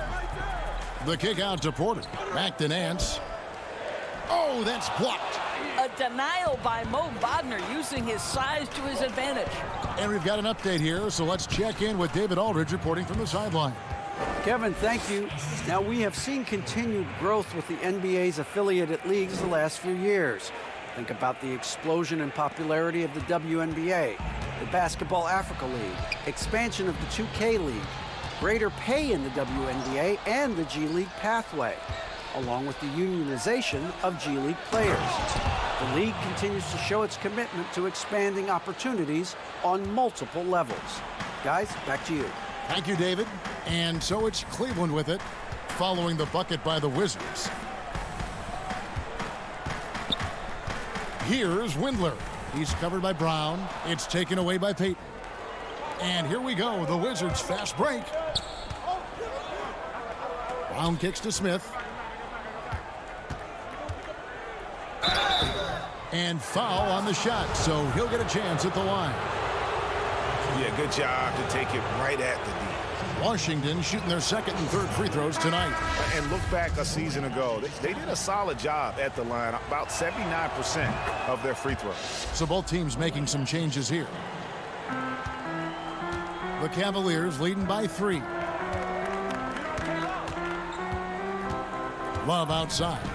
The kick out to Porter. Back to Nance. Oh, that's blocked. A denial by Mo Wagner using his size to his advantage. And we've got an update here, so let's check in with David Aldridge reporting from the sideline. Kevin, thank you. Now, we have seen continued growth with the NBA's affiliated leagues the last few years. Think about the explosion in popularity of the WNBA, the Basketball Africa League, expansion of the 2K League, greater pay in the WNBA, and the G League pathway, along with the unionization of G League players. The league continues to show its commitment to expanding opportunities on multiple levels. Guys, back to you. Thank you, David. And so it's Cleveland with it, following the bucket by the Wizards. Here's Windler. He's covered by Brown. It's taken away by Payton. And here we go, the Wizards fast break. Brown kicks to Smith. And foul on the shot, so he'll get a chance at the line. Yeah, good job to take it right at the D. Washington shooting their second and third free throws tonight. And look back a season ago. They did a solid job at the line, about 79% of their free throws. So both teams making some changes here. The Cavaliers leading by 3. Love outside.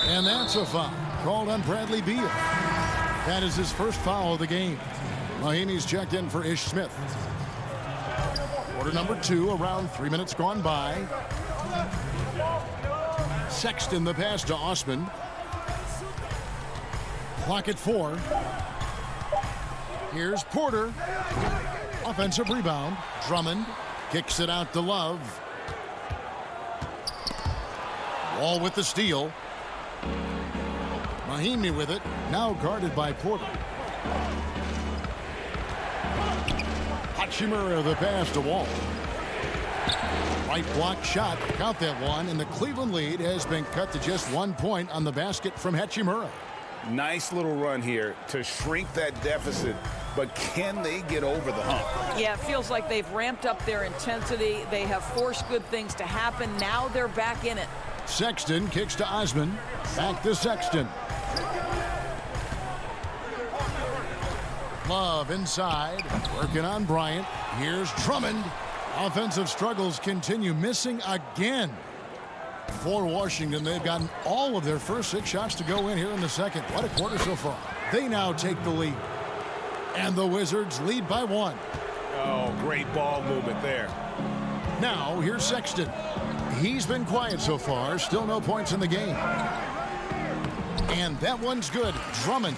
And that's a foul called on Bradley Beal. That is his first foul of the game. Mahimi's checked in for Ish Smith. Quarter number 2, around 3 minutes gone by. Sexton the pass to Osman. Clock at 4. Here's Porter. Offensive rebound. Drummond kicks it out to Love. Wall with the steal. Mahimi with it. Now guarded by Porter. Hachimura the pass to Wall. Right block shot. Count that one. And the Cleveland lead has been cut to just 1 point on the basket from Hachimura. Nice little run here to shrink that deficit, but can they get over the hump? Yeah, it feels like they've ramped up their intensity. They have forced good things to happen. Now they're back in it. Sexton kicks to Osman. Back to Sexton. Love inside. Working on Bryant. Here's Drummond. Offensive struggles continue. Missing again. For Washington, they've gotten all of their first 6 shots to go in here in the second. What a quarter so far. They now take the lead. And the Wizards lead by 1. Oh, great ball movement there. Now, here's Sexton. He's been quiet so far. Still no points in the game. And that one's good. Drummond.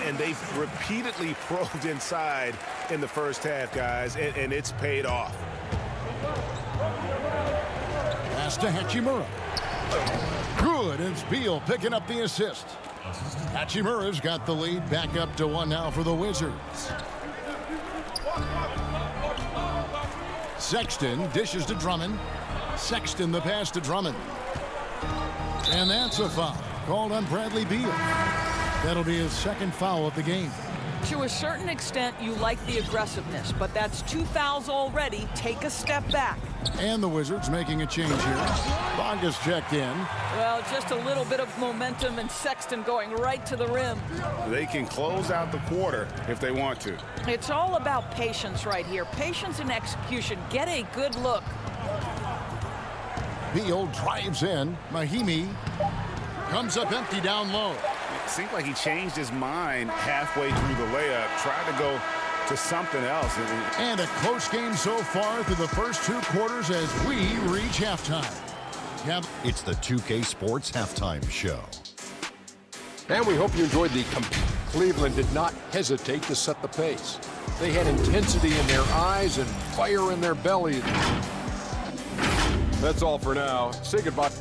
And they've repeatedly probed inside in the first half, guys, and it's paid off. Pass to Hachimura. Good. It's Beal picking up the assist. Hachimura's got the lead back up to 1 now for the Wizards. Sexton dishes to Drummond. Sexton the pass to Drummond. And that's a foul called on Bradley Beal. That'll be his second foul of the game. To a certain extent, you like the aggressiveness, but that's 2 fouls already. Take a step back. And the Wizards making a change here. Bongas checked in. Well, just a little bit of momentum and Sexton going right to the rim. They can close out the quarter if they want to. It's all about patience right here. Patience and execution. Get a good look. Beal drives in. Mahimi comes up empty down low. It seemed like he changed his mind halfway through the layup, tried to go to something else. And a close game so far through the first 2 quarters as we reach halftime. It's the 2K Sports Halftime Show. And we hope you enjoyed the Cleveland did not hesitate to set the pace. They had intensity in their eyes and fire in their belly. That's all for now. Say goodbye.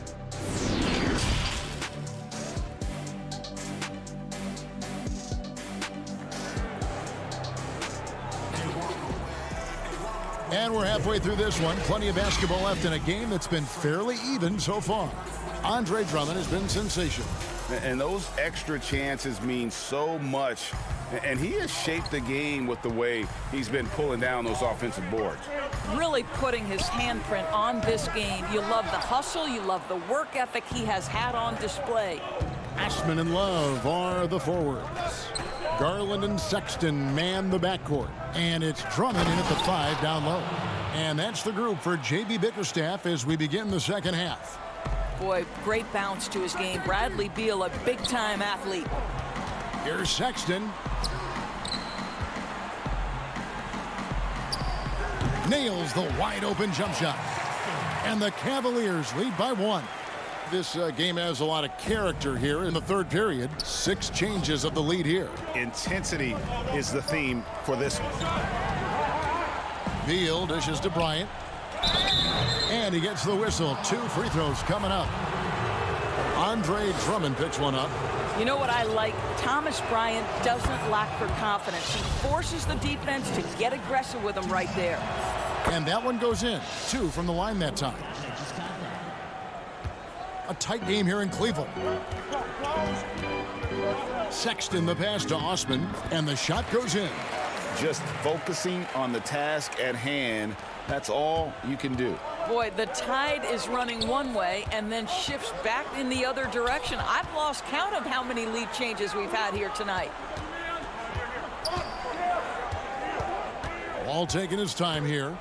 And we're halfway through this one. Plenty of basketball left in a game that's been fairly even so far. Andre Drummond has been sensational. And those extra chances mean so much. And he has shaped the game with the way he's been pulling down those offensive boards. Really putting his handprint on this game. You love the hustle. You love the work ethic he has had on display. Ashman and Love are the forwards. Garland and Sexton man the backcourt. And it's Drummond in at the 5 down low. And that's the group for J.B. Bickerstaff as we begin the second half. Boy, great bounce to his game. Bradley Beal, a big-time athlete. Here's Sexton. Nails the wide-open jump shot. And the Cavaliers lead by 1. This game has a lot of character here in the third period. 6 changes of the lead here. Intensity is the theme for this one. Beal dishes to Bryant. And he gets the whistle. 2 free throws coming up. Andre Drummond picks one up. You know what I like? Thomas Bryant doesn't lack for confidence. He forces the defense to get aggressive with him right there. And that one goes in. 2 from the line that time. A tight game here in Cleveland. Sexton the pass to Osman, and the shot goes in. Just focusing on the task at hand, that's all you can do. Boy, the tide is running one way and then shifts back in the other direction. I've lost count of how many lead changes we've had here tonight. Wall taking his time here.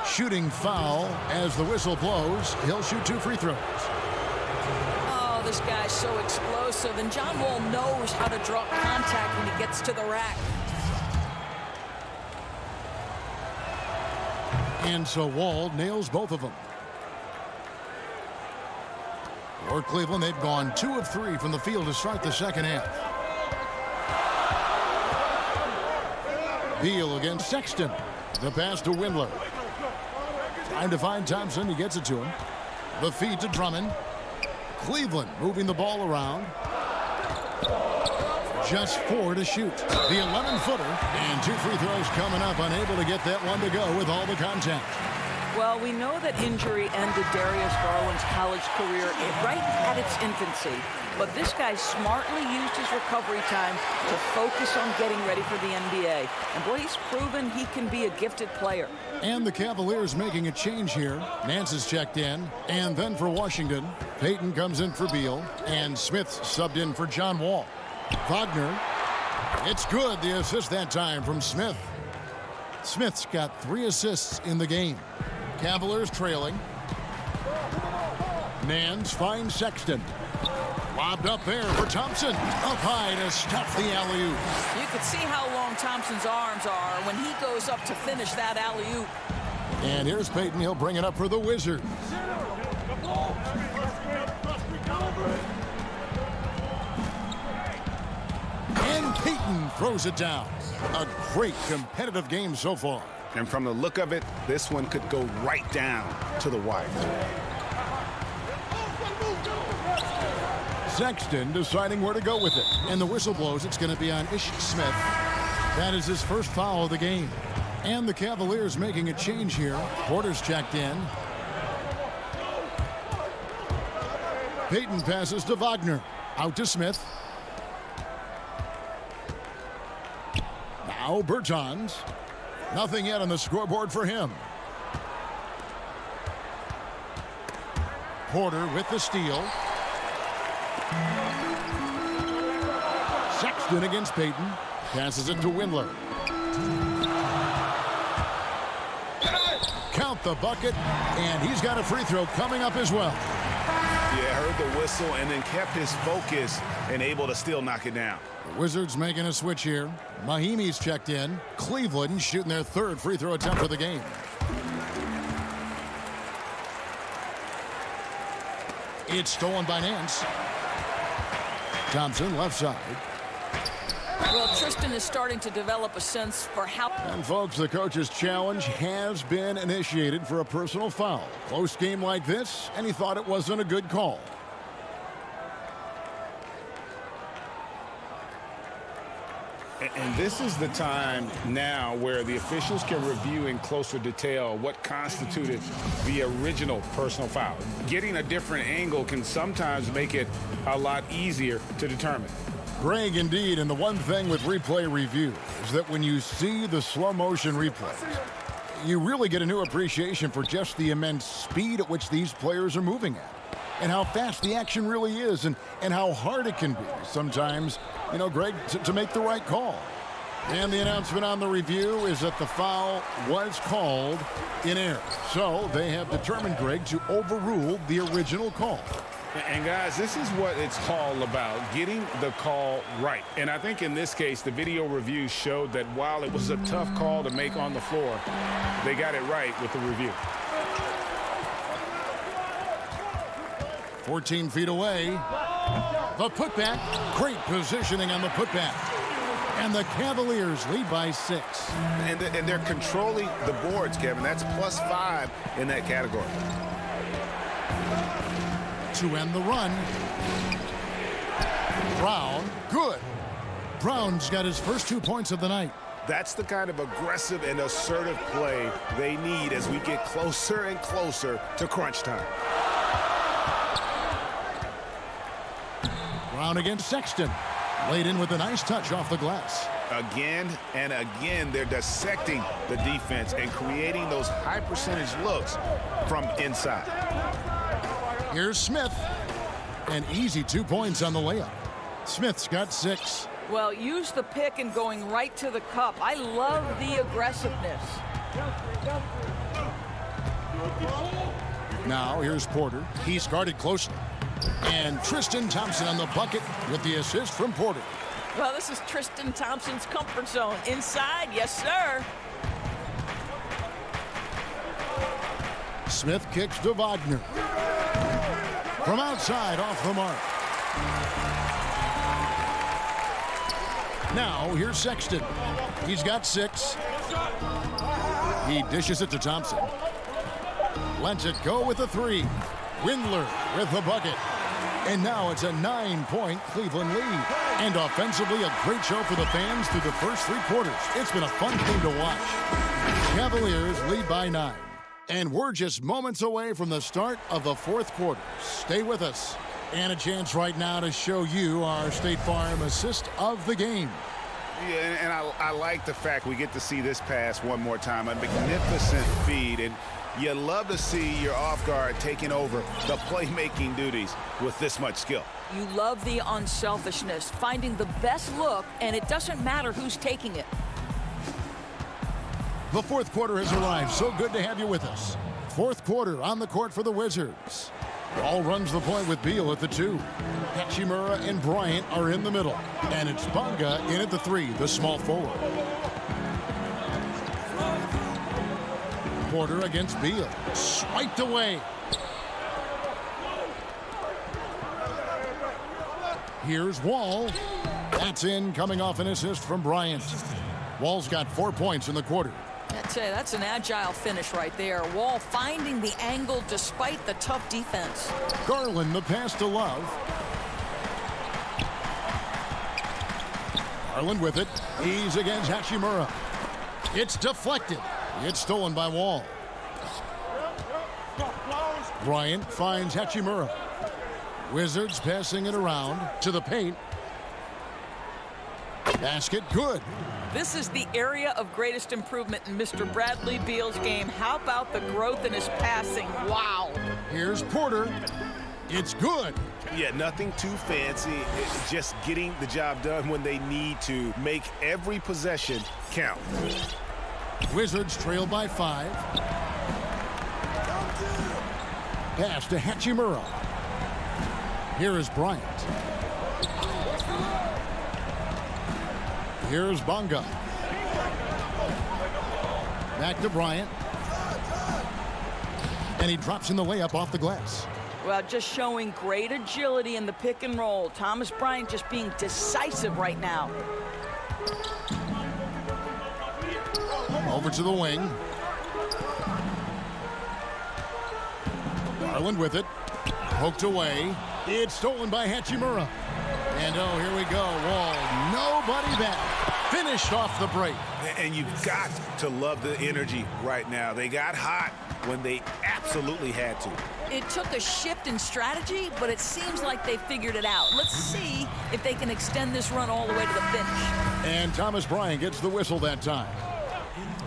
Shooting foul as the whistle blows. He'll shoot 2 free throws. Oh, this guy's so explosive, and John Wall knows how to draw contact when he gets to the rack. And so Wall nails both of them. For Cleveland, they've gone 2 of 3 from the field to start the second half. Beal against Sexton. The pass to Windler. Trying to find Thompson. He gets it to him. The feed to Drummond. Cleveland moving the ball around. Just 4 to shoot. The 11-footer. And 2 free throws coming up. Unable to get that one to go with all the contact. Well, we know that injury ended Darius Garland's college career right at its infancy. But this guy smartly used his recovery time to focus on getting ready for the NBA. And boy, he's proven he can be a gifted player. And the Cavaliers making a change here. Nance is checked in. And then for Washington, Payton comes in for Beal. And Smith subbed in for John Wall. Wagner. It's good. The assist that time from Smith. Smith's got 3 assists in the game. Cavaliers trailing. Nance finds Sexton. Lobbed up there for Thompson. Up high to stuff the alley-oop. You could see how long Thompson's arms are when he goes up to finish that alley-oop. And here's Payton. He'll bring it up for the Wizards. And Payton throws it down. A great competitive game so far. And from the look of it, this one could go right down to the wire. Sexton deciding where to go with it. And the whistle blows. It's going to be on Ish Smith. That is his first foul of the game. And the Cavaliers making a change here. Porter's checked in. Payton passes to Wagner. Out to Smith. Now Bertans. Nothing yet on the scoreboard for him. Porter with the steal. Sexton against Payton. Passes it to Windler. Count the bucket, and he's got a free throw coming up as well. Yeah, heard the whistle and then kept his focus and able to still knock it down. The Wizards making a switch here. Mahimi's checked in. Cleveland shooting their 3rd free throw attempt for the game. It's stolen by Nance. Thompson left side. Well, Tristan is starting to develop a sense for how... And folks, the coach's challenge has been initiated for a personal foul. Close game like this, and he thought it wasn't a good call. And this is the time now where the officials can review in closer detail what constituted the original personal foul. Getting a different angle can sometimes make it a lot easier to determine. Greg, indeed, and the one thing with replay review is that when you see the slow motion replays, you really get a new appreciation for just the immense speed at which these players are moving at, and how fast the action really is, and how hard it can be sometimes, you know, Greg, to make the right call. And the announcement on the review is that the foul was called in error. So they have determined, Greg, to overrule the original call. And guys, this is what it's all about, getting the call right. And I think in this case, the video review showed that while it was a tough call to make on the floor, they got it right with the review. 14 feet away. The putback. Great positioning on the putback. And the Cavaliers lead by 6. And they're controlling the boards, Kevin. That's +5 in that category. To end the run. Brown, good. Brown's got his first 2 points of the night. That's the kind of aggressive and assertive play they need as we get closer and closer to crunch time. Brown against Sexton. Laid in with a nice touch off the glass. Again and again, they're dissecting the defense and creating those high percentage looks from inside. Here's Smith. An easy 2 points on the layup. Smith's got 6. Well, use the pick and going right to the cup. I love the aggressiveness. Now here's Porter. He's guarded closely. And Tristan Thompson on the bucket with the assist from Porter. Well, this is Tristan Thompson's comfort zone. Inside, yes, sir. Smith kicks to Wagner. From outside, off the mark. Now, here's Sexton. He's got 6. He dishes it to Thompson. Lets it go with a 3. Windler with the bucket. And now it's a 9-point Cleveland lead. And offensively, a great show for the fans through the first 3 quarters. It's been a fun game to watch. Cavaliers lead by 9. And we're just moments away from the start of the 4th quarter. Stay with us. And a chance right now to show you our State Farm assist of the game. Yeah, and I like the fact we get to see this pass one more time. A magnificent feed. And you love to see your off guard taking over the playmaking duties with this much skill. You love the unselfishness, finding the best look, and it doesn't matter who's taking it. The 4th quarter has arrived. So good to have you with us. 4th quarter on the court for the Wizards. Ball runs the point with Beal at the 2. Hachimura and Bryant are in the middle. And it's Bonga in at the 3, the small forward. Porter against Beal. Swiped away. Here's Wall. That's in, coming off an assist from Bryant. Wall's got 4 points in the quarter. I'd say that's an agile finish right there. Wall finding the angle despite the tough defense. Garland, the pass to Love. Garland with it. He's against Hachimura. It's deflected. It's stolen by Wall. Bryant finds Hachimura. Wizards passing it around to the paint. Basket good. This is the area of greatest improvement in Mr. Bradley Beal's game. How about the growth in his passing? Wow. Here's Porter. It's good. Yeah, nothing too fancy. It's just getting the job done when they need to. Make every possession count. Wizards trail by 5. Pass to Hachimura. Here is Bryant. Here's Bonga. Back to Bryant. And he drops in the layup off the glass. Well, just showing great agility in the pick and roll. Thomas Bryant just being decisive right now. Over to the wing. Garland with it. Poked away. It's stolen by Hachimura. And oh, here we go. Wall. Nobody back. Finished off the break. And you've got to love the energy right now. They got hot when they absolutely had to. It took a shift in strategy, but it seems like they figured it out. Let's see if they can extend this run all the way to the finish. And Thomas Bryant gets the whistle that time.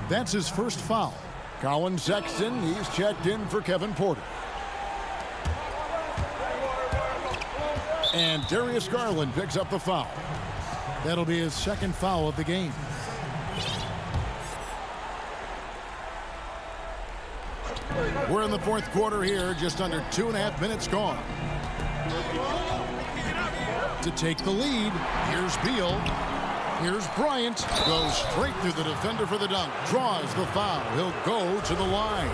That's his first foul. Colin Sexton, he's checked in for Kevin Porter. And Darius Garland picks up the foul. That'll be his second foul of the game. We're in the 4th quarter here, just under 2.5 minutes gone. To take the lead, here's Beal. Here's Bryant. Goes straight through the defender for the dunk. Draws the foul. He'll go to the line.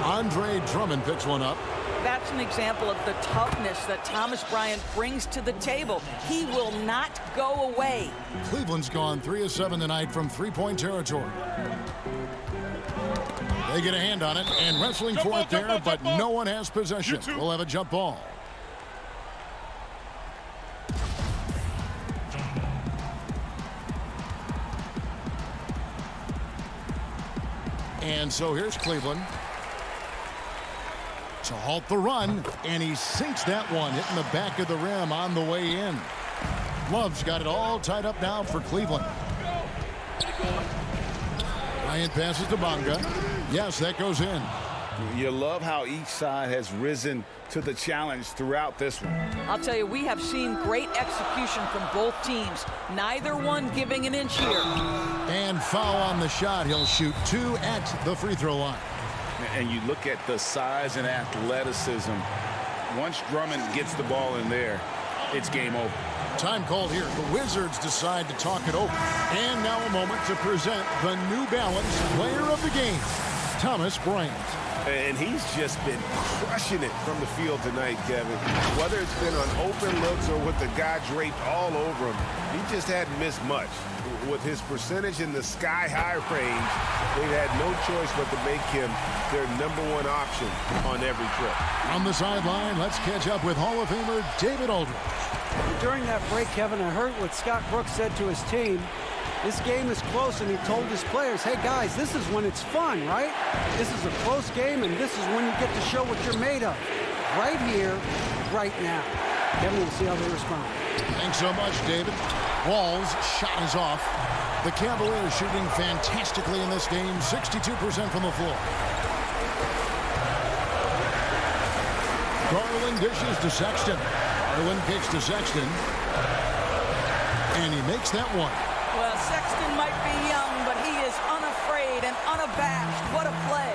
Andre Drummond picks one up. That's an example of the toughness that Thomas Bryant brings to the table. He will not go away. Cleveland's gone 3 of 7 tonight from 3-point territory. They get a hand on it and wrestling for it there, but no one has possession. We'll have a jump ball. And so here's Cleveland to halt the run, and he sinks that one, hitting the back of the rim on the way in. Love's got it all tied up now for Cleveland. Bryant passes to Bonga. Yes, that goes in. You love how each side has risen to the challenge throughout this one. I'll tell you, we have seen great execution from both teams. Neither one giving an inch here. And foul on the shot. He'll shoot 2 at the free throw line. And you look at the size and athleticism. Once Drummond gets the ball in there, it's game over. Time called here. The Wizards decide to talk it over. And now a moment to present the New Balance Player of the Game. Thomas Bryant. And he's just been crushing it from the field tonight, Kevin. Whether it's been on open looks or with the guy draped all over him, he just hadn't missed much. With his percentage in the sky-high range, they've had no choice but to make him their #1 option on every trip. On the sideline, let's catch up with Hall of Famer David Aldridge. During that break, Kevin, I heard what Scott Brooks said to his team. This game is close, and he told his players, hey, guys, this is when it's fun, right? This is a close game, and this is when you get to show what you're made of. Right here, right now. Kevin, we'll see how they respond. Thanks so much, David. Wall's shot is off. The Cavaliers shooting fantastically in this game, 62% from the floor. Garland dishes to Sexton. Garland kicks to Sexton. And he makes that one. Well, Sexton might be young, but he is unafraid and unabashed. What a play.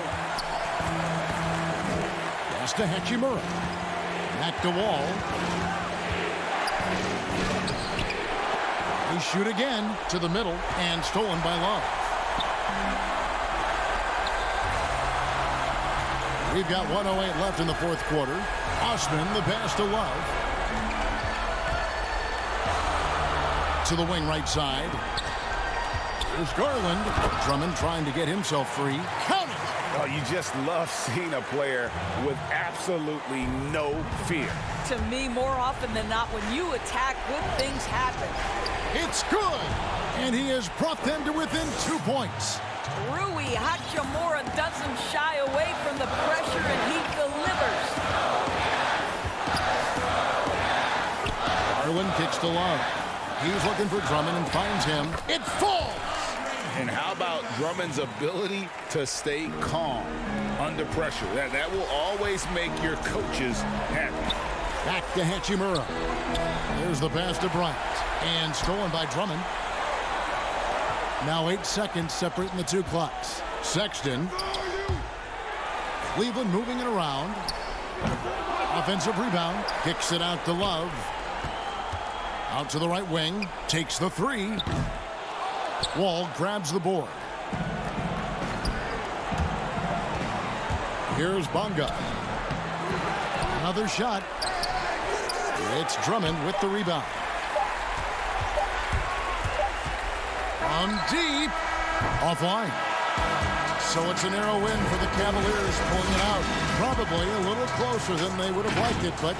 Pass to Hachimura. Back to Wall. They shoot again to the middle and stolen by Love. We've got 1:08 left in the fourth quarter. Osman, the pass to Love. To the wing right side. Here's Garland. Drummond trying to get himself free. Count it! Oh, you just love seeing a player with absolutely no fear. To me, more often than not, when you attack, good things happen. It's good! And he has brought them to within 2 points. Rui Hachimura doesn't shy away from the pressure, and he delivers. Garland kicks to Love. He's looking for Drummond and finds him. It falls! And how about Drummond's ability to stay calm under pressure? That will always make your coaches happy. Back to Hachimura. There's the pass to Bryant. And stolen by Drummond. Now 8 seconds separating the two clocks. Sexton. Cleveland moving it around. Offensive rebound. Kicks it out to Love. Out to the right wing. Takes the three. Wall grabs the board. Here's Bonga. Another shot. It's Drummond with the rebound. From deep. Offline. So it's a narrow win for the Cavaliers, pulling it out. Probably a little closer than they would have liked it, but...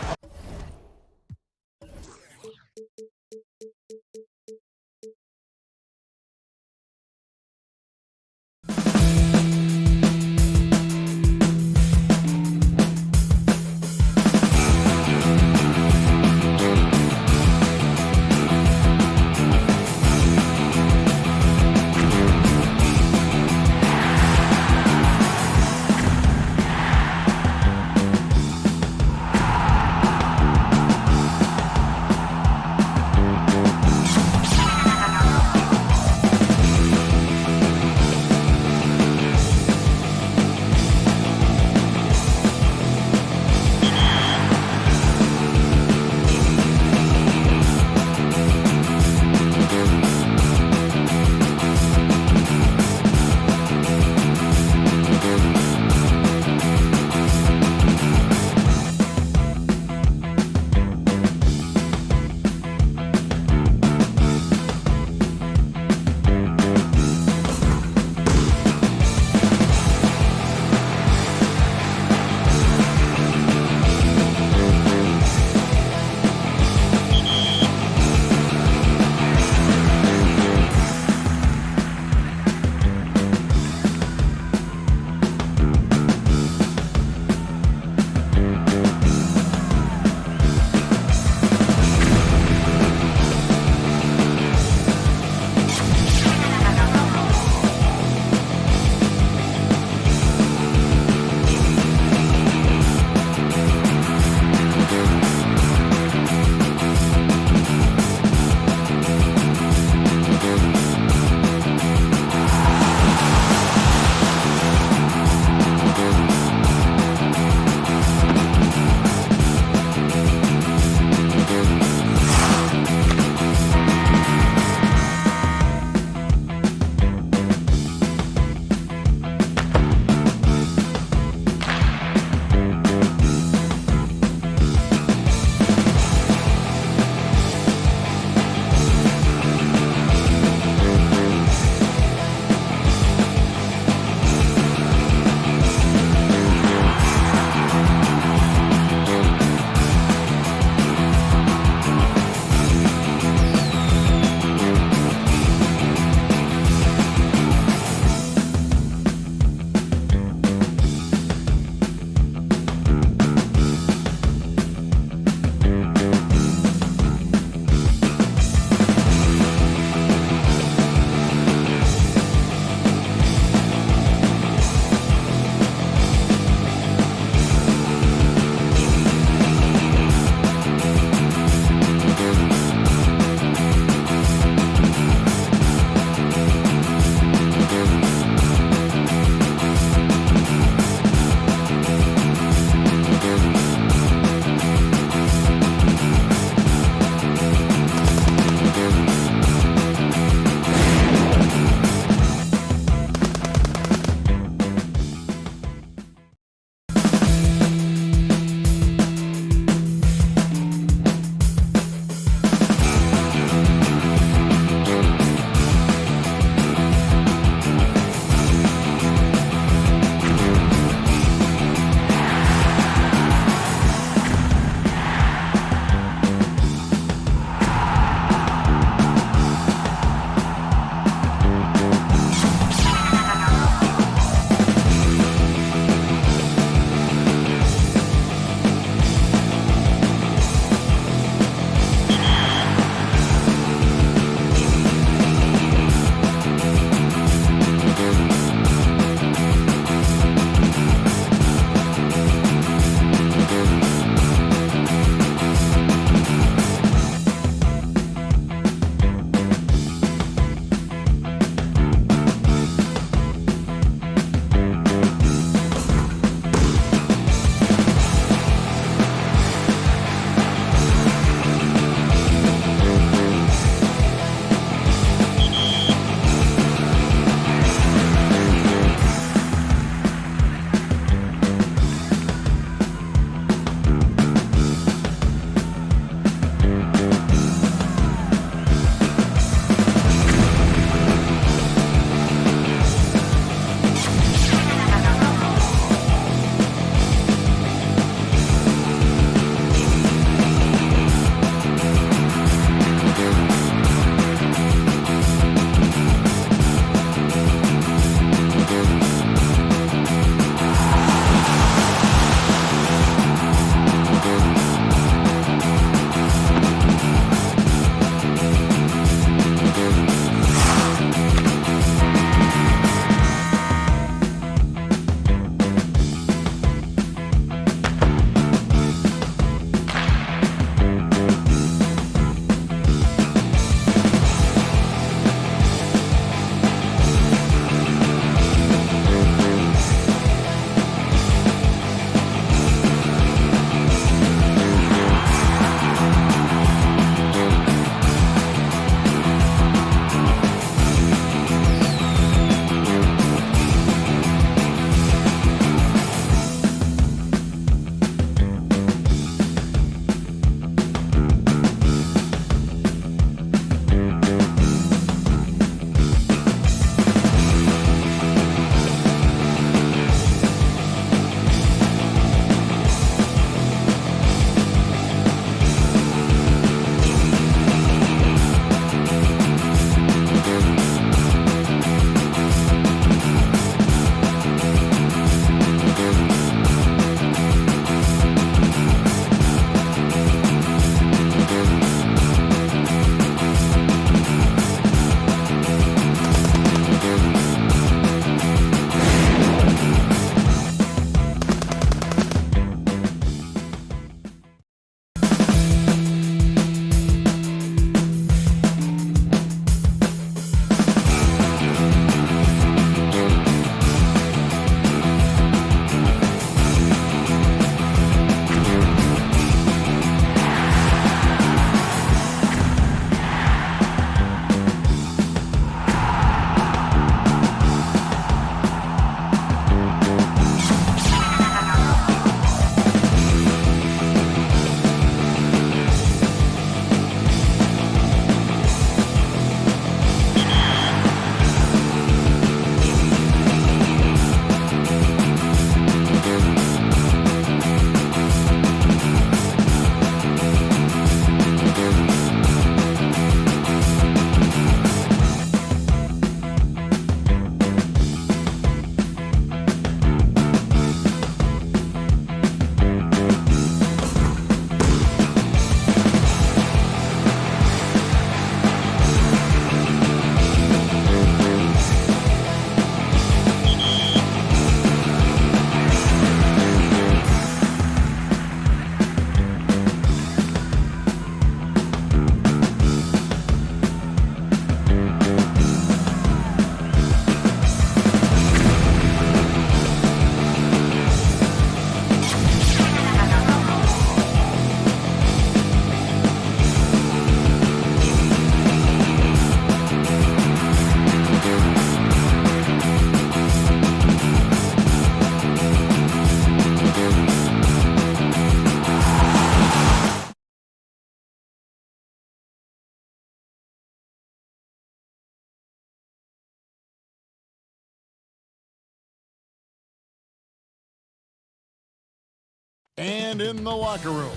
And in the locker room,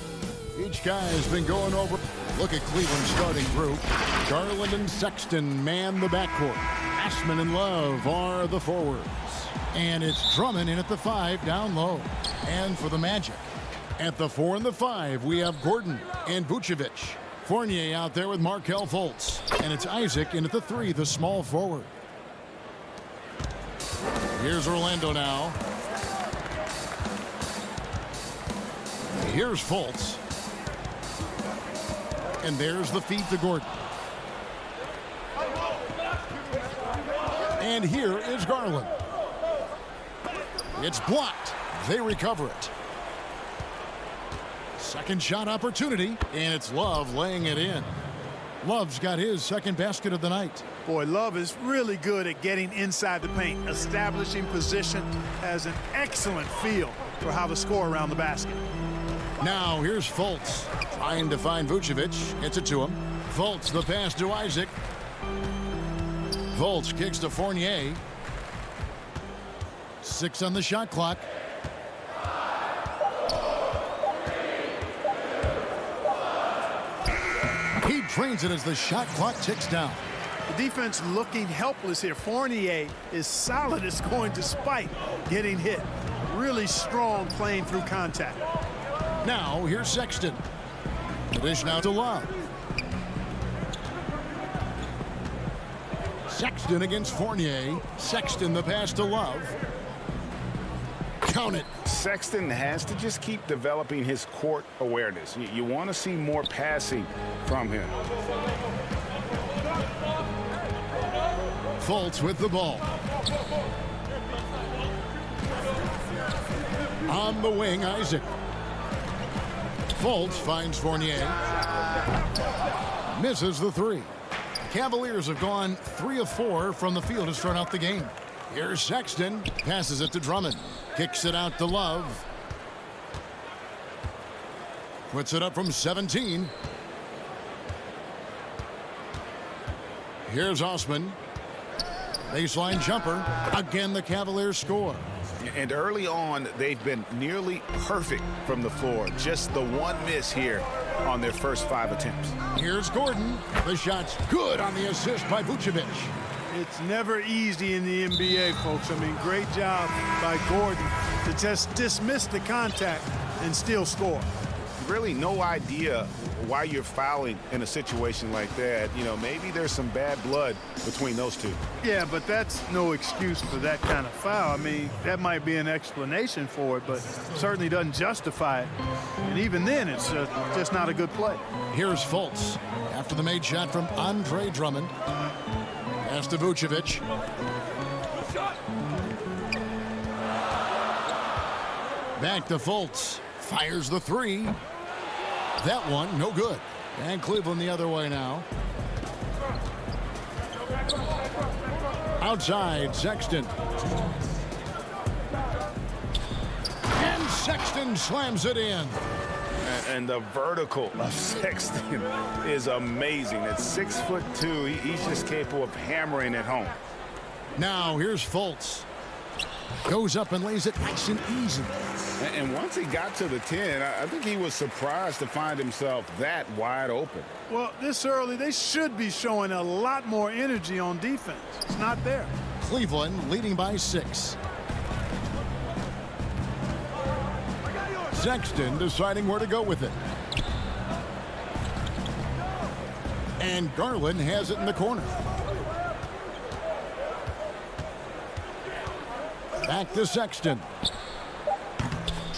each guy has been going over. Look at Cleveland's starting group. Garland and Sexton man the backcourt. Ashman and Love are the forwards. And it's Drummond in at the 5 down low. And for the Magic, at the 4 and the 5, we have Gordon and Vucevic. Fournier out there with Markelle Fultz. And it's Isaac in at the 3, the small forward. Here's Orlando now. Here's Fultz. And there's the feed to Gordon. And here is Garland. It's blocked. They recover it. Second shot opportunity, and it's Love laying it in. Love's got his second basket of the night. Boy, Love is really good at getting inside the paint, establishing position, has an excellent feel for how to score around the basket. Now here's Fultz trying to find Vucevic. Gets it to him. Fultz the pass to Isaac. Fultz kicks to Fournier. 6 on the shot clock. He drains it as the shot clock ticks down. The defense looking helpless here. Fournier is solid as going despite getting hit. Really strong playing through contact. Now here's Sexton. The dish now to Love. Sexton against Fournier. Sexton the pass to Love. Count it. Sexton has to just keep developing his court awareness. You want to see more passing from him. Fultz with the ball. On the wing, Isaac. Fultz finds Fournier. Misses the 3. Cavaliers have gone 3 of 4 from the field to start out the game. Here's Sexton. Passes it to Drummond. Kicks it out to Love. Puts it up from 17. Here's Osman. Baseline jumper. Again, the Cavaliers score. And early on, they've been nearly perfect from the floor. Just the one miss here on their first 5 attempts. Here's Gordon. The shot's good on the assist by Vucevic. It's never easy in the NBA, folks. I mean, great job by Gordon to just dismiss the contact and still score. Really no idea why you're fouling in a situation like that. You know, maybe there's some bad blood between those two. Yeah, but that's no excuse for that kind of foul. I mean, that might be an explanation for it, but certainly doesn't justify it. And even then, it's just not a good play. Here's Fultz after the made shot from Andre Drummond. Pass to Vucevic. Back to Fultz. Fires the 3. That one, no good. And Cleveland the other way now. Outside, Sexton. And Sexton slams it in. And the vertical of Sexton is amazing. At 6'2", he's just capable of hammering it home. Now here's Fultz. Goes up and lays it nice and easy. And once he got to the 10, I think he was surprised to find himself that wide open. Well, this early, they should be showing a lot more energy on defense. It's not there. Cleveland leading by 6. Sexton deciding where to go with it. And Garland has it in the corner. Back to Sexton.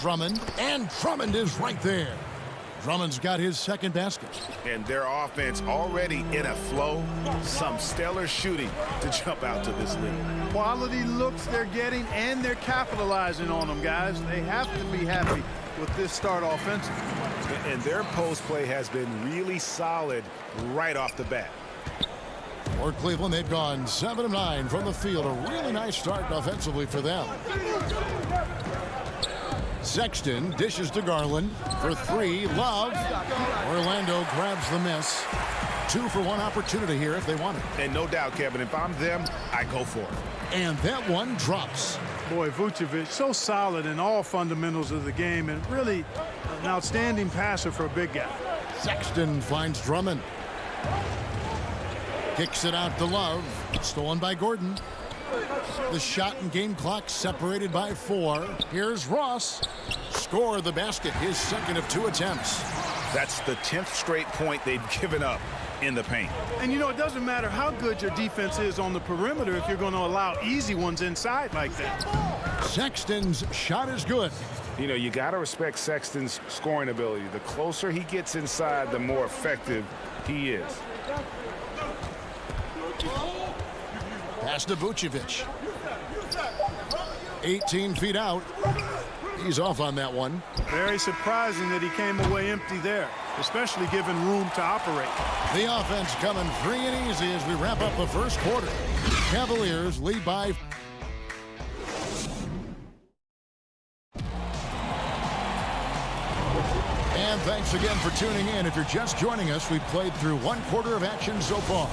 Drummond, and Drummond is right there. Drummond's got his second basket. And their offense already in a flow. Some stellar shooting to jump out to this lead. Quality looks they're getting, and they're capitalizing on them, guys. They have to be happy with this start offensively. And their post play has been really solid right off the bat. For Cleveland, they've gone 7 of 9 from the field. A really nice start offensively for them. Sexton dishes to Garland for 3. Love. Orlando grabs the miss. 2-for-1 opportunity here if they want it. And no doubt, Kevin, if I'm them, I go for it. And that one drops. Boy, Vucevic, so solid in all fundamentals of the game and really an outstanding passer for a big guy. Sexton finds Drummond. Kicks it out to Love. Stolen by Gordon. The shot and game clock separated by 4. Here's Ross. Score the basket, his second of 2 attempts. That's the 10th straight point they've given up in the paint. And, you know, it doesn't matter how good your defense is on the perimeter if you're going to allow easy ones inside like that. Sexton's shot is good. You know, you got to respect Sexton's scoring ability. The closer he gets inside, the more effective he is. Pass to Vucevic. 18 feet out. He's off on that one. Very surprising that he came away empty there, especially given room to operate. The offense coming free and easy as we wrap up the first quarter. Cavaliers lead by. And thanks again for tuning in. If you're just joining us, we've played through 1 quarter of action so far.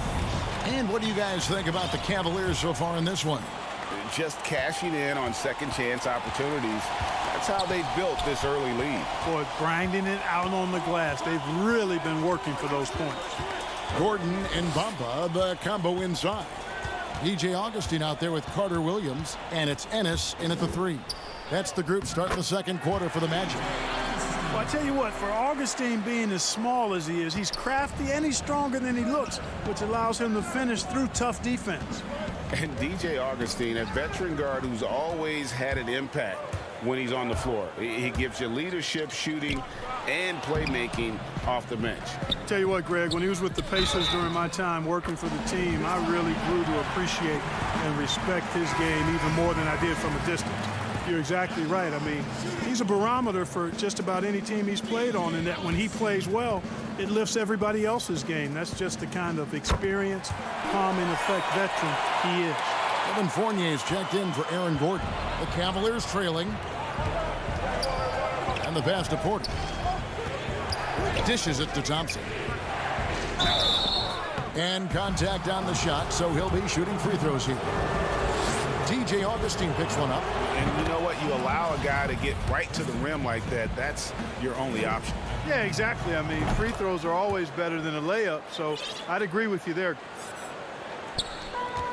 And what do you guys think about the Cavaliers so far in this one? Just cashing in on second chance opportunities. That's how they built this early lead. Boy, grinding it out on the glass. They've really been working for those points. Gordon and Bamba, the combo inside. DJ Augustine out there with Carter Williams, and it's Ennis in at the 3. That's the group starting the second quarter for the Magic. Well, I tell you what, for Augustine being as small as he is, he's crafty and he's stronger than he looks, which allows him to finish through tough defense. And DJ Augustine, a veteran guard who's always had an impact when he's on the floor. He gives you leadership, shooting, and playmaking off the bench. Tell you what, Greg, when he was with the Pacers during my time working for the team, I really grew to appreciate and respect his game even more than I did from a distance. You're exactly right. I mean, he's a barometer for just about any team he's played on, and that when he plays well, it lifts everybody else's game. That's just the kind of experienced, calming effect veteran he is. Evan Fournier is checked in for Aaron Gordon. The Cavaliers trailing. And the pass to Porter. Dishes it to Thompson. And contact on the shot, so he'll be shooting free throws here. DJ Augustine picks one up. And you know what? You allow a guy to get right to the rim like that. That's your only option. Yeah, exactly. I mean, free throws are always better than a layup, so I'd agree with you there.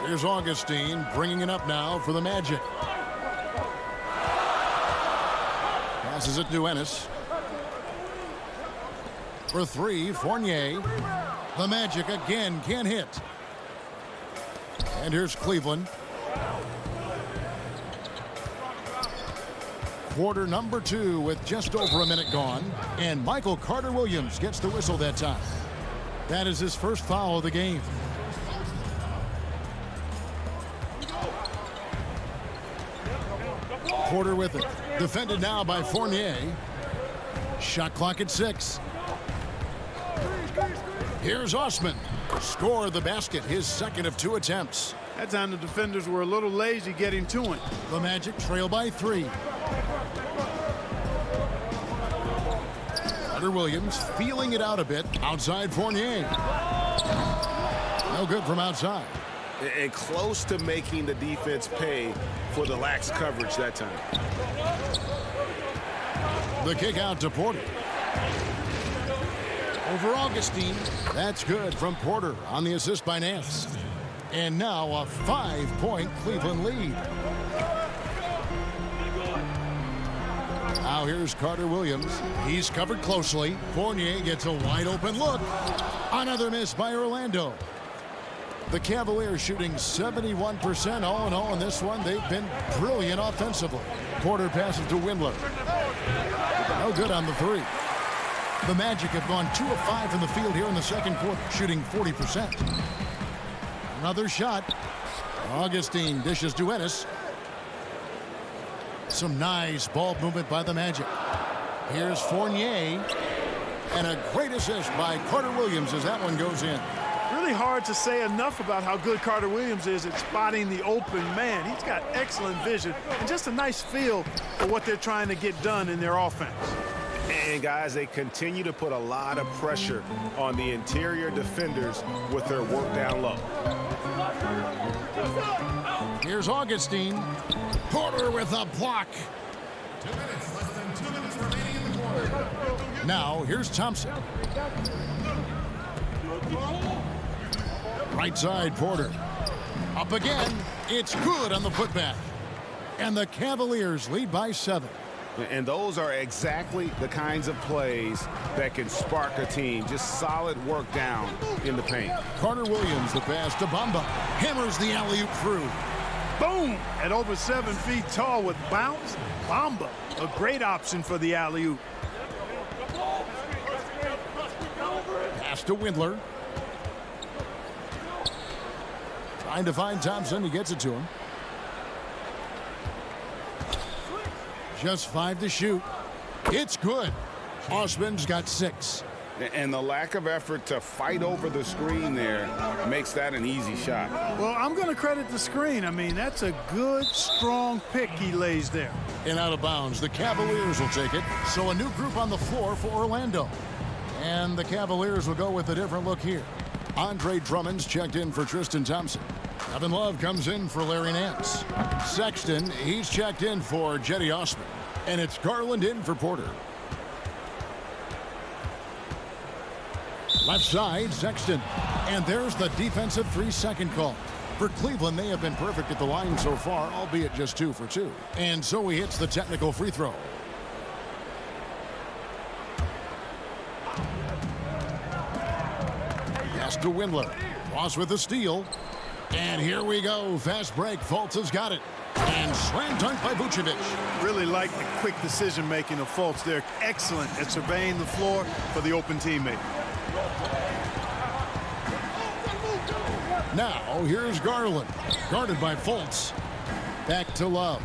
Here's Augustine bringing it up now for the Magic. Passes it to Ennis. For 3, Fournier. The Magic again can't hit. And here's Cleveland. Quarter number 2 with just over a minute gone. And Michael Carter-Williams gets the whistle that time. That is his first foul of the game. Porter with it. Defended now by Fournier. Shot clock at 6. Here's Osman. Score the basket, his second of 2 attempts. That time the defenders were a little lazy getting to him. The Magic trail by 3. Carter-Williams feeling it out a bit outside Fournier. No good from outside. And close to making the defense pay for the lax coverage that time. The kick out to Porter. Over Augustine. That's good from Porter on the assist by Nance. And now a 5-point Cleveland lead. Now here's Carter-Williams. He's covered closely. Fournier gets a wide open look. Another miss by Orlando. The Cavaliers shooting 71% all in all in this one. They've been brilliant offensively. Porter passes to Windler. No good on the 3. The Magic have gone 2 of 5 from the field here in the second quarter, shooting 40%. Another shot. Augustine dishes to Ennis. Some nice ball movement by the Magic. Here's Fournier. And a great assist by Carter-Williams as that one goes in. Really hard to say enough about how good Carter-Williams is at spotting the open man. He's got excellent vision and just a nice feel for what they're trying to get done in their offense. And guys, they continue to put a lot of pressure on the interior defenders with their work down low. Here's Augustine. Porter with a block. 2 minutes, less than 2 minutes remaining in the quarter. Now, here's Thompson. Right side, Porter. Up again. It's good on the putback. And the Cavaliers lead by 7. And those are exactly the kinds of plays that can spark a team. Just solid work down in the paint. Carter Williams, the pass to Bamba. Hammers the alley-oop through. Boom! At over 7 feet tall with bounce, Bamba, a great option for the alley-oop. Pass to Windler. Trying to find Thompson. He gets it to him. Just 5 to shoot. It's good. Osman's got 6. And the lack of effort to fight over the screen there makes that an easy shot. Well, I'm going to credit the screen. I mean, that's a good, strong pick he lays there. And out of bounds. The Cavaliers will take it. So a new group on the floor for Orlando. And the Cavaliers will go with a different look here. Andre Drummond's checked in for Tristan Thompson. Kevin Love comes in for Larry Nance. Sexton, he's checked in for Jetty Osman. And it's Garland in for Porter. Left side, Sexton. And there's the defensive 3-second call. For Cleveland, they have been perfect at the line so far, albeit just 2 for 2. And so he hits the technical free throw. Pass to Windler. Ross with the steal. And here we go. Fast break. Fultz has got it. And slam dunk by Vucevic. Really like the quick decision-making of Fultz. They're excellent at surveying the floor for the open teammate. Now, here's Garland. Guarded by Fultz. Back to Love.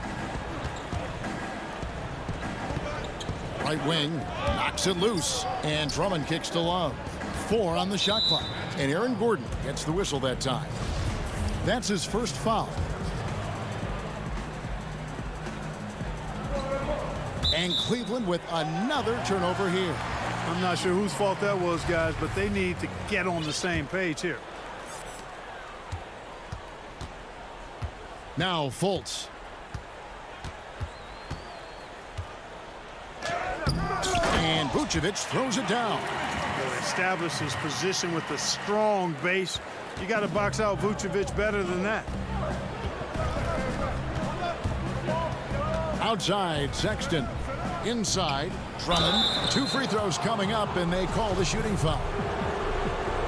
Right wing. Knocks it loose. And Drummond kicks to Love. 4 on the shot clock. And Aaron Gordon gets the whistle that time. That's his first foul. And Cleveland with another turnover here. I'm not sure whose fault that was, guys, but they need to get on the same page here. Now Fultz. And Vucevic throws it down. Establishes position with a strong base. You got to box out Vucevic better than that. Outside, Sexton. Inside, Drummond. 2 free throws coming up, and they call the shooting foul.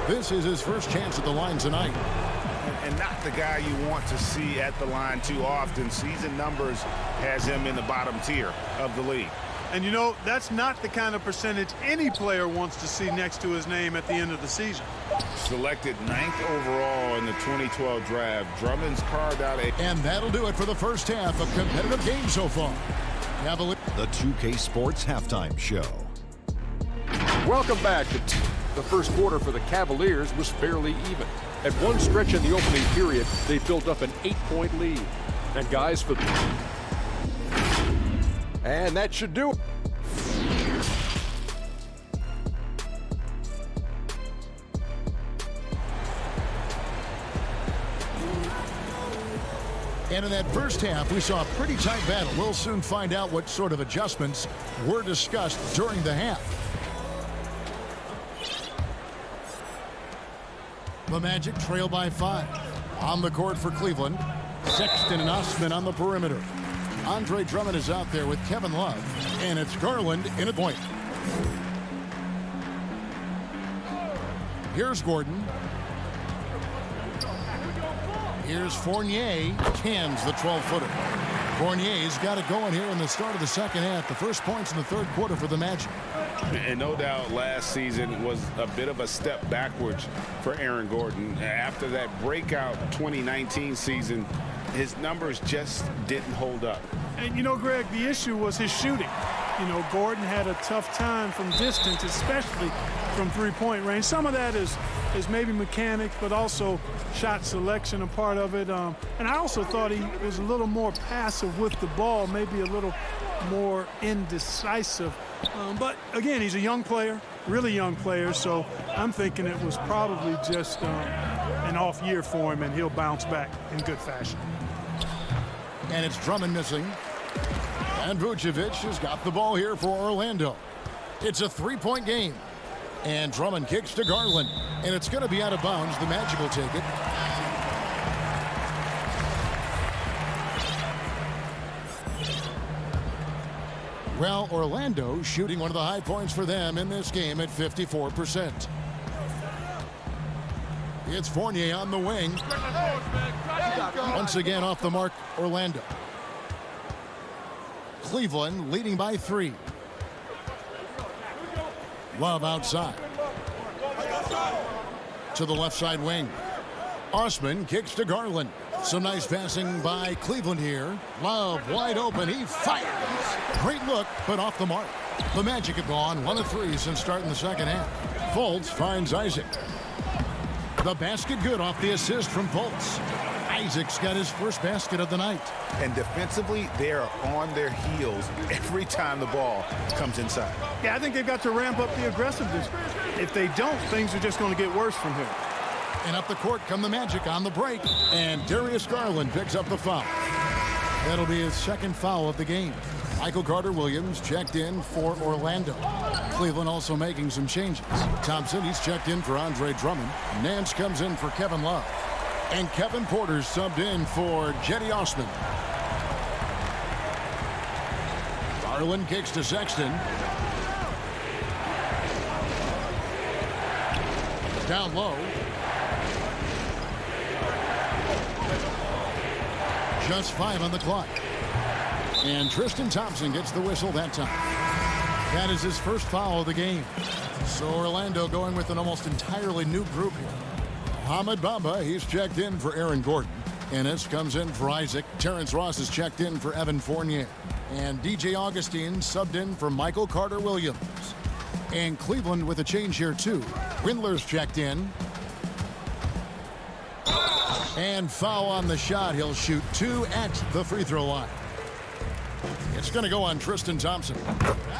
This is his first chance at the line tonight. And not the guy you want to see at the line too often. Season numbers has him in the bottom tier of the league. And you know, that's not the kind of percentage any player wants to see next to his name at the end of the season. Selected 9th overall in the 2012 draft, Drummond's carved out a... And that'll do it for the first half of competitive games so far. The 2K Sports Halftime Show. Welcome back. The first quarter for the Cavaliers was fairly even. At one stretch in the opening period, they built up an 8-point lead. And guys, for the... And that should do it. And in that first half, we saw a pretty tight battle. We'll soon find out what sort of adjustments were discussed during the half. The Magic trail by 5. On the court for Cleveland, Sexton and Osman on the perimeter. Andre Drummond is out there with Kevin Love, and it's Garland in a point. Here's Gordon. Here's Fournier. Cans the 12-footer. Fournier's got it going here in the start of the second half. The first points in the third quarter for the Magic. And no doubt last season was a bit of a step backwards for Aaron Gordon. After that breakout 2019 season, his numbers just didn't hold up. And, you know, Greg, the issue was his shooting. You know, Gordon had a tough time from distance, especially from three-point range. Some of that is maybe mechanics, but also shot selection a part of it. And I also thought he was a little more passive with the ball, maybe a little more indecisive But again, he's a young player, really young player, so I'm thinking it was probably just an off year for him, and he'll bounce back in good fashion. And it's Drummond missing. And Vucevic has got the ball here for Orlando. It's a three-point game. And Drummond kicks to Garland. And it's going to be out of bounds. The Magic will take it. Well, Orlando shooting one of the high points for them in this game at 54%. It's Fournier on the wing. Once again off the mark, Orlando. Cleveland leading by 3. Love outside. To the left side wing. Osman kicks to Garland. Some nice passing by Cleveland here. Love wide open. He fires. Great look, but off the mark. The Magic have gone 1 of 3 since starting the second half. Fultz finds Isaac. The basket good off the assist from Fultz. Isaac's got his first basket of the night. And defensively, they are on their heels every time the ball comes inside. Yeah, I think they've got to ramp up the aggressiveness. If they don't, things are just going to get worse from here. And up the court come the Magic on the break. And Darius Garland picks up the foul. That'll be his second foul of the game. Michael Carter-Williams checked in for Orlando. Cleveland also making some changes. Thompson, he's checked in for Andre Drummond. Nance comes in for Kevin Love. And Kevin Porter subbed in for Cedi Osman. Garland kicks to Sexton. Down low. Just 5 on the clock. And Tristan Thompson gets the whistle that time. That is his first foul of the game. So Orlando going with an almost entirely new group here. Mohamed Bamba, he's checked in for Aaron Gordon. Ennis comes in for Isaac. Terrence Ross is checked in for Evan Fournier. And DJ Augustine subbed in for Michael Carter-Williams. And Cleveland with a change here too. Windler's checked in. And foul on the shot. He'll shoot 2 at the free throw line. It's going to go on Tristan Thompson.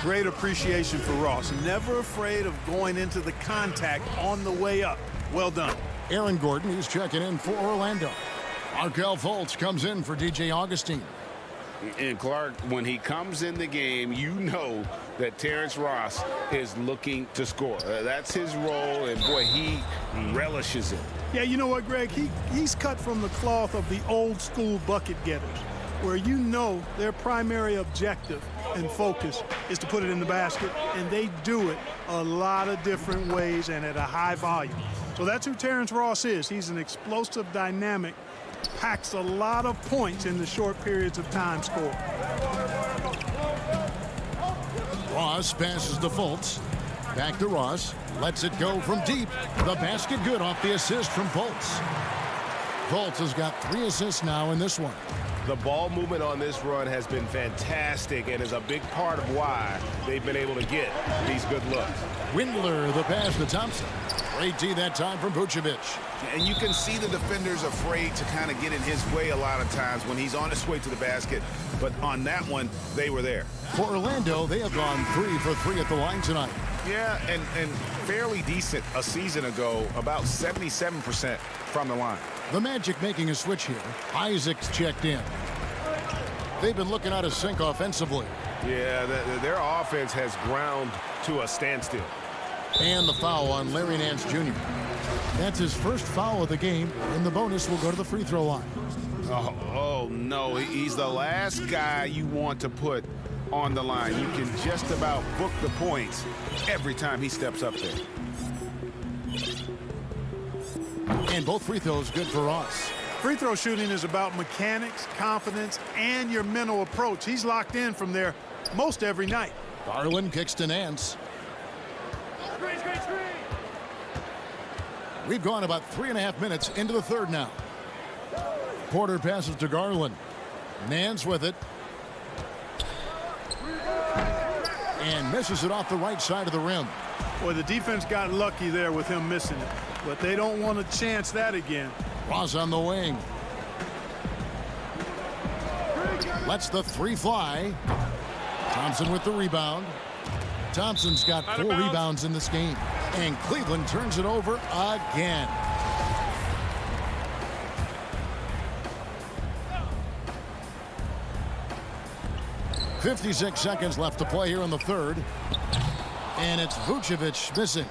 Great appreciation for Ross. Never afraid of going into the contact on the way up. Well done. Aaron Gordon, he's checking in for Orlando. Markelle Fultz comes in for DJ Augustine. And Clark, when he comes in the game, you know that Terrence Ross is looking to score. That's his role, and boy, he relishes it. Yeah, you know what, Greg? He's cut from the cloth of the old school bucket getters, where you know their primary objective and focus is to put it in the basket, and they do it a lot of different ways and at a high volume. So that's who Terrence Ross is. He's an explosive, dynamic, packs a lot of points in the short periods of time scored. Ross passes to Fultz. Back to Ross. Lets it go from deep. The basket good off the assist from Fultz. Fultz has got 3 assists now in this one. The ball movement on this run has been fantastic and is a big part of why they've been able to get these good looks. Windler, the pass to Thompson. Great D that time from Vucevic. And you can see the defenders afraid to kind of get in his way a lot of times when he's on his way to the basket. But on that one, they were there. For Orlando, they have gone 3 for 3 at the line tonight. Yeah, and fairly decent a season ago, about 77% from the line. The Magic making a switch here. Isaac's checked in. They've been looking out of sync offensively. Yeah, their offense has ground to a standstill. And the foul on Larry Nance Jr. That's his first foul of the game, and the bonus will go to the free throw line. Oh no, he's the last guy you want to put on the line. You can just about book the points every time he steps up there. And both free throws good for Ross. Free throw shooting is about mechanics, confidence, and your mental approach. He's locked in from there most every night. Garland kicks to Nance. We've gone about 3.5 minutes into the third now. Porter passes to Garland. Nance with it. And misses it off the right side of the rim. Boy, the defense got lucky there with him missing it, but they don't want to chance that again. Ross on the wing. Lets the 3 fly. Thompson with the rebound. Thompson's got 4 rebounds in this game. And Cleveland turns it over again. .56 seconds left to play here in the third. And it's Vucevic missing.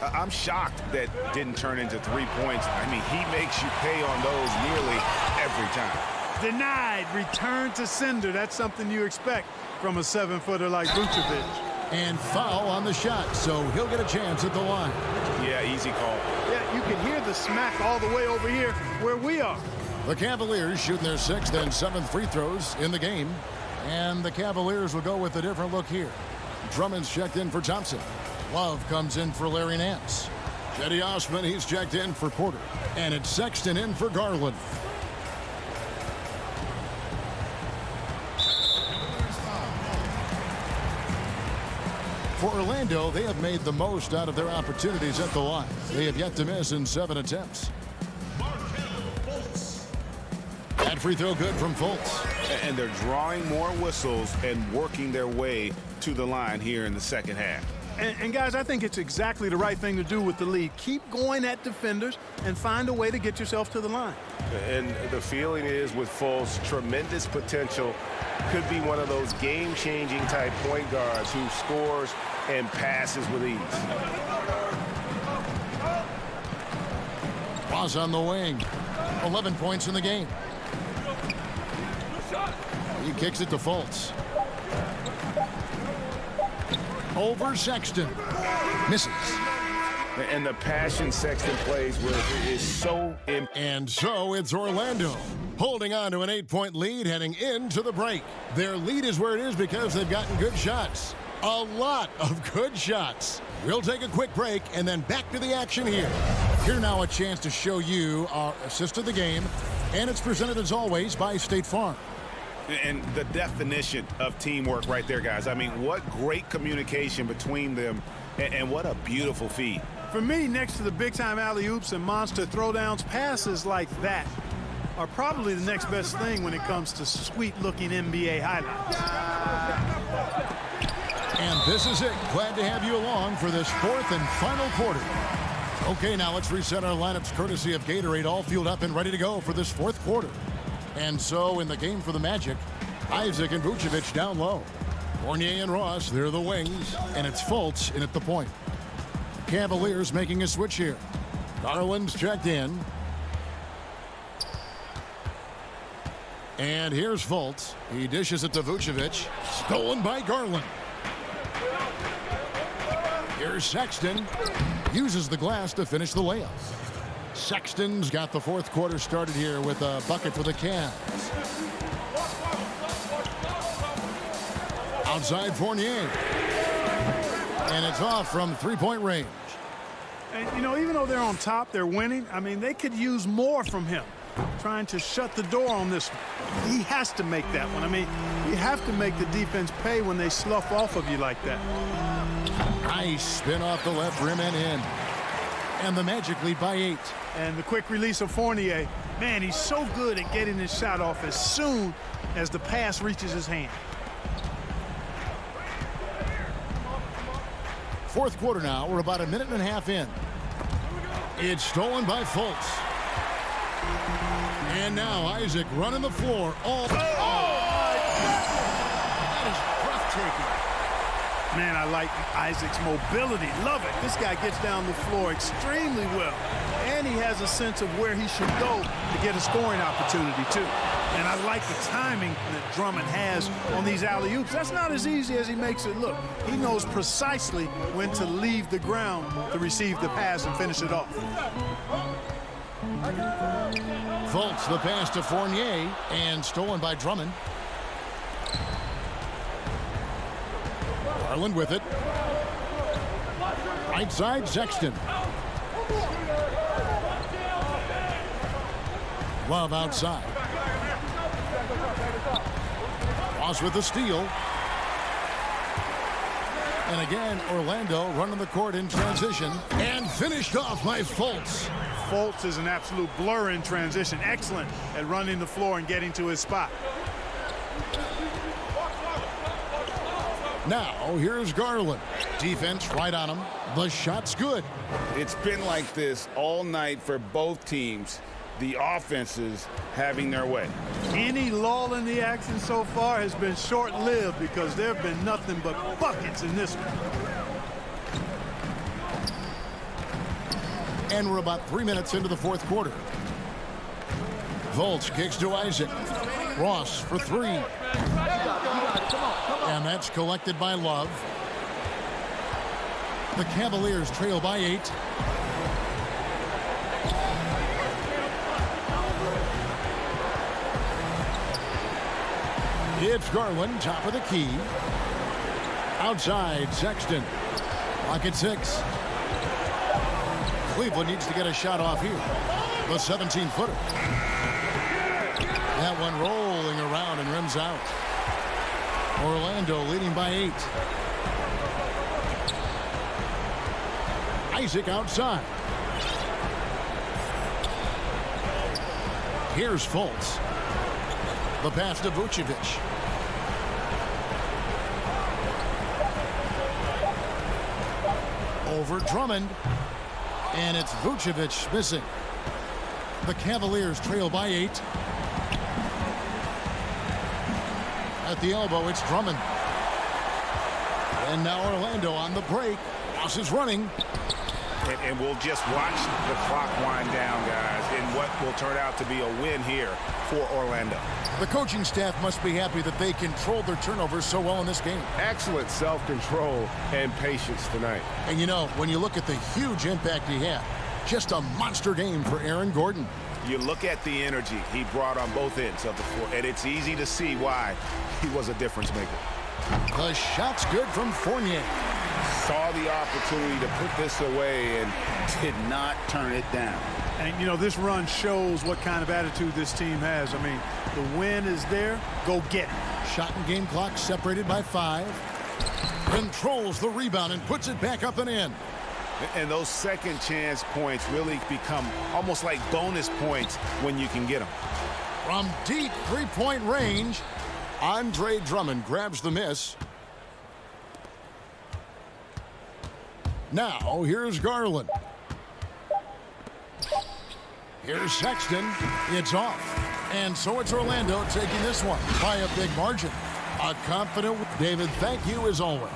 I'm shocked that didn't turn into 3 points. I mean, he makes you pay on those nearly every time. Denied. Return to sender. That's something you expect from a 7-footer like Vucevic. And foul on the shot, so he'll get a chance at the line. Yeah, easy call. Yeah, you can hear the smack all the way over here where we are. The Cavaliers shooting their 6th and 7th free throws in the game. And the Cavaliers will go with a different look here. Drummond's checked in for Thompson. Love comes in for Larry Nance. Cedi Osman, he's checked in for Porter. And it's Sexton in for Garland. For Orlando, they have made the most out of their opportunities at the line. They have yet to miss in 7 attempts. That free throw good from Fultz. And they're drawing more whistles and working their way to the line here in the second half. And guys, I think it's exactly the right thing to do with the lead. Keep going at defenders and find a way to get yourself to the line. And the feeling is with Fultz, tremendous potential. Could be one of those game-changing type point guards who scores and passes with ease. Ross on the wing. 11 points in the game. He kicks it to Fultz. Over Sexton. Misses. And the passion Sexton plays with is so And so it's Orlando holding on to an 8-point lead heading into the break. Their lead is where it is because they've gotten good shots. A lot of good shots. We'll take a quick break and then back to the action here. Here now a chance to show you our assist of the game. And it's presented as always by State Farm. And the definition of teamwork right there, guys. I mean, what great communication between them, and what a beautiful feed. For me, next to the big-time alley-oops and monster throwdowns, passes like that are probably the next best thing when it comes to sweet-looking NBA highlights. And this is it. Glad to have you along for this 4th and final quarter. Okay, now let's reset our lineups courtesy of Gatorade, all fueled up and ready to go for this 4th quarter. And so in the game for the Magic, Isaac and Vucevic down low. Fournier and Ross, they're the wings, and it's Fultz in at the point. Cavaliers making a switch here. Garland's checked in. And here's Fultz. He dishes it to Vucevic. Stolen by Garland. Here's Sexton. Uses the glass to finish the layup. Sexton's got the 4th quarter started here with a bucket for the Cavs. Outside Fournier. And it's off from 3-point range. And, you know, even though they're on top, they're winning. I mean, they could use more from him. Trying to shut the door on this one. He has to make that one. I mean, you have to make the defense pay when they slough off of you like that. Nice spin off the left rim and in. And the Magic lead by 8. And the quick release of Fournier. Man, he's so good at getting his shot off as soon as the pass reaches his hand. 4th quarter now. We're about a minute and a half in. It's stolen by Fultz. And now Isaac running the floor. That is breathtaking. Man, I like Isaac's mobility. Love it. This guy gets down the floor extremely well. And he has a sense of where he should go to get a scoring opportunity, too. And I like the timing that Drummond has on these alley-oops. That's not as easy as he makes it look. He knows precisely when to leave the ground to receive the pass and finish it off. Fultz, the pass to Fournier, and stolen by Drummond. Garland with it. Right side, Sexton. Love outside. Ross with the steal. And again, Orlando running the court in transition. And finished off by Fultz. Fultz is an absolute blur in transition. Excellent at running the floor and getting to his spot. Now, here's Garland. Defense right on him. The shot's good. It's been like this all night for both teams. The offenses having their way. Any lull in the action so far has been short-lived because there have been nothing but buckets in this one. And we're about 3 minutes into the fourth quarter. Volts kicks to Isaac. Ross for three. And that's collected by Love. The Cavaliers trail by 8. It's Garland, top of the key. Outside, Sexton. Clock at 6. Cleveland needs to get a shot off here. The 17-footer. That one rolling around and rims out. Orlando leading by 8. Isaac outside. Here's Fultz. The pass to Vucevic. Over Drummond. And it's Vucevic missing. The Cavaliers trail by 8. At the elbow, it's Drummond. And now Orlando on the break. Ross is running. And we'll just watch the clock wind down, guys, in what will turn out to be a win here for Orlando. The coaching staff must be happy that they controlled their turnovers so well in this game. Excellent self-control and patience tonight. And you know, when you look at the huge impact he had, just a monster game for Aaron Gordon. You look at the energy he brought on both ends of the floor, and it's easy to see why he was a difference maker. The shot's good from Fournier. Saw the opportunity to put this away and did not turn it down. And, you know, this run shows what kind of attitude this team has. I mean, the win is there. Go get it. Shot and game clock separated by 5. Controls the rebound and puts it back up and in. And those second chance points really become almost like bonus points when you can get them. From deep three-point range, Andre Drummond grabs the miss. Now, here's Garland. Here's Sexton. It's off. And so it's Orlando taking this one by a big margin. A confident David, thank you as always.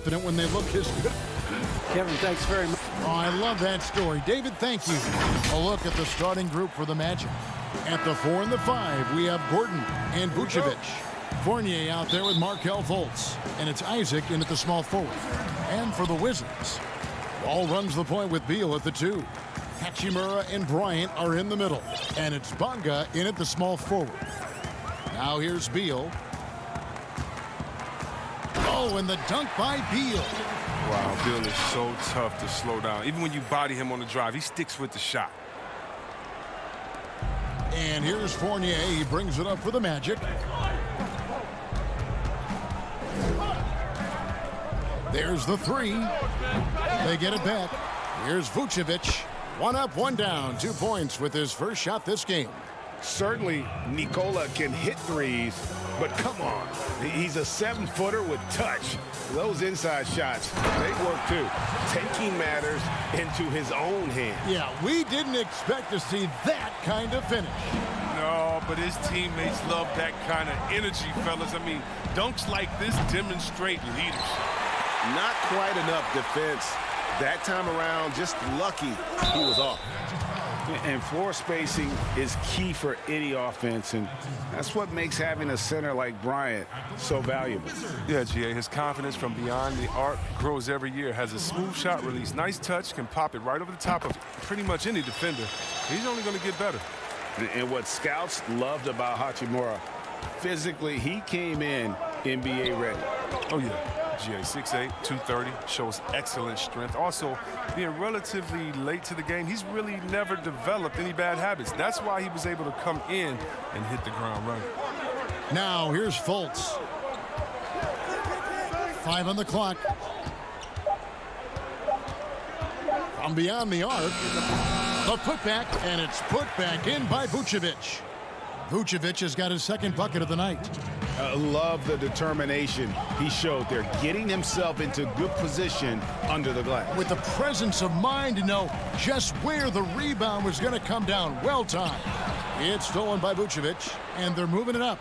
confident when they look his good. Kevin, thanks very much. Oh, I love that story. David, thank you. A look at the starting group for the Magic. At the 4 and the 5, we have Gordon and Vucevic. Fournier out there with Markelle Fultz. And it's Isaac in at the small forward. And for the Wizards, Wall runs the point with Beal at the 2. Hachimura and Bryant are in the middle. And it's Bonga in at the small forward. Now here's Beal. Oh, and the dunk by Beal. Wow, Beal is so tough to slow down. Even when you body him on the drive, he sticks with the shot. And here's Fournier. He brings it up for the Magic. There's the 3. They get it back. Here's Vucevic. 1 up, 1 down. 2 points with his first shot this game. Certainly, Nikola can hit threes, but come on. He's a 7-footer with touch. Those inside shots, they work too. Taking matters into his own hands. Yeah, we didn't expect to see that kind of finish. No, but his teammates love that kind of energy, fellas. I mean, dunks like this demonstrate leadership. Not quite enough defense. That time around, just lucky he was off. And floor spacing is key for any offense, and that's what makes having a center like Bryant so valuable. Yeah, GA, his confidence from beyond the arc grows every year. Has a smooth shot release, nice touch, can pop it right over the top of pretty much any defender. He's only going to get better. And what scouts loved about Hachimura, physically, he came in NBA ready. Oh, yeah. GA 6'8", 230, shows excellent strength. Also, being relatively late to the game, he's really never developed any bad habits. That's why he was able to come in and hit the ground running. Now, here's Fultz. 5 on the clock. From beyond the arc, the putback, and it's put back in by Vucevic. Vucevic has got his second bucket of the night. Love the determination he showed there, getting himself into good position under the glass. With the presence of mind to know just where the rebound was going to come down. Well timed. It's stolen by Vucevic, and they're moving it up.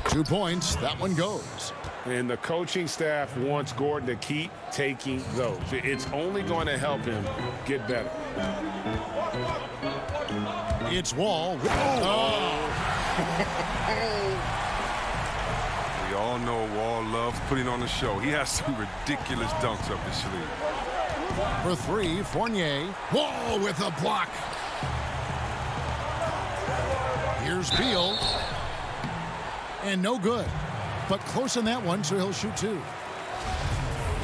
2 points. That one goes. And the coaching staff wants Gordon to keep taking those. It's only going to help him get better. It's Wall. Oh. We all know Wall loves putting on the show. He has some ridiculous dunks up his sleeve. For 3, Fournier. Wall with a block. Here's Beal. And no good. But close on that one, so he'll shoot 2.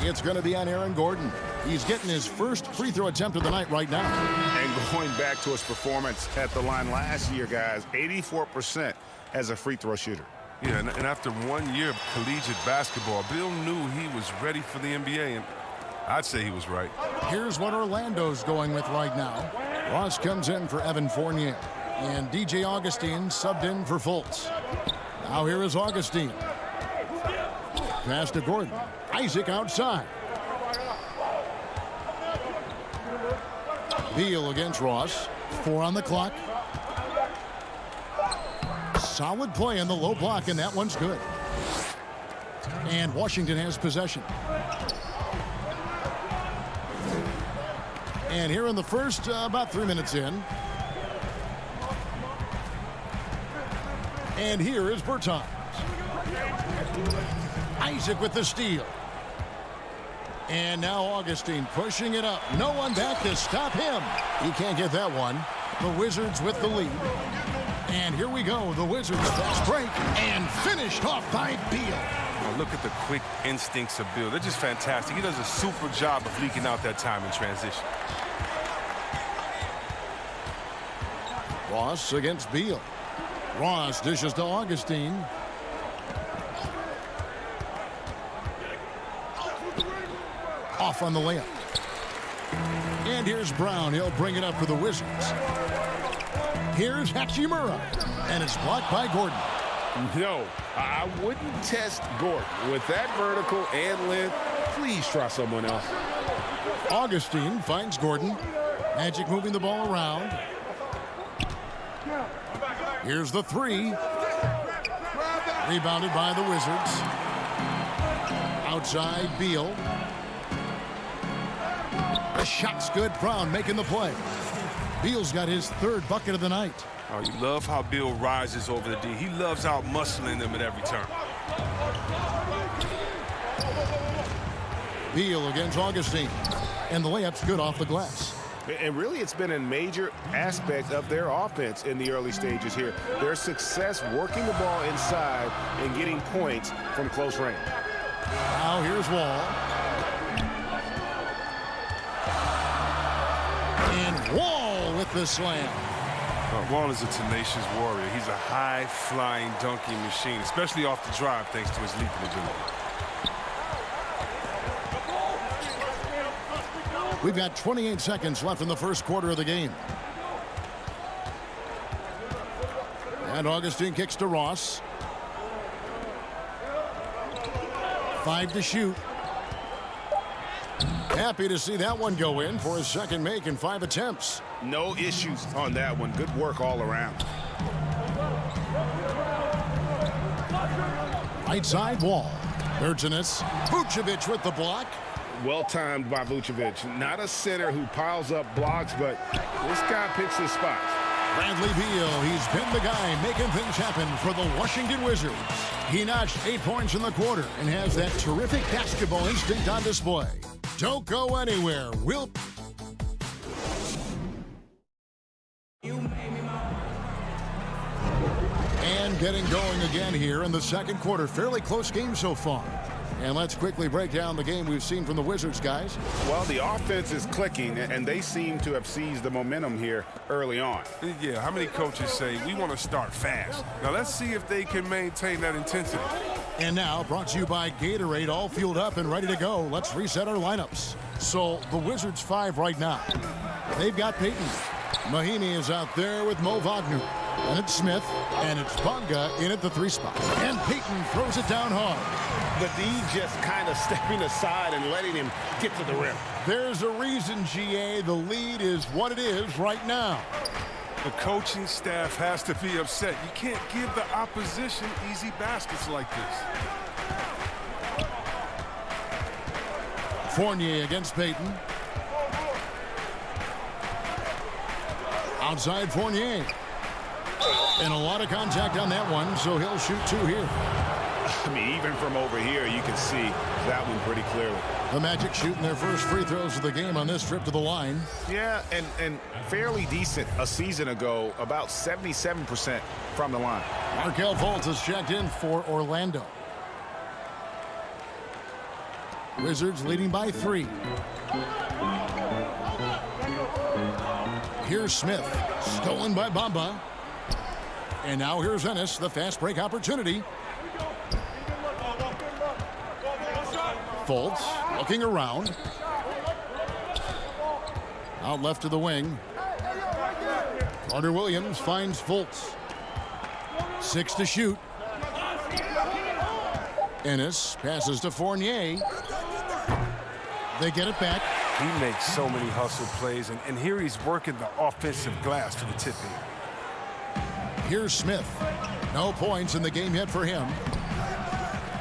It's going to be on Aaron Gordon. He's getting his first free throw attempt of the night right now. And going back to his performance at the line last year, guys, 84% as a free throw shooter. Yeah, and after 1 year of collegiate basketball, Bill knew he was ready for the NBA, and I'd say he was right. Here's what Orlando's going with right now. Ross comes in for Evan Fournier, and DJ Augustine subbed in for Fultz. Now here is Augustine. Pass to Gordon. Isaac outside. Beal against Ross. 4 on the clock. Solid play in the low block, and that one's good. And Washington has possession. And here in the first, about 3 minutes in. And here is Bertans. Isaac with the steal. And now Augustine pushing it up. No one back to stop him. He can't get that one. The Wizards with the lead. And here we go. The Wizards fast break and finished off by Beal. Oh, look at the quick instincts of Beal. They're just fantastic. He does a super job of leaking out that time in transition. Ross against Beal. Ross dishes to Augustine. Off on the layup. And here's Brown. He'll bring it up for the Wizards. Here's Hachimura. And it's blocked by Gordon. No, I wouldn't test Gordon. With that vertical and length, please try someone else. Augustine finds Gordon. Magic moving the ball around. Here's the 3. Rebounded by the Wizards. Outside, Beal. The shot's good. Brown making the play. Beal's got his third bucket of the night. Oh, you love how Beal rises over the D. He loves out-muscling them at every turn. Beal against Augustine. And the layup's good off the glass. And really, it's been a major aspect of their offense in the early stages here. Their success working the ball inside and getting points from close range. Now here's Wall. And Wall with the slam. Wall is a tenacious warrior. He's a high-flying dunking machine, especially off the drive, thanks to his leaping ability. We've got 28 seconds left in the first quarter of the game. And Augustine kicks to Ross. 5 to shoot. Happy to see that one go in for his second make in 5 attempts. No issues on that one. Good work all around. Right side, Wall. Virginus. Vucevic with the block. Well timed by Vucevic. Not a center who piles up blocks, but this guy picks his spots. Bradley Beal, he's been the guy making things happen for the Washington Wizards. He notched 8 points in the quarter and has that terrific basketball instinct on display. Don't go anywhere. We'll... And getting going again here in the second quarter. Fairly close game so far. And let's quickly break down the game we've seen from the Wizards, guys. Well, the offense is clicking, and they seem to have seized the momentum here early on. Yeah, how many coaches say, we want to start fast? Now, let's see if they can maintain that intensity. And now, brought to you by Gatorade, all fueled up and ready to go. Let's reset our lineups. So, the Wizards 5 right now. They've got Payton. Mahimi is out there with Mo Wagner. And it's Smith, and it's Bonga in at the 3 spot. And Payton throws it down hard. The D just kind of stepping aside and letting him get to the rim. There's a reason, GA. The lead is what it is right now. The coaching staff has to be upset. You can't give the opposition easy baskets like this. Fournier against Payton. Outside Fournier. And a lot of contact on that one, so he'll shoot 2 here. I mean, even from over here, you can see that one pretty clearly. The Magic shooting their first free throws of the game on this trip to the line. Yeah, and fairly decent a season ago, about 77% from the line. Markelle Fultz has checked in for Orlando. Wizards leading by 3. Here's Smith, stolen by Bamba. And now here's Ennis, the fast break opportunity. Fultz looking around. Out left to the wing. Carter Williams finds Fultz. 6 to shoot. Ennis passes to Fournier. They get it back. He makes so many hustle plays, and here he's working the offensive glass to the tip in. Here's Smith. No points in the game yet for him.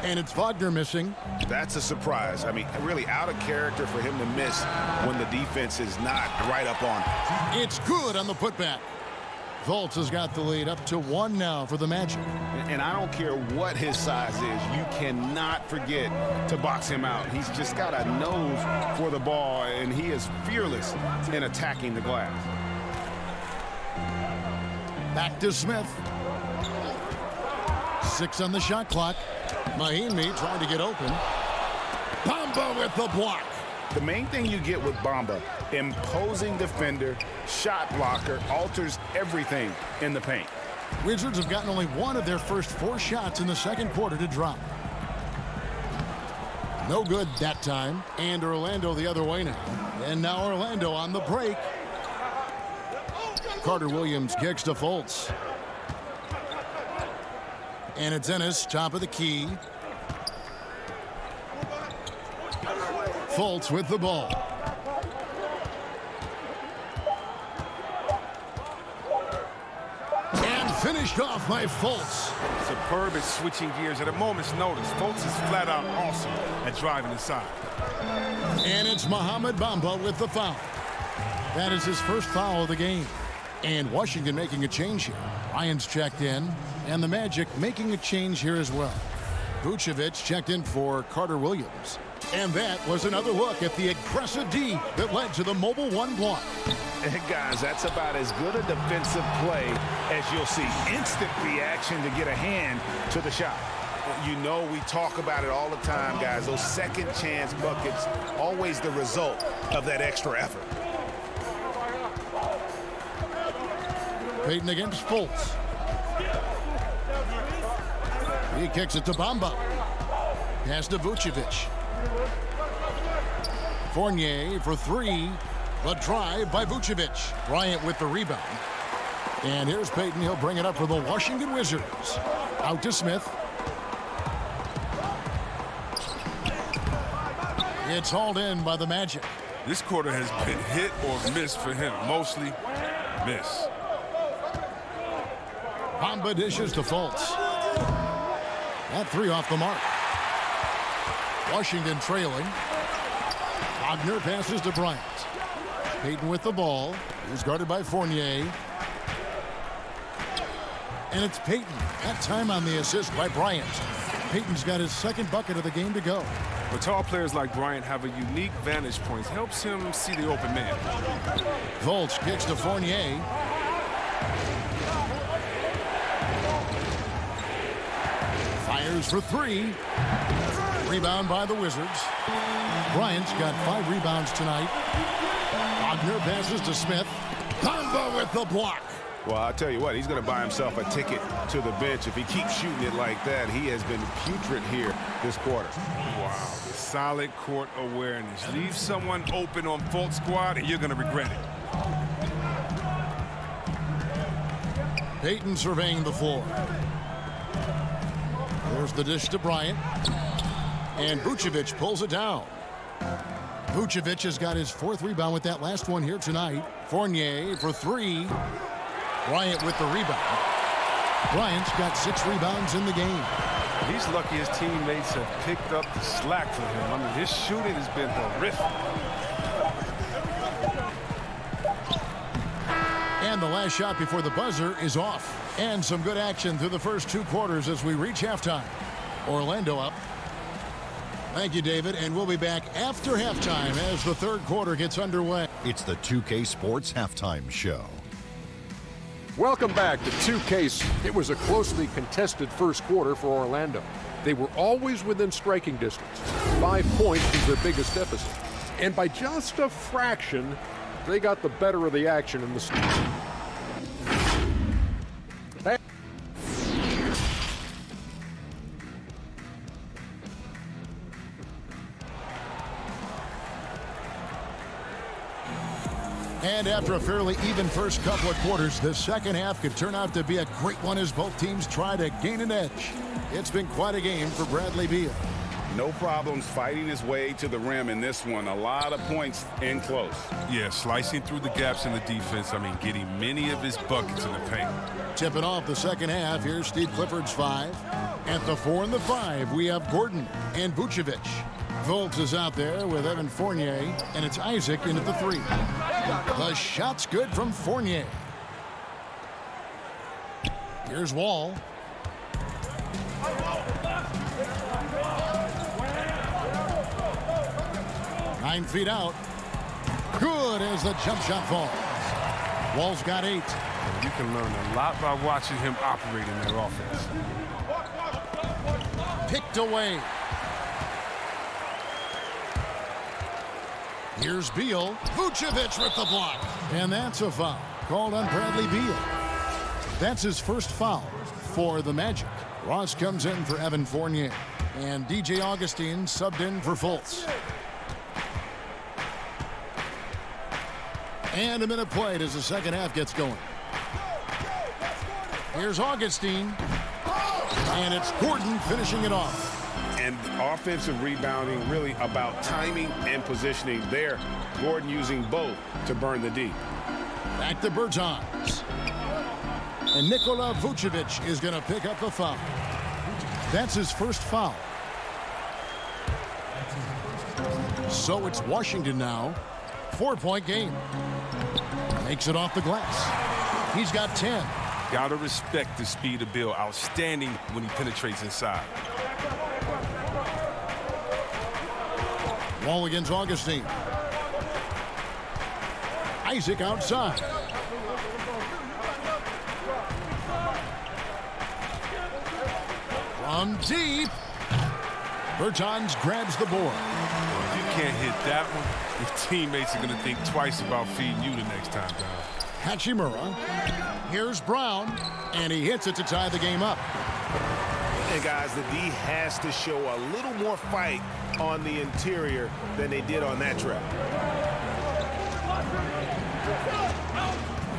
And it's Wagner missing. That's a surprise. I mean, really out of character for him to miss when the defense is not right up on him. It's good on the putback. Fultz has got the lead up to 1 now for the Magic. And I don't care what his size is. You cannot forget to box him out. He's just got a nose for the ball, and he is fearless in attacking the glass. Back to Smith. 6 on the shot clock. Mahimi trying to get open. Bamba with the block. The main thing you get with Bamba, imposing defender, shot blocker, alters everything in the paint. Wizards have gotten only 1 of their first 4 shots in the second quarter to drop. No good that time. And Orlando the other way now. And now Orlando on the break. Carter Williams kicks to Fultz. And it's Ennis, top of the key. Fultz with the ball. And finished off by Fultz. superb at switching gears at a moment's notice. Fultz is flat out awesome at driving inside. And it's Mohamed Bamba with the foul. That is his first foul of the game. And Washington making a change here. Ryan's checked in, and the Magic making a change here as well. Vucevic checked in for Carter Williams. And that was another look at the aggressive D that led to the mobile one block. And guys, that's about as good a defensive play as you'll see. Instant reaction to get a hand to the shot. You know, we talk about it all the time, guys. Those second chance buckets, always the result of that extra effort. Payton against Fultz. He kicks it to Bamba. Pass to Vucevic. Fournier for three. The drive by Vucevic. Bryant with the rebound. And here's Payton. He'll bring it up for the Washington Wizards. Out to Smith. It's hauled in by the Magic. This quarter has been hit or miss for him. Mostly miss. Bamba dishes to Fultz. That three off the mark. Washington trailing. Wagner passes to Bryant. Payton with the ball. He's guarded by Fournier. And it's Payton. That time on the assist by Bryant. Payton's got his second bucket of the game to go. But tall players like Bryant have a unique vantage point. Helps him see the open man. Fultz kicks to Fournier. Fires for three. Rebound by the Wizards. Bryant's got 5 rebounds tonight. Wagner passes to Smith. Bamba with the block. Well, I'll tell you what, he's going to buy himself a ticket to the bench. If he keeps shooting it like that, he has been putrid here this quarter. Wow, the solid court awareness. Leave someone open on Fultz squad, and you're going to regret it. Payton surveying the floor. There's the dish to Bryant. And Vucevic pulls it down. Vucevic has got his 4th rebound with that last one here tonight. Fournier for 3. Bryant with the rebound. Bryant's got 6 rebounds in the game. He's lucky his teammates have picked up the slack for him. I mean, his shooting has been horrific. And the last shot before the buzzer is off. And some good action through the first 2 quarters as we reach halftime. Orlando up. Thank you, David, and we'll be back after halftime as the 3rd quarter gets underway. It's the 2K Sports Halftime Show. Welcome back to 2K. It was a closely contested first quarter for Orlando. They were always within striking distance. 5 points was their biggest deficit. And by just a fraction, they got the better of the action in the season. And after a fairly even first couple of quarters, the second half could turn out to be a great one as both teams try to gain an edge. It's been quite a game for Bradley Beal. No problems fighting his way to the rim in this one. A lot of points in close. Yeah, slicing through the gaps in the defense. I mean, getting many of his buckets in the paint. Tipping off the second half, here's Steve Clifford's 5. At the 4 and the 5, we have Gordon and Vucevic. Fultz is out there with Evan Fournier, and it's Isaac in at the 3. The shot's good from Fournier. Here's Wall. Nine feet out. Good as the jump shot falls. Wall's got 8. You can learn a lot by watching him operate in their offense. Picked away. Here's Beal. Vucevic with the block. And that's a foul called on Bradley Beal. That's his first foul for the Magic. Ross comes in for Evan Fournier. And DJ Augustine subbed in for Fultz. And a minute played as the second half gets going. Here's Augustine. And it's Gordon finishing it off. And offensive rebounding really about timing and positioning there. Gordon using both to burn the D. Back to Bertans. And Nikola Vucevic is going to pick up the foul. That's his first foul. So it's Washington now. 4-point game. Makes it off the glass. He's got 10. Gotta respect the speed of Bill. Outstanding when he penetrates inside. Wall against Augustine. Isaac outside. From deep. Bertans grabs the board. If you can't hit that one, your teammates are going to think twice about feeding you the next time down. Hachimura. Here's Brown, and he hits it to tie the game up. And guys, the D has to show a little more fight on the interior than they did on that trap.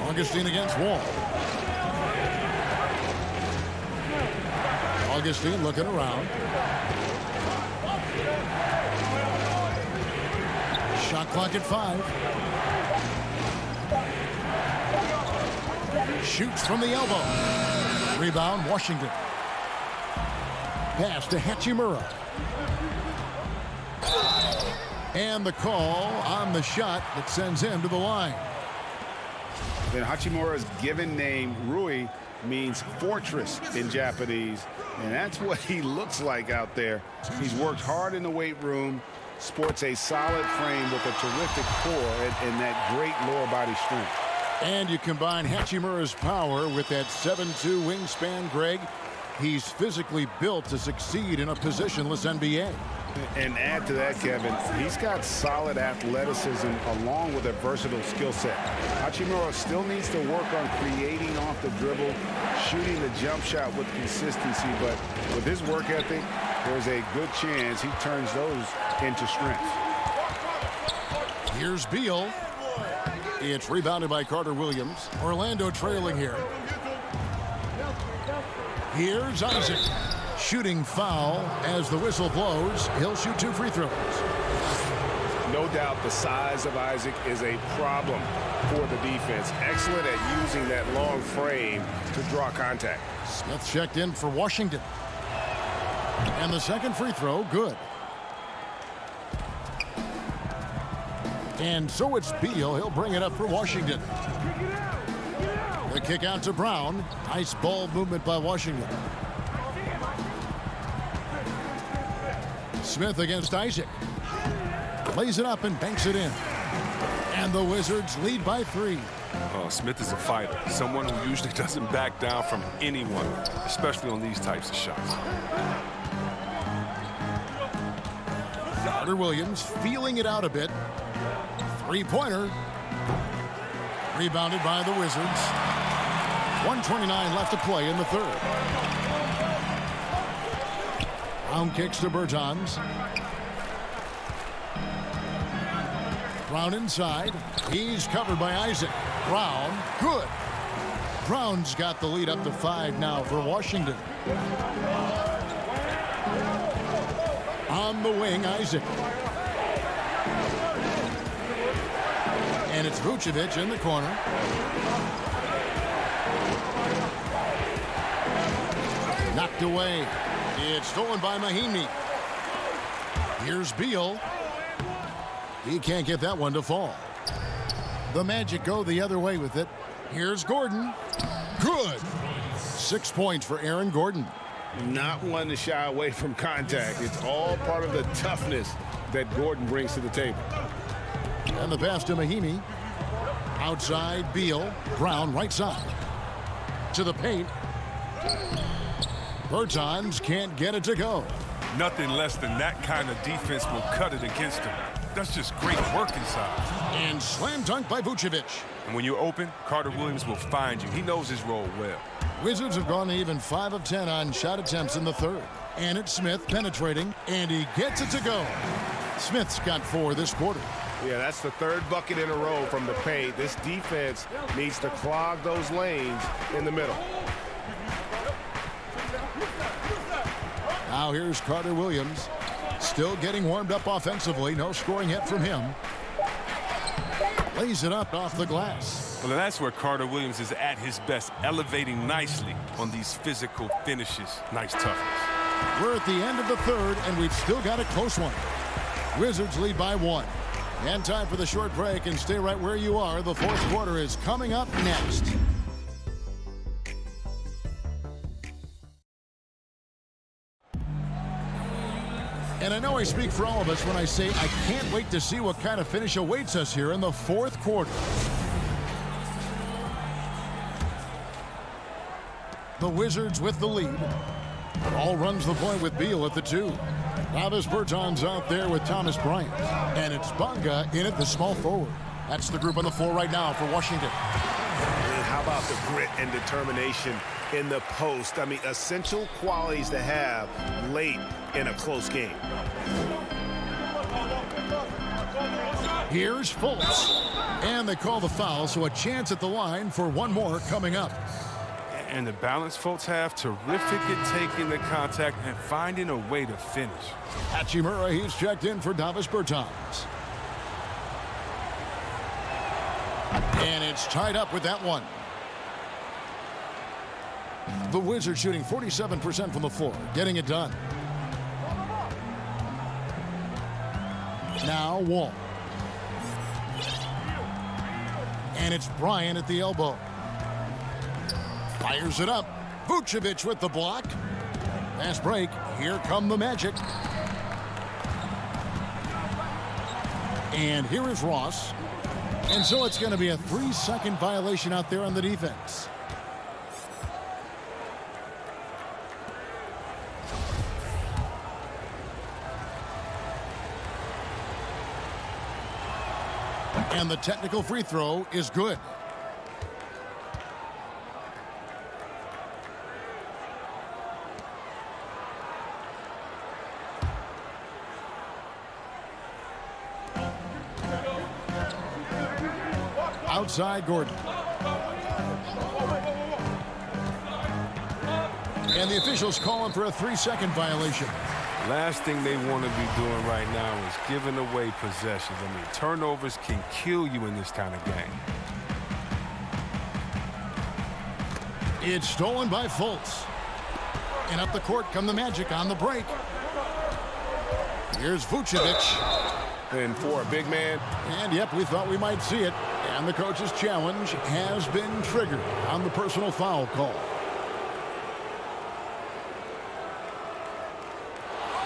Augustine against Wall. Augustine looking around. Shot clock at 5. Shoots from the elbow. Rebound, Washington. Pass to Hachimura. And the call on the shot that sends him to the line. Then Hachimura's given name, Rui, means fortress in Japanese. And that's what he looks like out there. He's worked hard in the weight room, sports a solid frame with a terrific core and that great lower body strength. And you combine Hachimura's power with that 7'2" wingspan, Greg. He's physically built to succeed in a positionless NBA. And add to that, Kevin, he's got solid athleticism along with a versatile skill set. Hachimura still needs to work on creating off the dribble, shooting the jump shot with consistency, but with his work ethic, there's a good chance he turns those into strengths. Here's Beal. It's rebounded by Carter Williams. Orlando trailing here. Here's Isaac. Shooting foul as the whistle blows. He'll shoot 2 free throws. No doubt the size of Isaac is a problem for the defense. Excellent at using that long frame to draw contact. Smith checked in for Washington. And the second free throw, good. And so it's Beal. He'll bring it up for Washington. The kick out to Brown. Nice ball movement by Washington. Smith against Isaac. Lays it up and banks it in. And the Wizards lead by 3. Oh, Smith is a fighter. Someone who usually doesn't back down from anyone, especially on these types of shots. Carter Williams feeling it out a bit. 3-pointer. Rebounded by the Wizards. 1:29 left to play in the third. Brown kicks to Bertans. Brown inside. He's covered by Isaac. Brown, good. Brown's got the lead up to 5 now for Washington. On the wing, Isaac. And it's Vucevic in the corner. Knocked away. It's stolen by Mahinmi. Here's Beal. He can't get that one to fall. The Magic go the other way with it. Here's Gordon. Good. 6 points for Aaron Gordon. Not one to shy away from contact. It's all part of the toughness that Gordon brings to the table. And the pass to Mahinmi. Outside, Beal. Brown right side. To the paint. Bertans can't get it to go. Nothing less than that kind of defense will cut it against him. That's just great work inside. And slam dunk by Vucevic. And when you're open, Carter Williams will find you. He knows his role well. Wizards have gone to even 5 of 10 on shot attempts in the third. And it's Smith penetrating, and he gets it to go. Smith's got 4 this quarter. Yeah, that's the 3rd bucket in a row from the paint. This defense needs to clog those lanes in the middle. Now here's Carter Williams. Still getting warmed up offensively. No scoring yet from him. Lays it up off the glass. Well, that's where Carter Williams is at his best, elevating nicely on these physical finishes. Nice toughness. We're at the end of the third, and we've still got a close one. Wizards lead by 1. And time for the short break, and stay right where you are. The fourth quarter is coming up next. And I know I speak for all of us when I say I can't wait to see what kind of finish awaits us here in the fourth quarter. The Wizards with the lead. Ball runs the point with Beal at the 2. Davis Bertans out there with Thomas Bryant. And it's Bonga in at the small forward. That's the group on the floor right now for Washington. And how about the grit and determination in the post? I mean, essential qualities to have late in a close game. Here's Fultz. And they call the foul, so a chance at the line for one more coming up. And the balance Fultz have, terrific at taking the contact and finding a way to finish. Hachimura, he's checked in for Davis Bertans. And it's tied up with that one. The Wizards shooting 47% from the floor, getting it done. Now Wall. And it's Bryant at the elbow. Fires it up. Vucevic with the block. Fast break. Here come the Magic. And here is Ross. And so it's going to be a 3-second violation out there on the defense. And the technical free throw is good. Outside Gordon. And the officials calling for a 3-second violation. Last thing they want to be doing right now is giving away possessions. I mean, turnovers can kill you in this kind of game. It's stolen by Fultz. And up the court come the Magic on the break. Here's Vucevic. And for a big man. And yep, we thought we might see it. And the coach's challenge has been triggered on the personal foul call.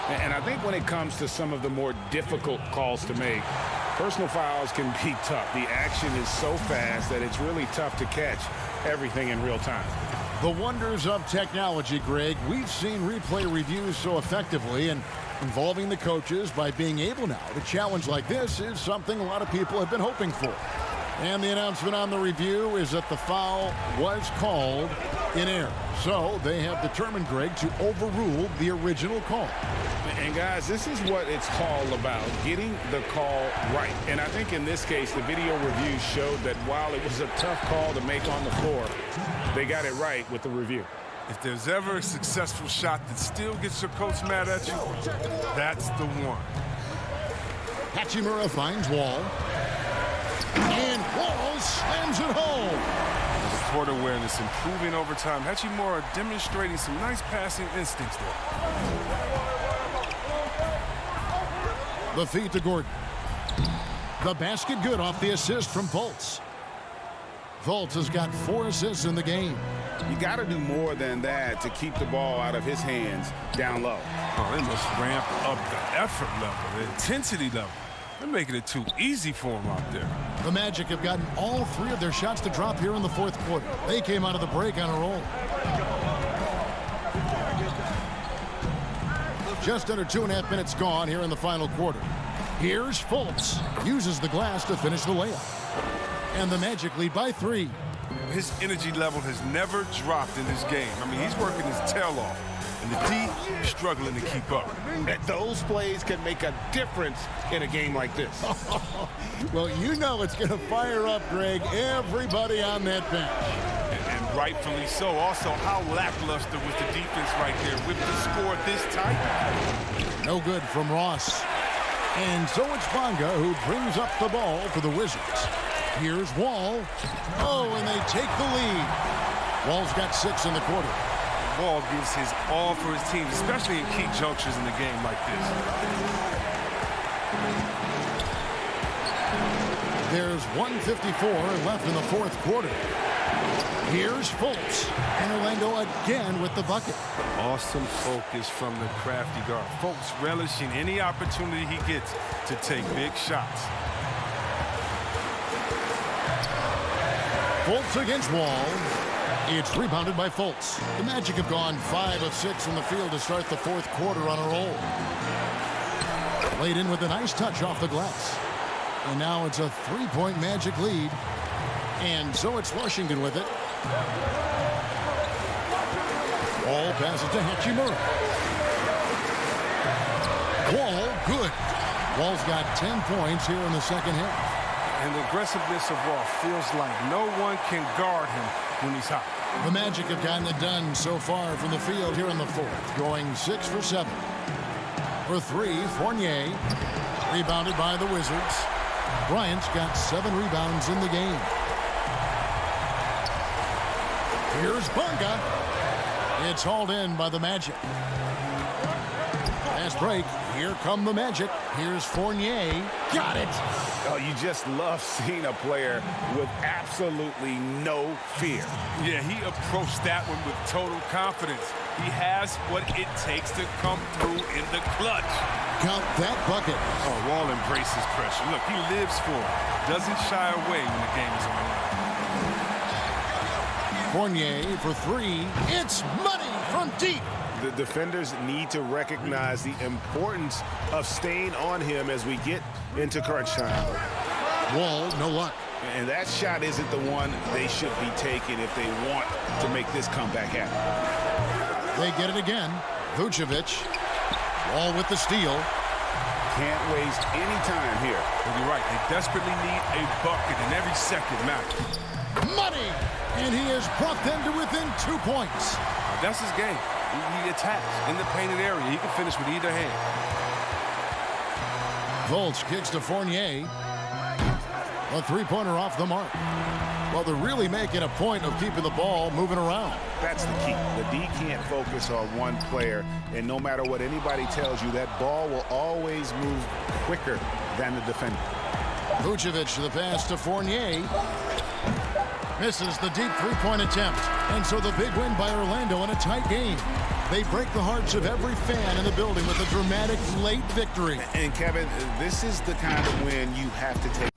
And I think when it comes to some of the more difficult calls to make, personal fouls can be tough. The action is so fast that it's really tough to catch everything in real time. The wonders of technology, Greg. We've seen replay reviews so effectively, and involving the coaches by being able now to challenge like this is something a lot of people have been hoping for. And the announcement on the review is that the foul was called in error. So they have determined, Greg, to overrule the original call. And guys, this is what it's all about, getting the call right. And I think in this case, the video review showed that while it was a tough call to make on the floor, they got it right with the review. If there's ever a successful shot that still gets your coach mad at you, that's the one. Hachimura finds Wall. And Wall slams it home. The court awareness improving over time. Hachimura demonstrating some nice passing instincts there. The feed to Gordon. The basket good off the assist from Fultz. Fultz has got 4 assists in the game. You got to do more than that to keep the ball out of his hands down low. Oh, they must ramp up the effort level, the intensity level. They're making it too easy for him out there. The Magic have gotten all 3 of their shots to drop here in the fourth quarter. They came out of the break on a roll. Just under 2.5 minutes gone here in the final quarter. Here's Fultz. Uses the glass to finish the layup. And the Magic lead by 3. His energy level has never dropped in this game. I mean, he's working his tail off. And the D struggling to keep up. Those plays can make a difference in a game like this. Well, you know it's going to fire up, Greg, everybody on that bench. And rightfully so. Also, how lackluster was the defense right there with the score this tight. No good from Ross. And so it's Bonga who brings up the ball for the Wizards. Here's Wall. Oh, and they take the lead. Wall's got 6 in the quarter. Wall gives his all for his team, especially in key junctures in the game like this. There's 1:54 left in the fourth quarter. Here's Fultz. And Orlando again with the bucket. Awesome focus from the crafty guard. Fultz relishing any opportunity he gets to take big shots. Fultz against Wall. It's rebounded by Fultz. The Magic have gone 5 of 6 from the field to start the fourth quarter on a roll. Laid in with a nice touch off the glass. And now it's a 3-point Magic lead. And so it's Washington with it. Wall passes to Hachimura. Wall, good. Wall's got 10 points here in the second half. And the aggressiveness of Wall feels like no one can guard him when he's hot. The Magic have gotten it done so far from the field here in the fourth, going 6 for 7. For 3, Fournier, rebounded by the Wizards. Bryant's got 7 rebounds in the game. Here's Bonga. It's hauled in by the Magic. Fast break. Here come the Magic. Here's Fournier. Got it. Oh, you just love seeing a player with absolutely no fear. Yeah, he approached that one with total confidence. He has what it takes to come through in the clutch. Count that bucket. Oh, Wall embraces pressure. Look, he lives for it. Doesn't shy away when the game is on the line. Fournier for 3. It's money from deep. The defenders need to recognize the importance of staying on him as we get into crunch time. Wall, no luck. And that shot isn't the one they should be taking if they want to make this comeback happen. They get it again. Vucevic. Wall with the steal. Can't waste any time here. Well, you're right. They desperately need a bucket, and every second matters. Money! And he has brought them to within 2 points. That's his game. He attacks in the painted area. He can finish with either hand. Fultz kicks to Fournier. A 3-pointer off the mark. Well, they're really making a point of keeping the ball moving around. That's the key. The D can't focus on one player, and no matter what anybody tells you, that ball will always move quicker than the defender. Vucevic to the pass to Fournier. Misses the deep 3-point attempt. And so the big win by Orlando in a tight game. They break the hearts of every fan in the building with a dramatic late victory. And Kevin, this is the kind of win you have to take.